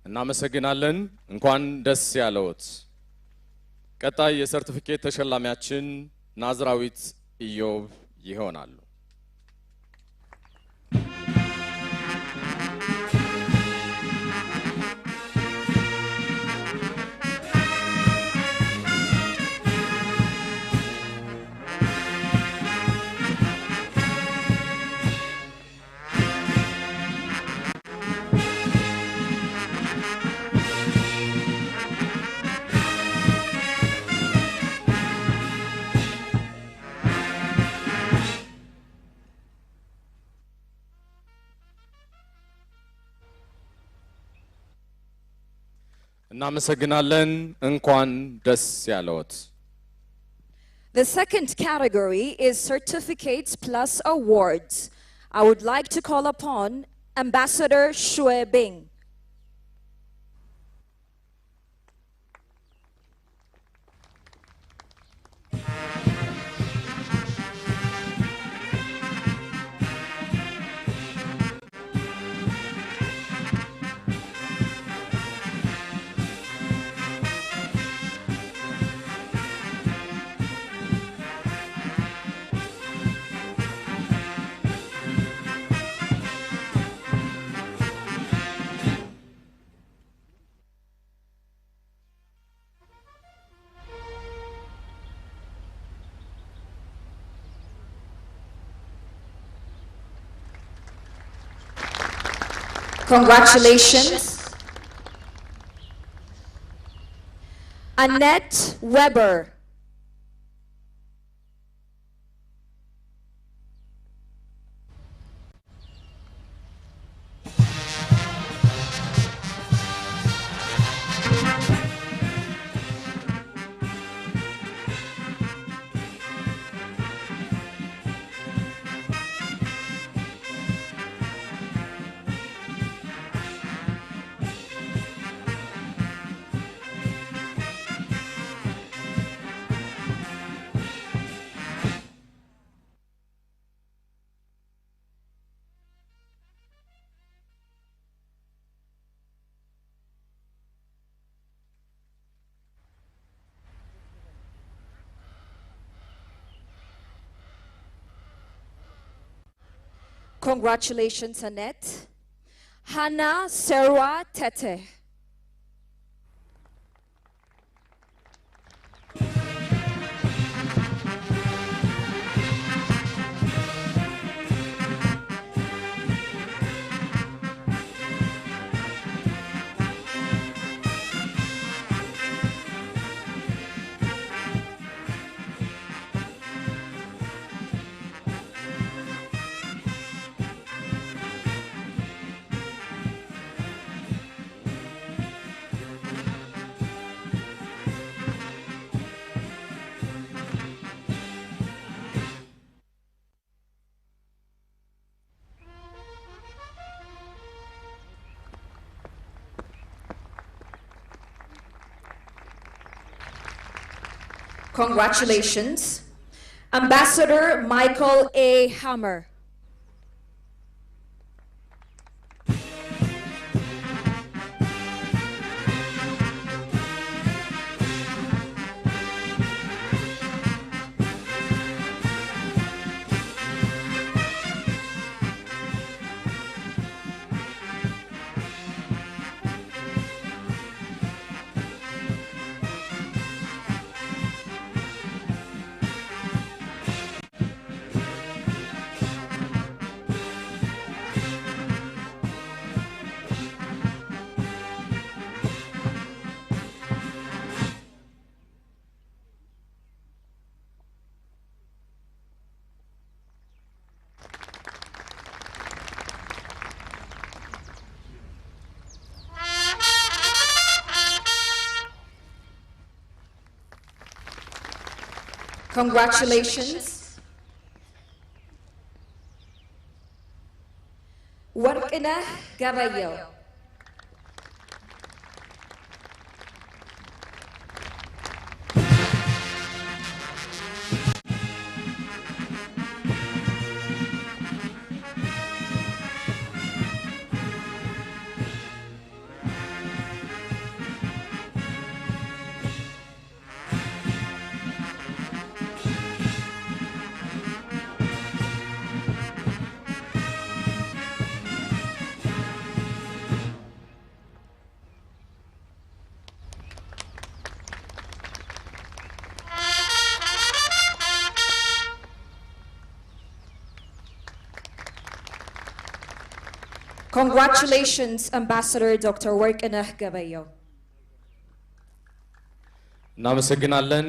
እናመሰግናለን። እንኳን ደስ ያለዎት። ቀጣይ የሰርቲፊኬት ተሸላሚያችን ናዝራዊት ኢዮብ ይሆናሉ። እናመሰግናለን። እንኳን ደስ ያለዎት። The second category is certificates plus awards. I would like to call upon Ambassador Shue Bing. Congratulations. Annette Weber. Congratulations, Annette. Hannah Serwa Tete. Congratulations, Ambassador Michael A. Hammer. Congratulations. Warqineh Gabayo. Congratulations, Ambassador Dr. Warqineh Gabayo. እናመሰግናለን።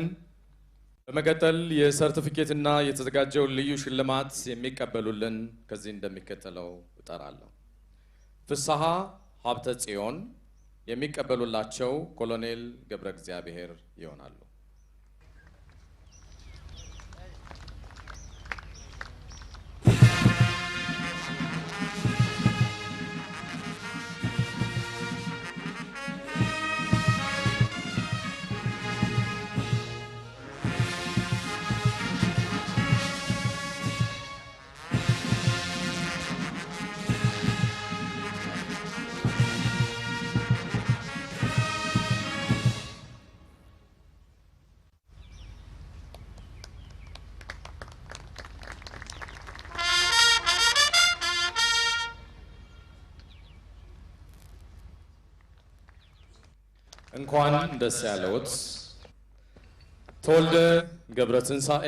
በመቀጠል የሰርቲፊኬትና የተዘጋጀው ልዩ ሽልማት የሚቀበሉልን ከዚህ እንደሚከተለው እጠራለሁ። ፍስሐ ሀብተ ጽዮን የሚቀበሉላቸው ኮሎኔል ገብረ እግዚአብሔር ይሆናሉ። እንኳን ደስ ያለዎት ተወልደ ገብረ ትንሳኤ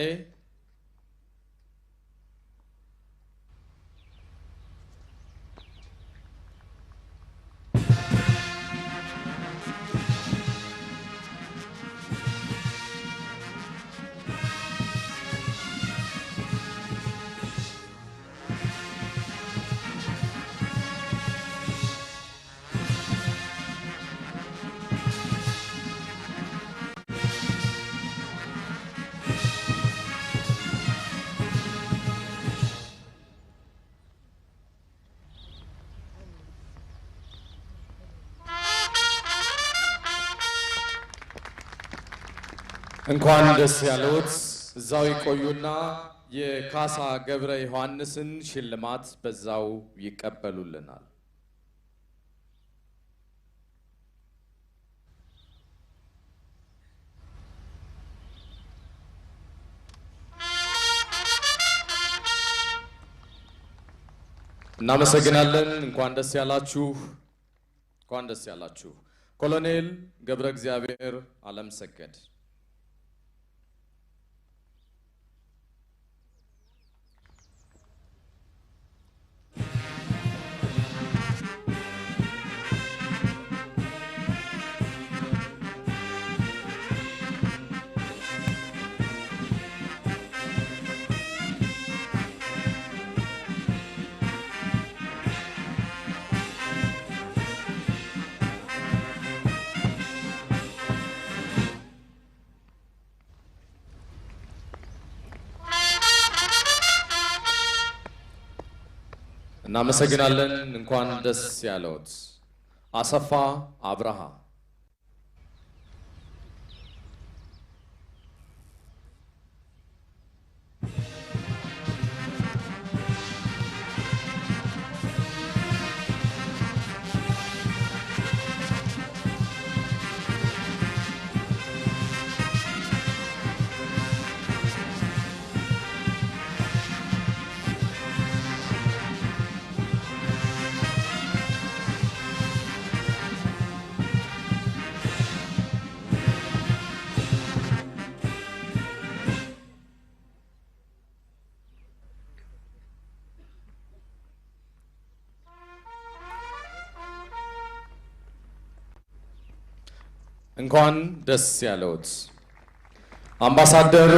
እንኳን ደስ ያለዎት እዛው ይቆዩና የካሳ ገብረ ዮሐንስን ሽልማት በዛው ይቀበሉልናል። እናመሰግናለን። እንኳን ደስ ያላችሁ። እንኳን ደስ ያላችሁ። ኮሎኔል ገብረ እግዚአብሔር አለም ሰገድ እናመሰግናለን። እንኳን ደስ ያለዎት። አሰፋ አብርሃ እንኳን ደስ ያለዎት። አምባሳደር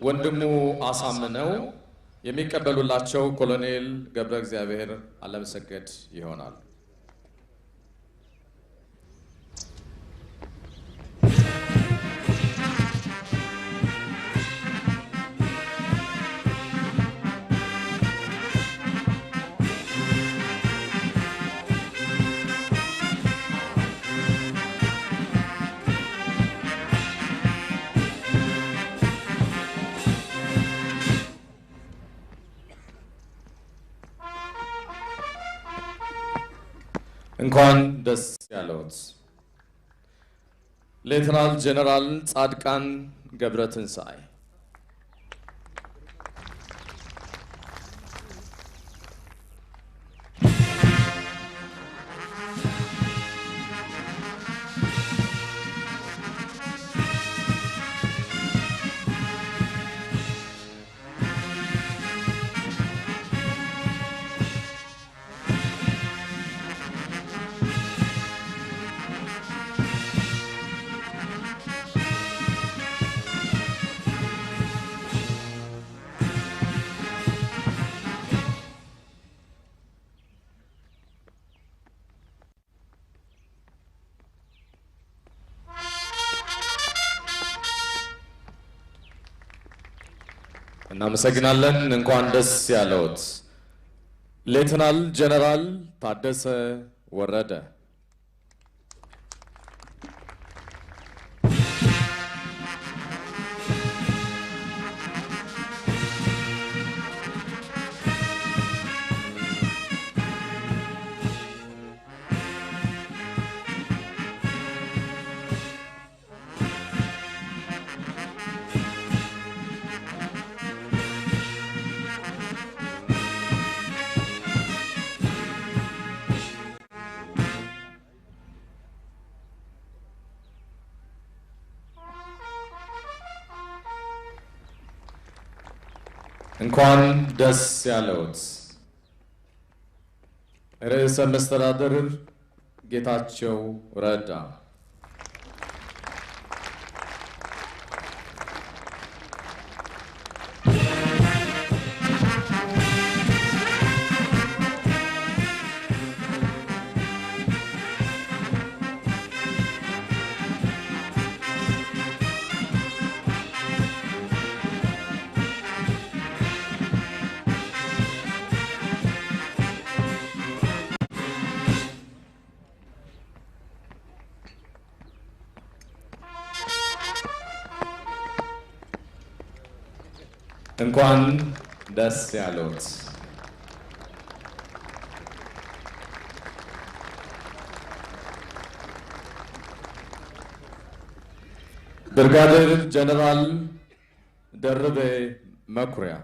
ወንድሙ አሳምነው የሚቀበሉላቸው ኮሎኔል ገብረ እግዚአብሔር አለም ሰገድ ይሆናል። እንኳን ደስ ያለዎት። ሌተናል ጀነራል ጻድቃን ገብረትንሳኤ እናመሰግናለን። እንኳን ደስ ያለዎት። ሌተናል ጀነራል ታደሰ ወረደ እንኳን ደስ ያለዎት። ርዕሰ መስተዳድር ጌታቸው ረዳ እንኳን ደስ ያለዎት። ብርጋዴር ጀነራል ደርቤ መኩሪያ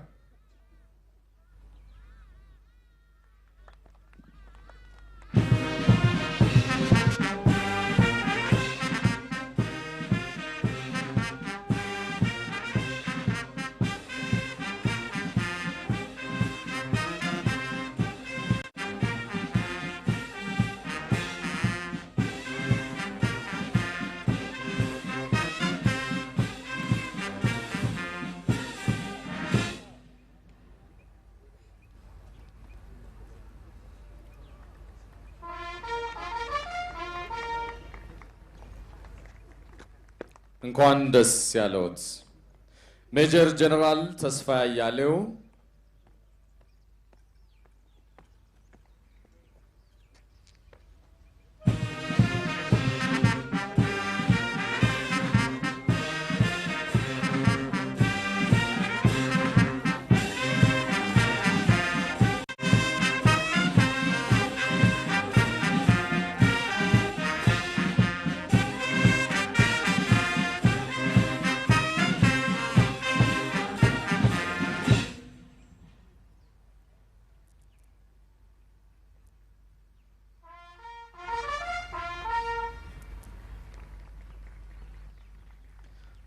እንኳን ደስ ያለዎት ሜጀር ጀነራል ተስፋዬ አያሌው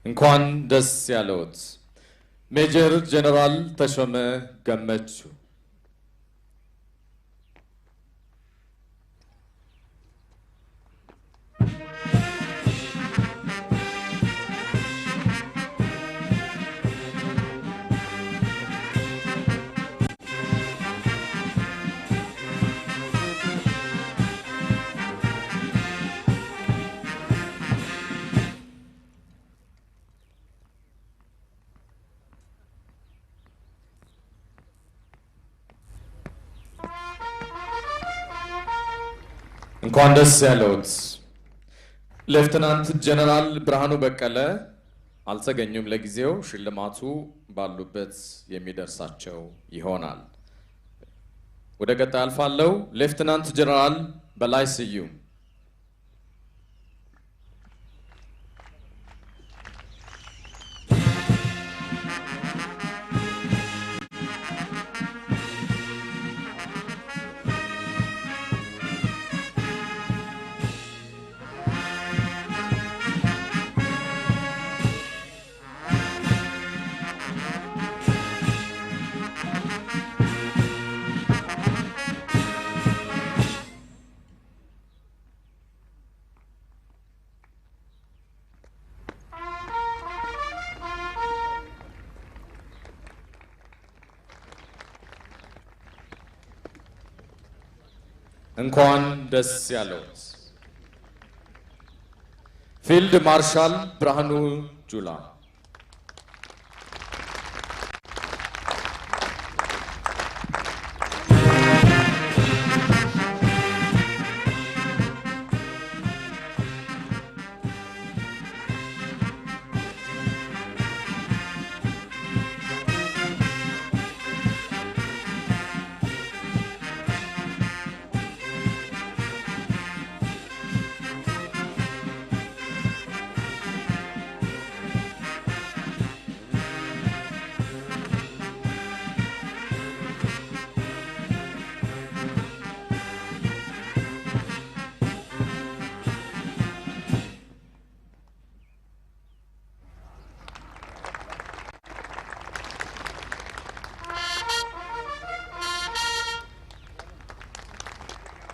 እንኳን ደስ ያለዎት ሜጀር ጀነራል ተሾመ ገመቹ እንኳን ደስ ያለዎት ሌፍተናንት ጀነራል ብርሃኑ በቀለ አልተገኙም ለጊዜው ሽልማቱ ባሉበት የሚደርሳቸው ይሆናል ወደ ቀጣይ አልፋለሁ ሌፍተናንት ጀነራል በላይ ስዩም እንኳን ደስ ያለዎት ፊልድ ማርሻል ብርሃኑ ጁላ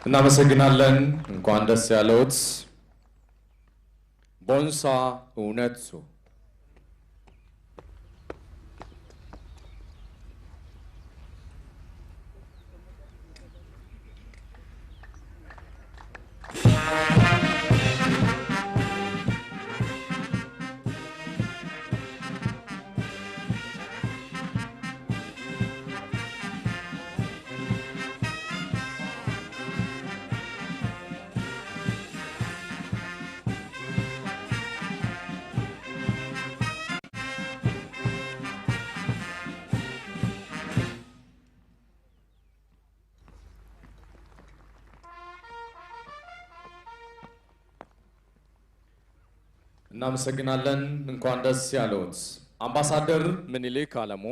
እናመሰግናለን እንኳን ደስ ያለዎት ቦንሳ እውነቱ እናመሰግናለን እንኳን ደስ ያለዎት አምባሳደር ምኒልክ አለሙ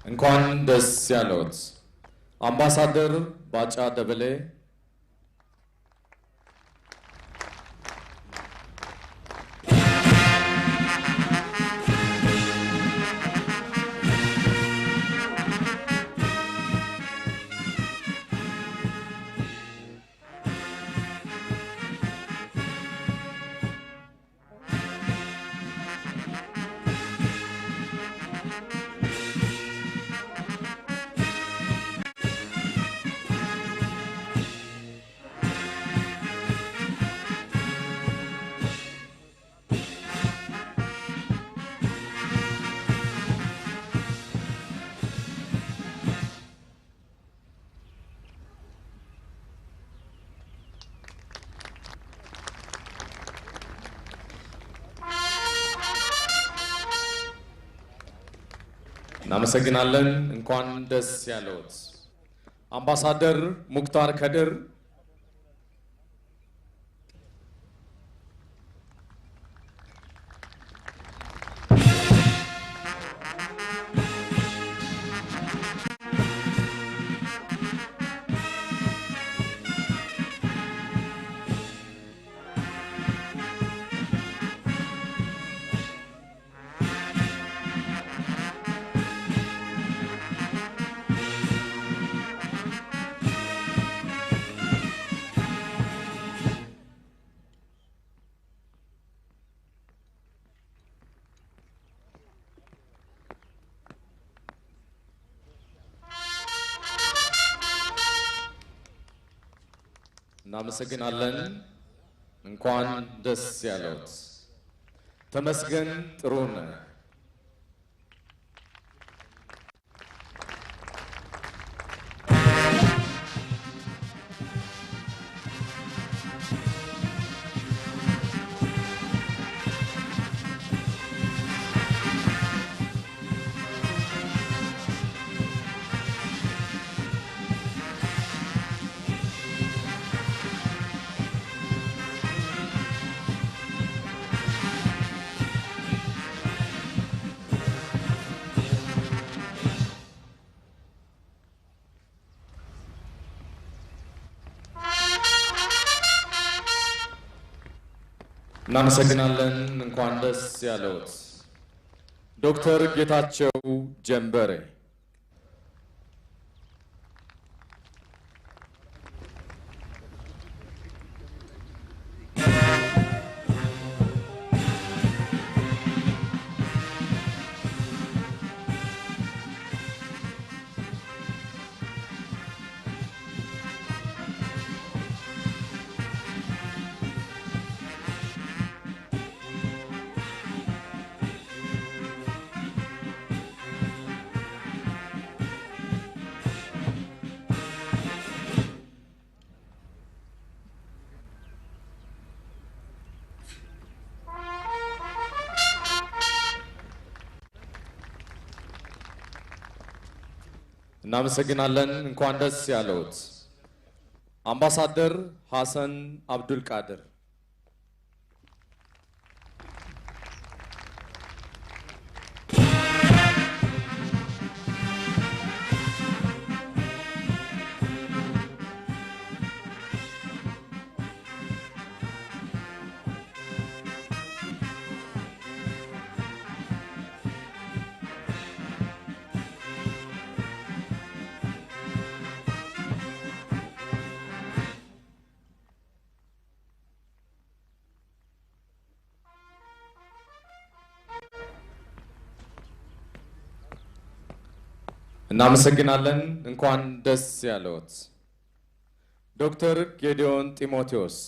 እንኳን ደስ ያለዎት አምባሳደር ባጫ ደበሌ እናመሰግናለን። እንኳን ደስ ያለዎት አምባሳደር ሙክታር ከድር እናመሰግናለን። እንኳን ደስ ያለዎት ተመስገን ጥሩነህ እናመሰግናለን። እንኳን ደስ ያለዎት ዶክተር ጌታቸው ጀንበሬ እናመሰግናለን። እንኳን ደስ ያለዎት አምባሳደር ሐሰን አብዱል ቃድር እናመሰግናለን። እንኳን ደስ ያለዎት ዶክተር ጌዲዮን ጢሞቴዎስ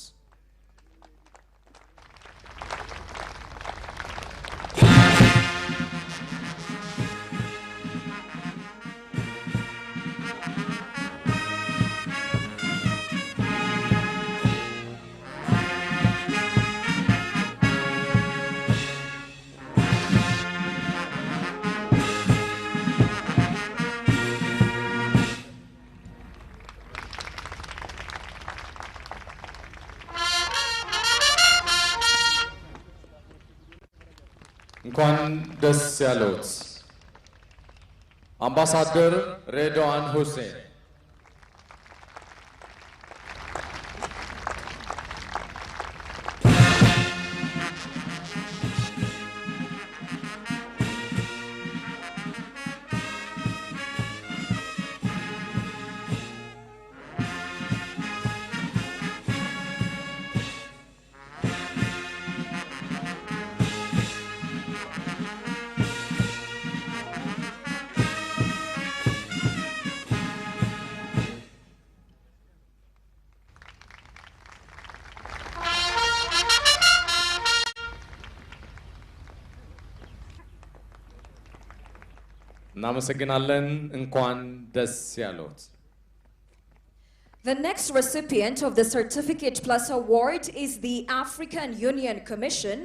እንኳን ደስ ያለዎት አምባሳደር ሬድዋን ሁሴን እናመሰግናለን። እንኳን ደስ ያለዎት። The next recipient of the Certificate Plus Award is the African Union Commission.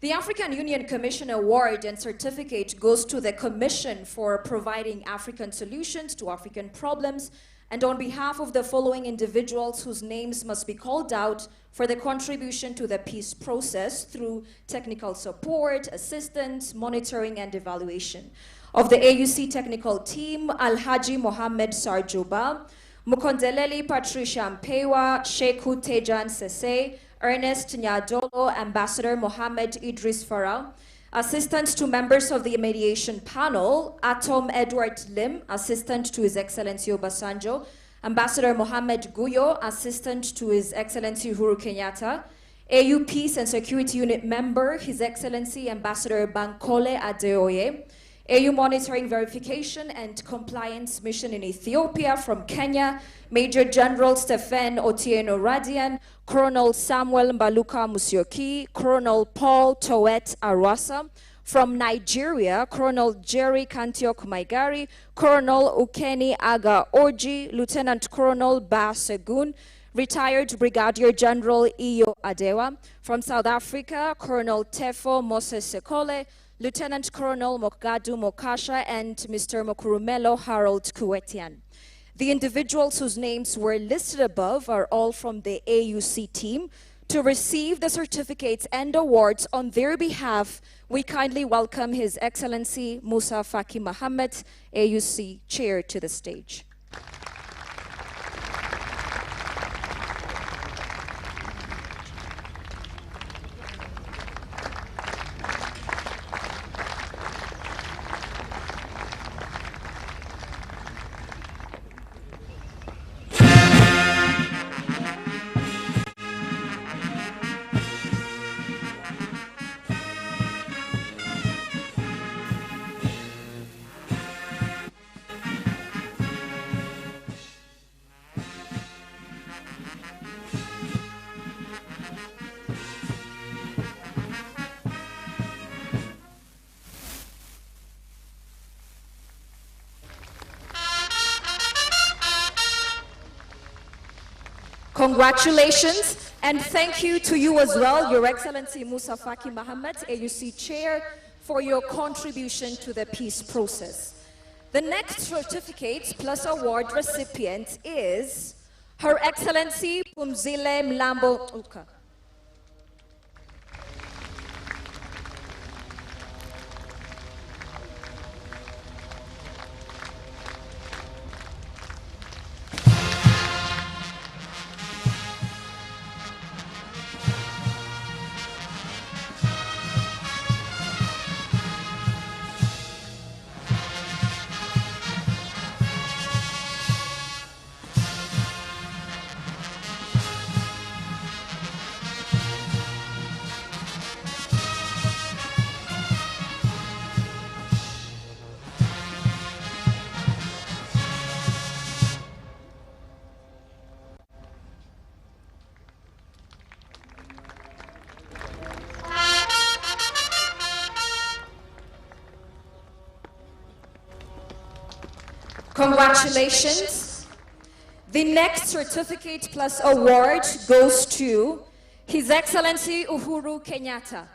The African Union Commission Award and certificate goes to the Commission for providing African solutions to African problems, and on behalf of the following individuals whose names must be called out for the contribution to the peace process through technical support, assistance, monitoring, and evaluation. Of the AUC technical team, Alhaji Mohammed Sarjuba, Mukondeleli Patricia Mpewa, Sheikhu Tejan Sese, Ernest Nyadolo, Ambassador Mohammed Idris Farah, assistants to members of the mediation panel, Atom Edward Lim, assistant to His Excellency Obasanjo, Ambassador Mohammed Guyo, assistant to His Excellency Uhuru Kenyatta, AU Peace and Security Unit member, His Excellency Ambassador Bankole Adeoye, AU Monitoring Verification and Compliance Mission in Ethiopia from Kenya, Major General Stephen Otieno Radian, Colonel Samuel Mbaluka Musyoki, Colonel Paul Towet Arwasa. From Nigeria, Colonel Jerry Kantiok Maigari, Colonel Ukeni Aga Orji, Lieutenant Colonel Ba Segun, retired Brigadier General Iyo Adewa. From South Africa, Colonel Tefo Moses Sekole, Lieutenant Colonel Mokgadu Mokasha, and Mr. Mokurumelo Harold Kuwetian. The individuals whose names were listed above are all from the AUC team. To receive the certificates and awards on their behalf, we kindly welcome His Excellency Musa Faki Mohammed, AUC Chair, to the stage. Congratulations and thank you to you as well, Your Excellency Musa Faki Mohammed, AUC Chair, for your contribution to the peace process. The next certificate plus award recipient is Her Excellency Phumzile Mlambo Uka. Congratulations. The next certificate plus award goes to His Excellency Uhuru Kenyatta.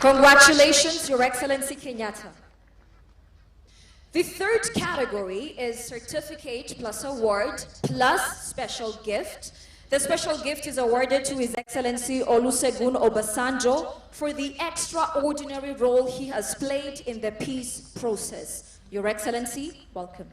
Congratulations, Your Excellency Kenyatta. The third category is certificate plus award plus special gift. The special gift is awarded to His Excellency Olusegun Obasanjo for the extraordinary role he has played in the peace process. Your Excellency, welcome.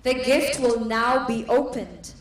The gift will now be opened.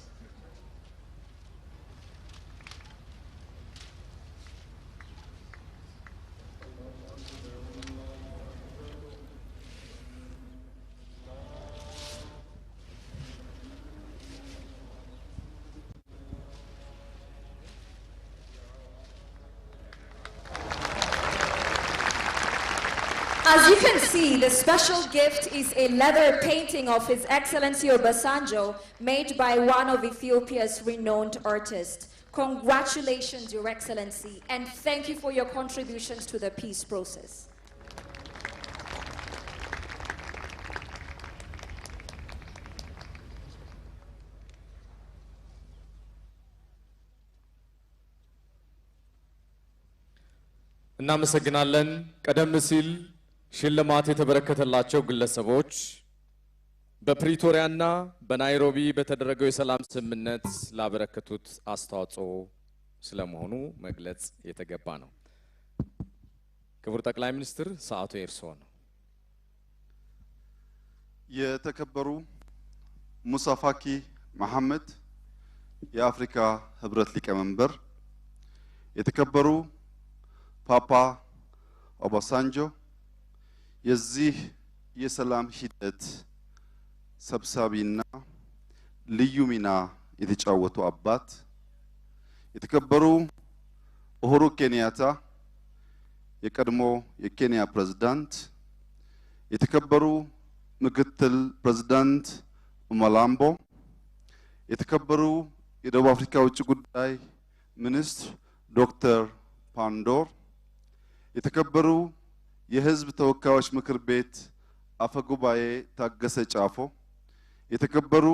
As you can see, the special gift is a leather painting of His Excellency Obasanjo made by one of Ethiopia's renowned artists. Congratulations, Your Excellency, and thank you for your contributions to the peace process. እናመሰግናለን። ቀደም ሲል ሽልማት የተበረከተላቸው ግለሰቦች በፕሪቶሪያና በናይሮቢ በተደረገው የሰላም ስምምነት ላበረከቱት አስተዋጽኦ ስለመሆኑ መግለጽ የተገባ ነው። ክቡር ጠቅላይ ሚኒስትር ሰዓቱ የእርስዎ ነው። የተከበሩ ሙሳ ፋኪ መሐመድ የአፍሪካ ህብረት ሊቀመንበር፣ የተከበሩ ፓፓ ኦባሳንጆ የዚህ የሰላም ሂደት ሰብሳቢና ልዩ ሚና የተጫወቱ አባት፣ የተከበሩ ኡሁሩ ኬንያታ የቀድሞ የኬንያ ፕሬዝዳንት፣ የተከበሩ ምክትል ፕሬዝዳንት ኡማላምቦ፣ የተከበሩ የደቡብ አፍሪካ ውጭ ጉዳይ ሚኒስትር ዶክተር ፓንዶር፣ የተከበሩ የህዝብ ተወካዮች ምክር ቤት አፈ ጉባኤ ታገሰ ጫፎ፣ የተከበሩ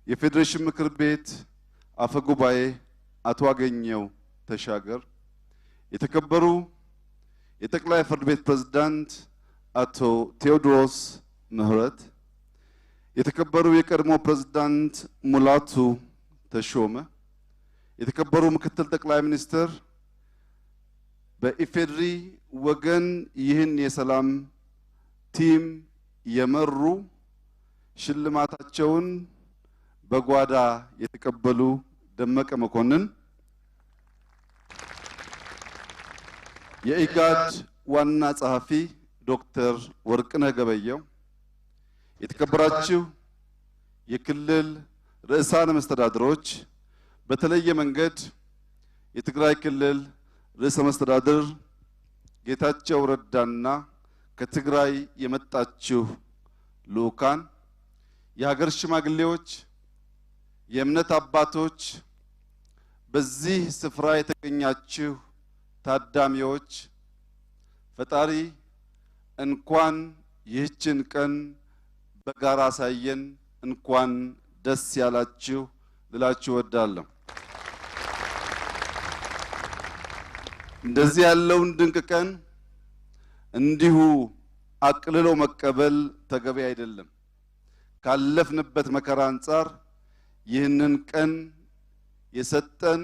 የፌዴሬሽን ምክር ቤት አፈ ጉባኤ አቶ አገኘው ተሻገር፣ የተከበሩ የጠቅላይ ፍርድ ቤት ፕሬዝዳንት አቶ ቴዎድሮስ ምህረት፣ የተከበሩ የቀድሞ ፕሬዝዳንት ሙላቱ ተሾመ፣ የተከበሩ ምክትል ጠቅላይ ሚኒስትር በኢፌድሪ ወገን ይህን የሰላም ቲም የመሩ ሽልማታቸውን በጓዳ የተቀበሉ ደመቀ መኮንን፣ የኢጋድ ዋና ጸሐፊ ዶክተር ወርቅነህ ገበየው፣ የተከበራችሁ የክልል ርዕሳነ መስተዳድሮች፣ በተለየ መንገድ የትግራይ ክልል ርዕሰ መስተዳድር ጌታቸው ረዳና ከትግራይ የመጣችሁ ልኡካን፣ የሀገር ሽማግሌዎች፣ የእምነት አባቶች፣ በዚህ ስፍራ የተገኛችሁ ታዳሚዎች፣ ፈጣሪ እንኳን ይህችን ቀን በጋራ ሳየን፣ እንኳን ደስ ያላችሁ ልላችሁ እወዳለሁ። እንደዚህ ያለውን ድንቅ ቀን እንዲሁ አቅልሎ መቀበል ተገቢ አይደለም። ካለፍንበት መከራ አንጻር ይህንን ቀን የሰጠን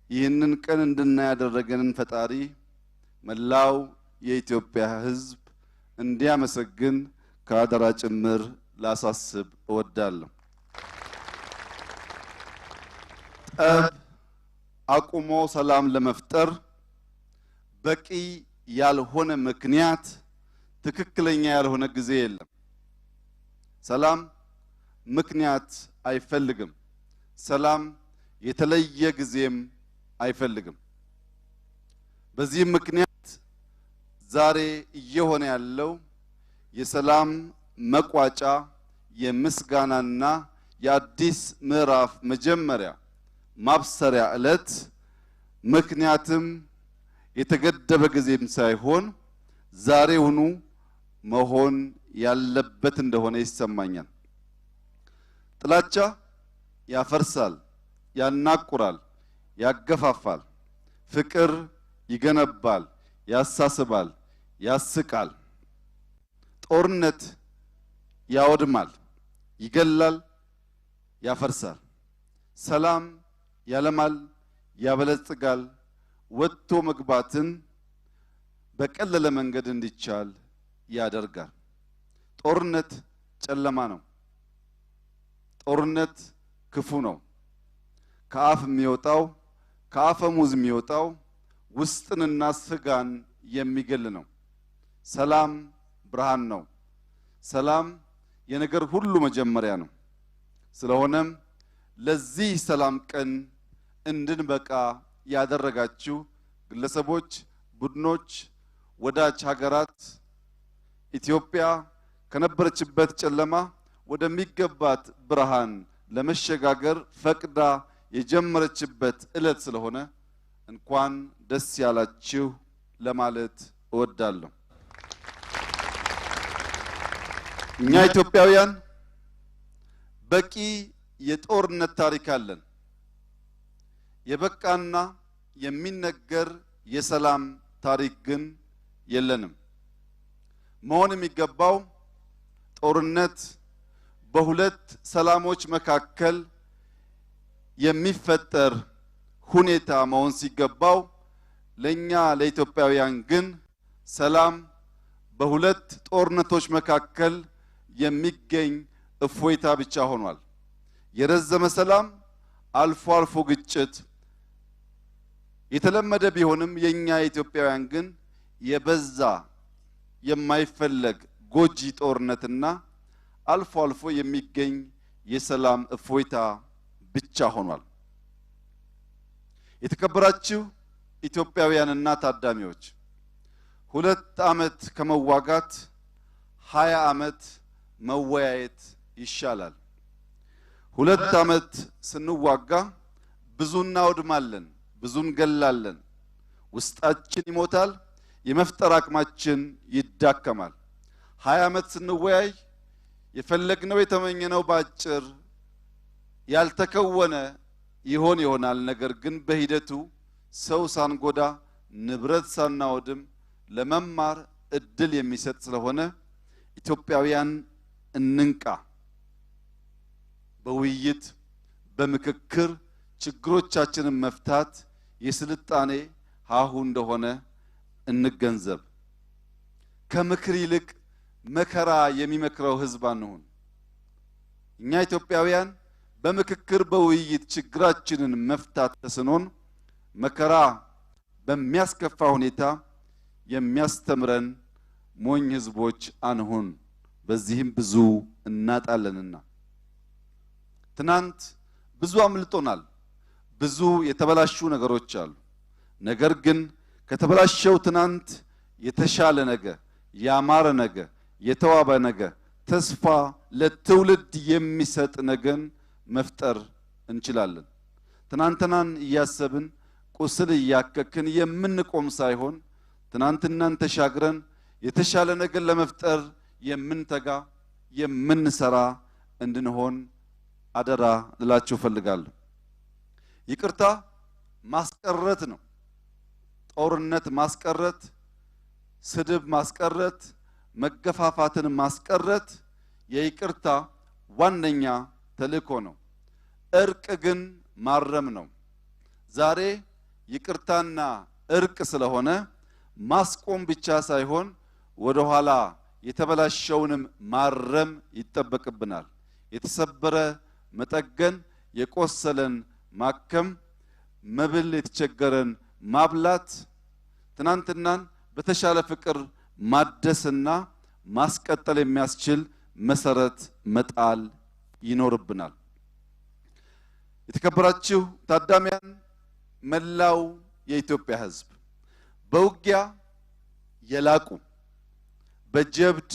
ይህንን ቀን እንድናይ ያደረገንን ፈጣሪ መላው የኢትዮጵያ ሕዝብ እንዲያመሰግን ከአደራ ጭምር ላሳስብ እወዳለሁ። ጠብ አቁሞ ሰላም ለመፍጠር በቂ ያልሆነ ምክንያት፣ ትክክለኛ ያልሆነ ጊዜ የለም። ሰላም ምክንያት አይፈልግም። ሰላም የተለየ ጊዜም አይፈልግም። በዚህ ምክንያት ዛሬ እየሆነ ያለው የሰላም መቋጫ የምስጋናና የአዲስ ምዕራፍ መጀመሪያ ማብሰሪያ ዕለት ምክንያትም የተገደበ ጊዜም ሳይሆን ዛሬውኑ መሆን ያለበት እንደሆነ ይሰማኛል። ጥላቻ ያፈርሳል፣ ያናቁራል፣ ያገፋፋል። ፍቅር ይገነባል፣ ያሳስባል፣ ያስቃል። ጦርነት ያወድማል፣ ይገላል፣ ያፈርሳል። ሰላም ያለማል፣ ያበለጽጋል። ወጥቶ መግባትን በቀለለ መንገድ እንዲቻል ያደርጋል። ጦርነት ጨለማ ነው። ጦርነት ክፉ ነው። ከአፍ የሚወጣው ከአፈሙዝ የሚወጣው ውስጥንና ስጋን የሚገል ነው። ሰላም ብርሃን ነው። ሰላም የነገር ሁሉ መጀመሪያ ነው። ስለሆነም ለዚህ ሰላም ቀን እንድንበቃ ያደረጋችሁ ግለሰቦች፣ ቡድኖች፣ ወዳጅ ሀገራት ኢትዮጵያ ከነበረችበት ጨለማ ወደሚገባት ብርሃን ለመሸጋገር ፈቅዳ የጀመረችበት ዕለት ስለሆነ እንኳን ደስ ያላችሁ ለማለት እወዳለሁ። እኛ ኢትዮጵያውያን በቂ የጦርነት ታሪክ አለን። የበቃና የሚነገር የሰላም ታሪክ ግን የለንም። መሆን የሚገባው ጦርነት በሁለት ሰላሞች መካከል የሚፈጠር ሁኔታ መሆን ሲገባው ለኛ ለኢትዮጵያውያን ግን ሰላም በሁለት ጦርነቶች መካከል የሚገኝ እፎይታ ብቻ ሆኗል። የረዘመ ሰላም፣ አልፎ አልፎ ግጭት የተለመደ ቢሆንም የኛ የኢትዮጵያውያን ግን የበዛ የማይፈለግ ጎጂ ጦርነትና አልፎ አልፎ የሚገኝ የሰላም እፎይታ ብቻ ሆኗል። የተከበራችሁ ኢትዮጵያውያንና ታዳሚዎች 2 ዓመት ከመዋጋት 20 ዓመት መወያየት ይሻላል። 2 ዓመት ስንዋጋ ብዙ እናወድማለን፣ ብዙ እንገላለን፣ ውስጣችን ይሞታል፣ የመፍጠር አቅማችን ይዳከማል። 20 ዓመት ስንወያይ የፈለግነው የተመኘነው ባጭር ያልተከወነ ይሆናል። ነገር ግን በሂደቱ ሰው ሳንጎዳ ንብረት ሳናወድም ለመማር እድል የሚሰጥ ስለሆነ ኢትዮጵያውያን እንንቃ። በውይይት በምክክር ችግሮቻችንን መፍታት የስልጣኔ ሀሁ እንደሆነ እንገንዘብ። ከምክር ይልቅ መከራ የሚመክረው ህዝብ አንሁን። እኛ ኢትዮጵያውያን በምክክር በውይይት ችግራችንን መፍታት ተስኖን መከራ በሚያስከፋ ሁኔታ የሚያስተምረን ሞኝ ህዝቦች አንሁን። በዚህም ብዙ እናጣለንና ትናንት ብዙ አምልጦናል። ብዙ የተበላሹ ነገሮች አሉ። ነገር ግን ከተበላሸው ትናንት የተሻለ ነገ፣ ያማረ ነገ፣ የተዋበ ነገ፣ ተስፋ ለትውልድ የሚሰጥ ነገን መፍጠር እንችላለን። ትናንትናን እያሰብን ቁስል እያከክን የምንቆም ሳይሆን ትናንትናን ተሻግረን የተሻለ ነገር ለመፍጠር የምንተጋ የምንሰራ እንድንሆን አደራ ልላችሁ ፈልጋለሁ። ይቅርታ ማስቀረት ነው። ጦርነት ማስቀረት፣ ስድብ ማስቀረት፣ መገፋፋትን ማስቀረት የይቅርታ ዋነኛ ተልእኮ ነው። እርቅ ግን ማረም ነው። ዛሬ ይቅርታና እርቅ ስለሆነ ማስቆም ብቻ ሳይሆን ወደ ኋላ የተበላሸውንም ማረም ይጠበቅብናል። የተሰበረ መጠገን፣ የቆሰለን ማከም፣ መብል የተቸገረን ማብላት፣ ትናንትናን በተሻለ ፍቅር ማደስና ማስቀጠል የሚያስችል መሰረት መጣል ይኖርብናል። የተከበራችሁ ታዳሚያን፣ መላው የኢትዮጵያ ሕዝብ በውጊያ የላቁ፣ በጀብድ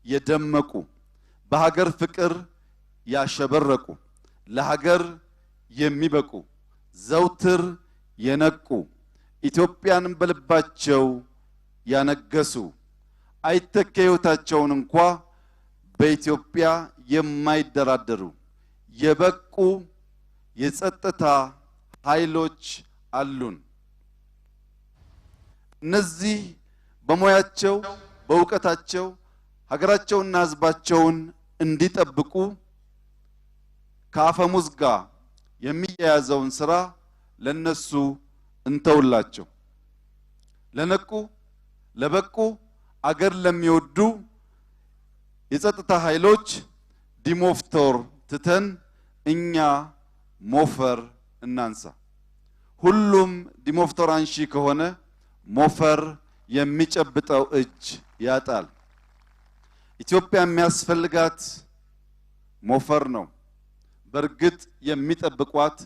የደመቁ፣ በሀገር ፍቅር ያሸበረቁ፣ ለሀገር የሚበቁ፣ ዘውትር የነቁ፣ ኢትዮጵያን በልባቸው ያነገሱ፣ አይተኬ ሕይወታቸውን እንኳ በኢትዮጵያ የማይደራደሩ የበቁ የጸጥታ ኃይሎች አሉን። እነዚህ በሙያቸው በእውቀታቸው ሀገራቸውንና ሕዝባቸውን እንዲጠብቁ ከአፈሙዝ ጋር የሚያያዘውን ስራ ለነሱ እንተውላቸው። ለነቁ ለበቁ አገር ለሚወዱ የጸጥታ ኃይሎች ዲሞፍቶር ትተን እኛ ሞፈር እናንሳ። ሁሉም ዲሞፍቶር አንሺ ከሆነ ሞፈር የሚጨብጠው እጅ ያጣል። ኢትዮጵያ የሚያስፈልጋት ሞፈር ነው። በእርግጥ የሚጠብቋት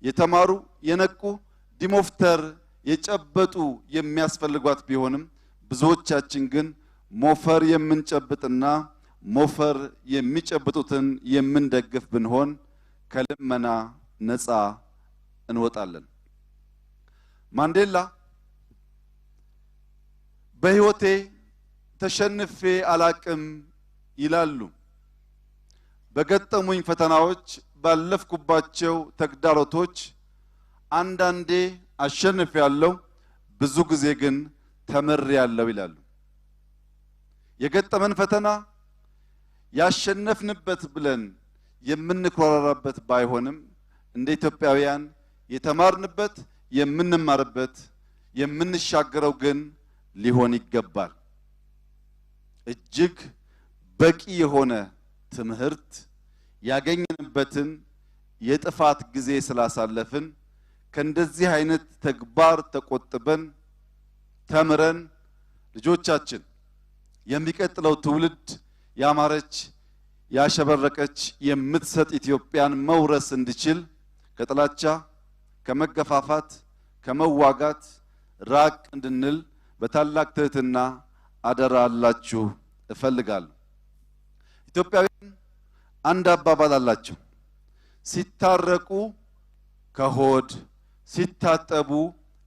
የተማሩ የነቁ ዲሞፍተር የጨበጡ የሚያስፈልጓት ቢሆንም ብዙዎቻችን ግን ሞፈር የምንጨብጥና ሞፈር የሚጨብጡትን የምንደግፍ ብንሆን ከልመና ነፃ እንወጣለን። ማንዴላ በሕይወቴ ተሸንፌ አላቅም ይላሉ። በገጠሙኝ ፈተናዎች፣ ባለፍኩባቸው ተግዳሮቶች አንዳንዴ አሸንፌያለሁ፣ ብዙ ጊዜ ግን ተምሬያለሁ ይላሉ። የገጠመን ፈተና ያሸነፍንበት ብለን የምንኮራራበት ባይሆንም እንደ ኢትዮጵያውያን የተማርንበት፣ የምንማርበት፣ የምንሻገረው ግን ሊሆን ይገባል። እጅግ በቂ የሆነ ትምህርት ያገኘንበትን የጥፋት ጊዜ ስላሳለፍን ከእንደዚህ አይነት ተግባር ተቆጥበን ተምረን ልጆቻችን የሚቀጥለው ትውልድ ያማረች ያሸበረቀች የምትሰጥ ኢትዮጵያን መውረስ እንዲችል ከጥላቻ፣ ከመገፋፋት፣ ከመዋጋት ራቅ እንድንል በታላቅ ትህትና አደራ አላችሁ እፈልጋለሁ። ኢትዮጵያውያን አንድ አባባል አላቸው። ሲታረቁ ከሆድ ሲታጠቡ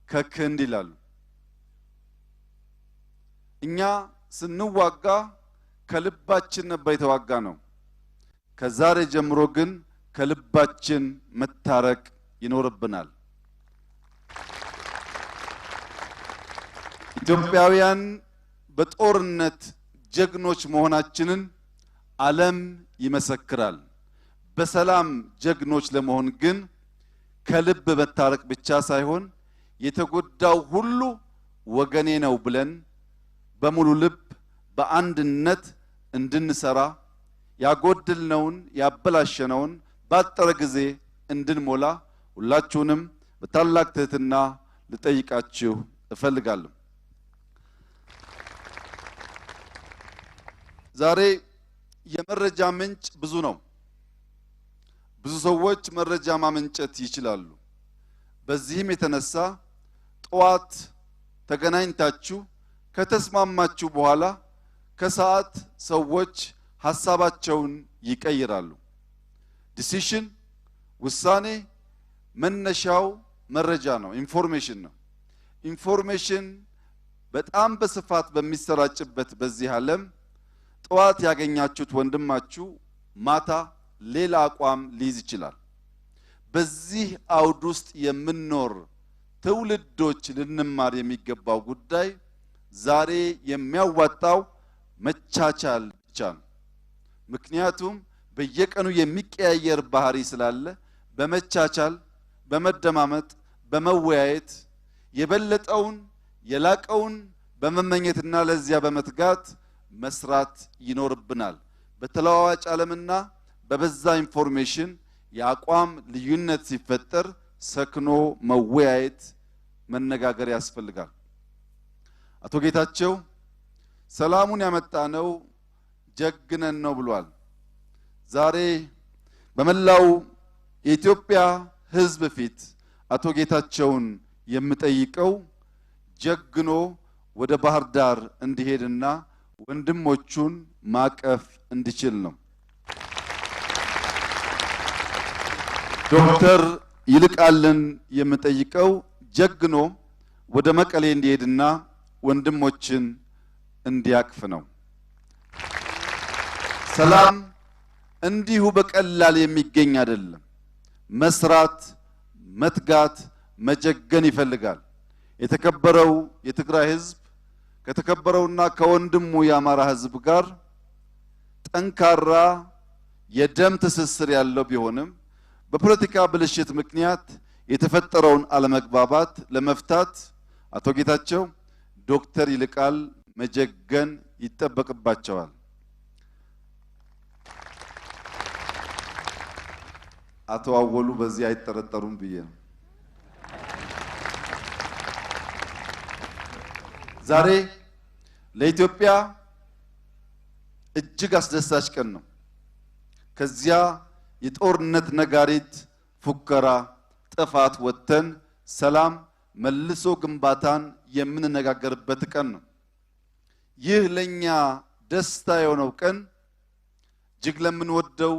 ከክንድ ይላሉ። እኛ ስንዋጋ ከልባችን ነበር የተዋጋ ነው። ከዛሬ ጀምሮ ግን ከልባችን መታረቅ ይኖርብናል። ኢትዮጵያውያን በጦርነት ጀግኖች መሆናችንን ዓለም ይመሰክራል። በሰላም ጀግኖች ለመሆን ግን ከልብ መታረቅ ብቻ ሳይሆን የተጎዳው ሁሉ ወገኔ ነው ብለን በሙሉ ልብ በአንድነት እንድንሰራ ያጎድልነውን ያበላሸነውን ባጠረ ጊዜ እንድንሞላ ሁላችሁንም በታላቅ ትህትና ልጠይቃችሁ እፈልጋለሁ። ዛሬ የመረጃ ምንጭ ብዙ ነው። ብዙ ሰዎች መረጃ ማመንጨት ይችላሉ። በዚህም የተነሳ ጠዋት ተገናኝታችሁ ከተስማማችሁ በኋላ ከሰዓት ሰዎች ሐሳባቸውን ይቀይራሉ። ዲሲሽን ውሳኔ መነሻው መረጃ ነው፣ ኢንፎርሜሽን ነው። ኢንፎርሜሽን በጣም በስፋት በሚሰራጭበት በዚህ ዓለም ጠዋት ያገኛችሁት ወንድማችሁ ማታ ሌላ አቋም ሊይዝ ይችላል። በዚህ አውድ ውስጥ የምንኖር ትውልዶች ልንማር የሚገባው ጉዳይ ዛሬ የሚያዋጣው መቻቻል ብቻ ነው። ምክንያቱም በየቀኑ የሚቀያየር ባህሪ ስላለ በመቻቻል፣ በመደማመጥ፣ በመወያየት የበለጠውን የላቀውን በመመኘትና ለዚያ በመትጋት መስራት ይኖርብናል። በተለዋዋጭ ዓለምና በበዛ ኢንፎርሜሽን የአቋም ልዩነት ሲፈጠር ሰክኖ መወያየት መነጋገር ያስፈልጋል። አቶ ጌታቸው ሰላሙን ያመጣነው ጀግነን ነው ብሏል። ዛሬ በመላው የኢትዮጵያ ሕዝብ ፊት አቶ ጌታቸውን የምጠይቀው ጀግኖ ወደ ባህር ዳር እንዲሄድና ወንድሞቹን ማቀፍ እንዲችል ነው። ዶክተር ይልቃልን የምጠይቀው ጀግኖ ወደ መቀሌ እንዲሄድና ወንድሞችን እንዲያቅፍ ነው። ሰላም እንዲሁ በቀላል የሚገኝ አይደለም። መስራት፣ መትጋት፣ መጀገን ይፈልጋል። የተከበረው የትግራይ ህዝብ ከተከበረውና ከወንድሙ የአማራ ህዝብ ጋር ጠንካራ የደም ትስስር ያለው ቢሆንም በፖለቲካ ብልሽት ምክንያት የተፈጠረውን አለመግባባት ለመፍታት አቶ ጌታቸው ዶክተር ይልቃል መጀገን ይጠበቅባቸዋል። አቶ አወሉ በዚህ አይጠረጠሩም ብዬ ነው። ዛሬ ለኢትዮጵያ እጅግ አስደሳች ቀን ነው። ከዚያ የጦርነት ነጋሪት ፉከራ ጥፋት ወጥተን ሰላም መልሶ ግንባታን የምንነጋገርበት ቀን ነው። ይህ ለኛ ደስታ የሆነው ቀን እጅግ ለምንወደው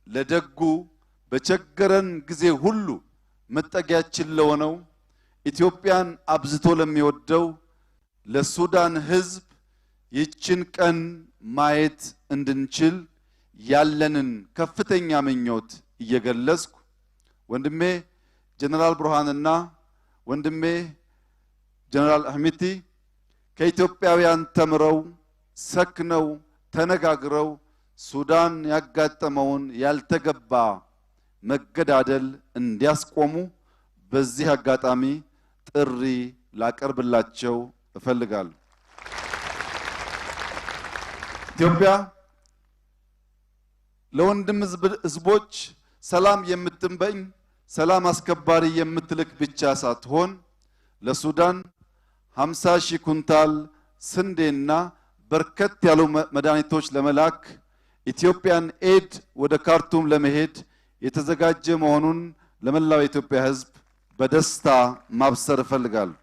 ለደጉ በቸገረን ጊዜ ሁሉ መጠጊያችን ለሆነው ኢትዮጵያን አብዝቶ ለሚወደው ለሱዳን ህዝብ ይችን ቀን ማየት እንድንችል ያለንን ከፍተኛ ምኞት እየገለጽኩ ወንድሜ ጀነራል ብርሃንና ወንድሜ ጀነራል አህመቲ ከኢትዮጵያውያን ተምረው ሰክነው ተነጋግረው ሱዳን ያጋጠመውን ያልተገባ መገዳደል እንዲያስቆሙ በዚህ አጋጣሚ ጥሪ ላቀርብላቸው እፈልጋለሁ። ኢትዮጵያ ለወንድም ህዝቦች ሰላም የምትመኝ ሰላም አስከባሪ የምትልክ ብቻ ሳትሆን ለሱዳን 50,000 ኩንታል ስንዴና በርከት ያሉ መድኃኒቶች ለመላክ ኢትዮጵያን ኤድ ወደ ካርቱም ለመሄድ የተዘጋጀ መሆኑን ለመላው የኢትዮጵያ ህዝብ በደስታ ማብሰር እፈልጋለሁ።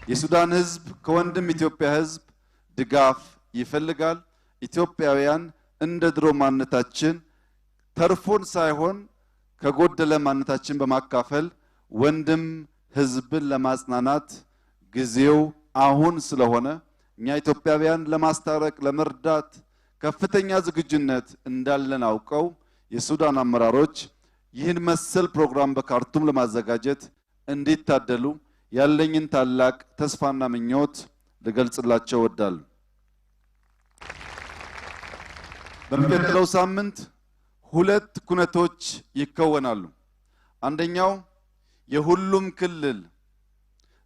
የሱዳን ህዝብ ከወንድም ኢትዮጵያ ህዝብ ድጋፍ ይፈልጋል። ኢትዮጵያውያን እንደ ድሮ ማንነታችን ተርፎን ሳይሆን ከጎደለ ማንነታችን በማካፈል ወንድም ህዝብን ለማጽናናት ጊዜው አሁን ስለሆነ እኛ ኢትዮጵያውያን ለማስታረቅ ለመርዳት ከፍተኛ ዝግጁነት እንዳለን አውቀው የሱዳን አመራሮች ይህን መሰል ፕሮግራም በካርቱም ለማዘጋጀት እንዲታደሉ ያለኝን ታላቅ ተስፋና ምኞት ልገልጽላቸው እወዳለሁ። በሚቀጥለው ሳምንት ሁለት ኩነቶች ይከወናሉ። አንደኛው የሁሉም ክልል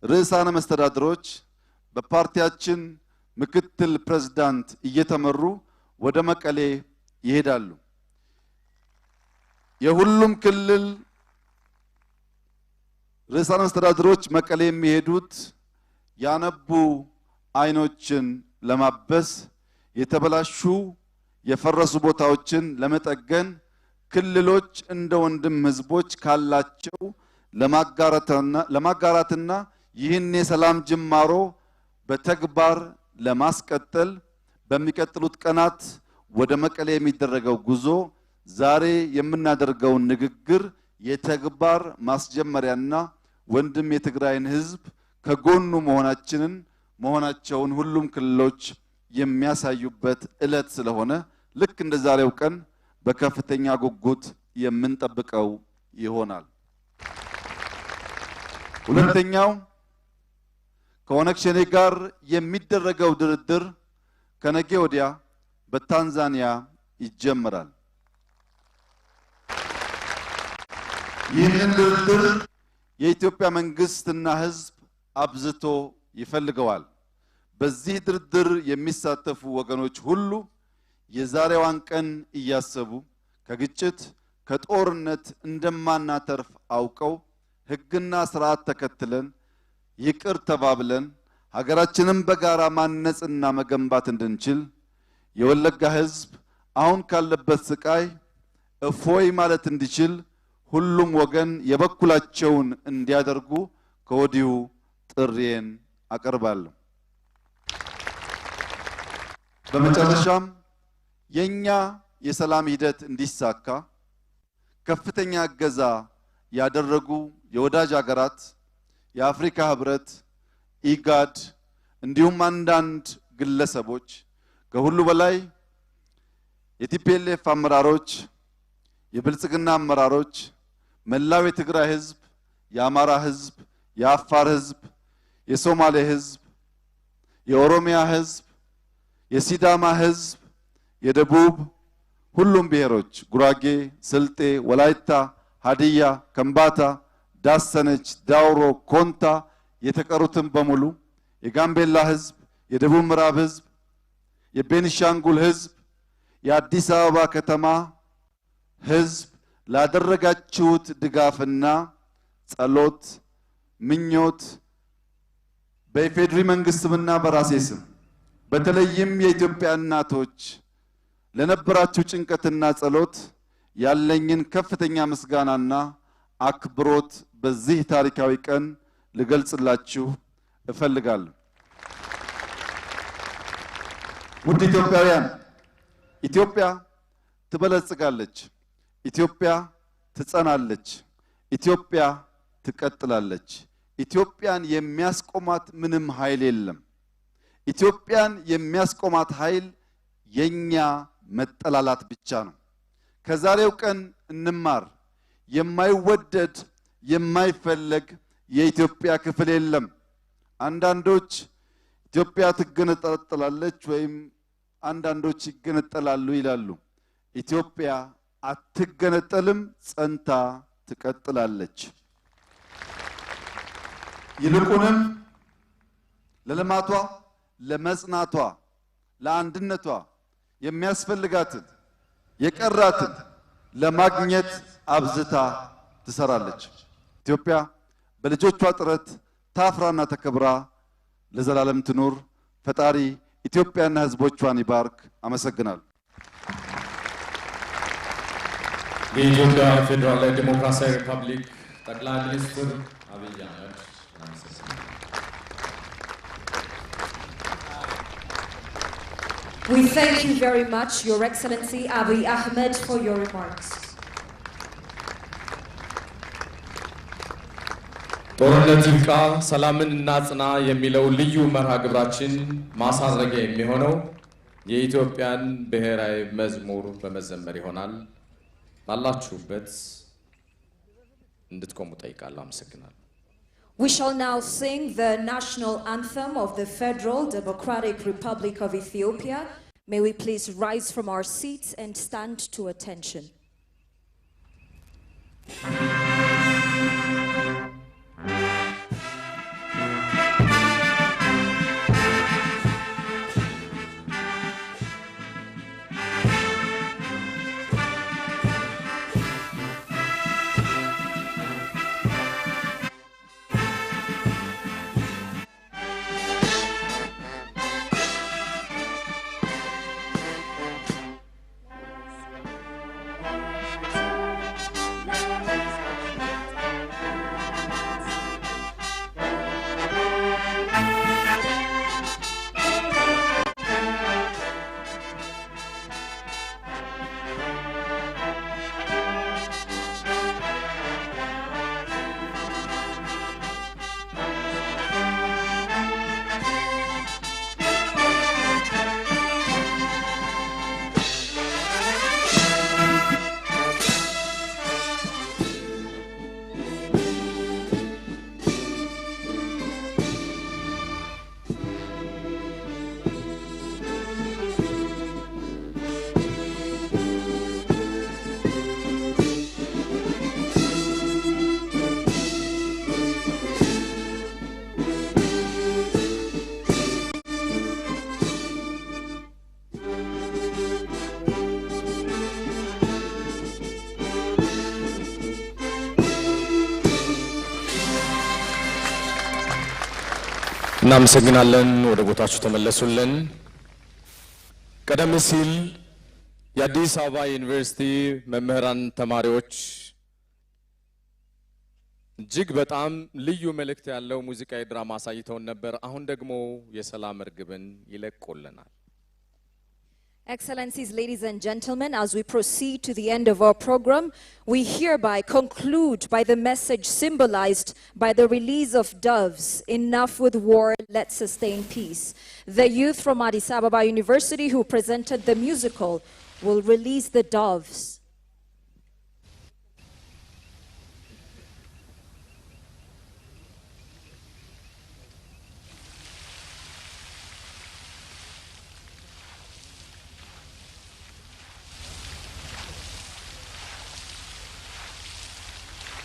ርዕሳነ መስተዳድሮች በፓርቲያችን ምክትል ፕሬዝዳንት እየተመሩ ወደ መቀሌ ይሄዳሉ። የሁሉም ክልል ርዕሳነ መስተዳድሮች መቀሌ የሚሄዱት ያነቡ አይኖችን ለማበስ የተበላሹ የፈረሱ ቦታዎችን ለመጠገን ክልሎች እንደ ወንድም ህዝቦች ካላቸው ለማጋራትና ይህን የሰላም ጅማሮ በተግባር ለማስቀጠል በሚቀጥሉት ቀናት ወደ መቀሌ የሚደረገው ጉዞ ዛሬ የምናደርገውን ንግግር የተግባር ማስጀመሪያና ወንድም የትግራይን ህዝብ ከጎኑ መሆናቸውን ሁሉም ክልሎች የሚያሳዩበት ዕለት ስለሆነ ልክ እንደ ዛሬው ቀን በከፍተኛ ጉጉት የምንጠብቀው ይሆናል። ሁለተኛው ከኦነግ ሸኔ ጋር የሚደረገው ድርድር ከነገ ወዲያ በታንዛኒያ ይጀምራል። ይህንን ድርድር የኢትዮጵያ መንግስትና ህዝብ አብዝቶ ይፈልገዋል። በዚህ ድርድር የሚሳተፉ ወገኖች ሁሉ የዛሬዋን ቀን እያሰቡ ከግጭት ከጦርነት እንደማናተርፍ አውቀው ሕግና ስርዓት ተከትለን ይቅር ተባብለን ሀገራችንን በጋራ ማነጽና መገንባት እንድንችል የወለጋ ሕዝብ አሁን ካለበት ስቃይ እፎይ ማለት እንዲችል ሁሉም ወገን የበኩላቸውን እንዲያደርጉ ከወዲሁ ጥሪዬን አቀርባለሁ። በመጨረሻም የኛ የሰላም ሂደት እንዲሳካ ከፍተኛ እገዛ ያደረጉ የወዳጅ ሀገራት፣ የአፍሪካ ህብረት፣ ኢጋድ እንዲሁም አንዳንድ ግለሰቦች ከሁሉ በላይ የቲፒኤልኤፍ አመራሮች፣ የብልጽግና አመራሮች፣ መላው የትግራይ ህዝብ፣ የአማራ ህዝብ፣ የአፋር ህዝብ፣ የሶማሌ ህዝብ፣ የኦሮሚያ ህዝብ፣ የሲዳማ ህዝብ፣ የደቡብ ሁሉም ብሔሮች ጉራጌ፣ ስልጤ፣ ወላይታ፣ ሀዲያ፣ ከምባታ፣ ዳሰነች፣ ዳውሮ፣ ኮንታ የተቀሩትን በሙሉ የጋምቤላ ህዝብ፣ የደቡብ ምዕራብ ህዝብ፣ የቤኒሻንጉል ህዝብ፣ የአዲስ አበባ ከተማ ህዝብ ላደረጋችሁት ድጋፍና ጸሎት ምኞት በኢፌድሪ መንግስትና በራሴ ስም በተለይም የኢትዮጵያ እናቶች ለነበራችሁ ጭንቀትና ጸሎት ያለኝን ከፍተኛ ምስጋናና አክብሮት በዚህ ታሪካዊ ቀን ልገልጽላችሁ እፈልጋለሁ። ውድ ኢትዮጵያውያን፣ ኢትዮጵያ ትበለጽጋለች፣ ኢትዮጵያ ትጸናለች፣ ኢትዮጵያ ትቀጥላለች። ኢትዮጵያን የሚያስቆማት ምንም ኃይል የለም። ኢትዮጵያን የሚያስቆማት ኃይል የኛ መጠላላት ብቻ ነው። ከዛሬው ቀን እንማር። የማይወደድ የማይፈለግ የኢትዮጵያ ክፍል የለም። አንዳንዶች ኢትዮጵያ ትገነጠላለች ወይም አንዳንዶች ይገነጠላሉ ይላሉ። ኢትዮጵያ አትገነጠልም፣ ጸንታ ትቀጥላለች። ይልቁንም ለልማቷ፣ ለመጽናቷ፣ ለአንድነቷ የሚያስፈልጋትን የቀራትን ለማግኘት አብዝታ ትሰራለች። ኢትዮጵያ በልጆቿ ጥረት ታፍራና ተከብራ ለዘላለም ትኑር። ፈጣሪ ኢትዮጵያና ሕዝቦቿን ይባርክ። አመሰግናለሁ። የኢትዮጵያ ፌዴራላዊ ዲሞክራሲያዊ ሪፐብሊክ ጠቅላይ ሚኒስትር አብይ አህመድ We thank you very much, Your Excellency Abiy Ahmed, for your remarks. ጦርነት ይብቃ ሰላምን እናጽና የሚለው ልዩ መርሃ ግብራችን ማሳረጊያ የሚሆነው የኢትዮጵያን ብሔራዊ መዝሙር በመዘመር ይሆናል። ባላችሁበት እንድትቆሙ ጠይቃለሁ። አመሰግናለሁ። We shall now sing the national anthem of the Federal Democratic Republic of Ethiopia. May we please rise from our seats and stand to attention. እናመሰግናለን። ወደ ቦታችሁ ተመለሱልን። ቀደም ሲል የአዲስ አበባ ዩኒቨርሲቲ መምህራን ተማሪዎች እጅግ በጣም ልዩ መልእክት ያለው ሙዚቃዊ ድራማ አሳይተውን ነበር። አሁን ደግሞ የሰላም እርግብን ይለቁልናል። Excellencies, ladies and gentlemen, as we proceed to the end of our program, we hereby conclude by the message symbolized by the release of doves, enough with war, let's sustain peace. The youth from Addis Ababa University who presented the musical will release the doves.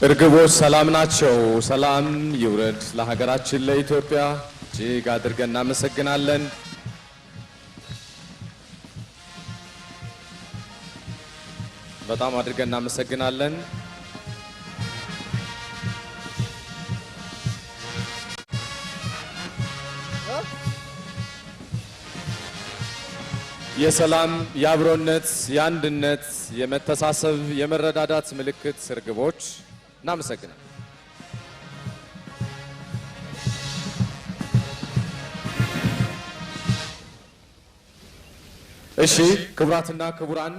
እርግቦች ሰላም ናቸው። ሰላም ይውረድ ለሀገራችን ለኢትዮጵያ። እጅግ አድርገን እናመሰግናለን። በጣም አድርገን እናመሰግናለን። የሰላም፣ የአብሮነት፣ የአንድነት፣ የመተሳሰብ፣ የመረዳዳት ምልክት እርግቦች እናመሰግናለን። እሺ ክቡራትና ክቡራን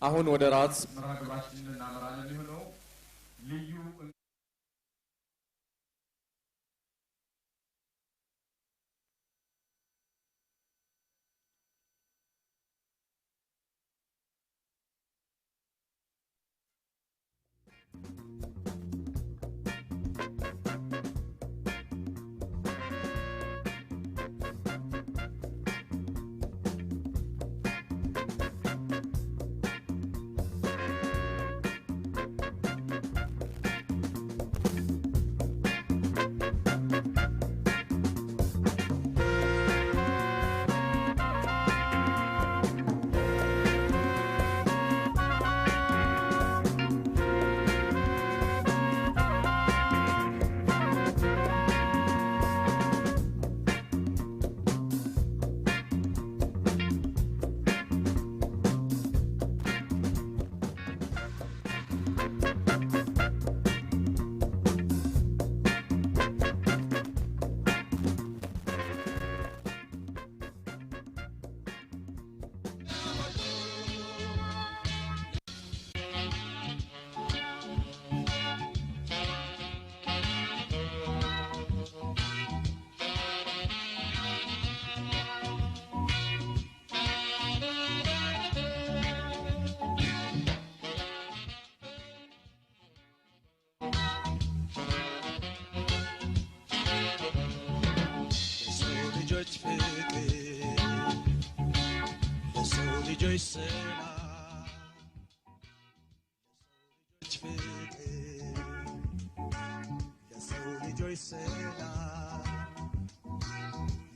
አሁን ወደ ራት መርሃ ግብራችንን እናመራለን። ይሁነው ልዩ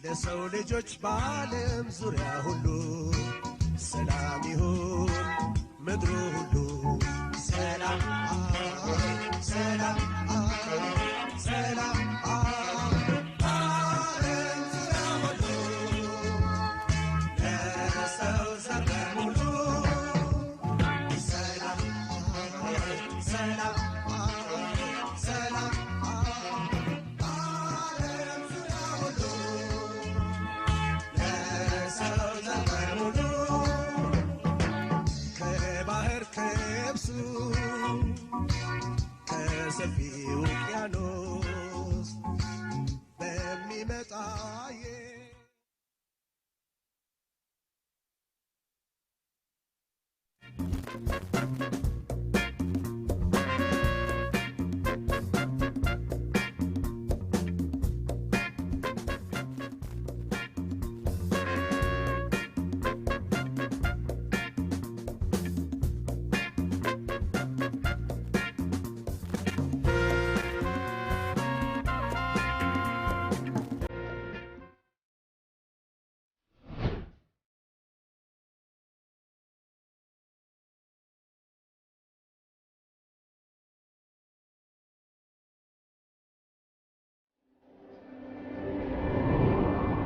ለሰው ልጆች በዓለም ዙሪያ ሁሉ ሰላም ይሁን ምድሩ ሁሉ ሰላም ሰላም ሰላም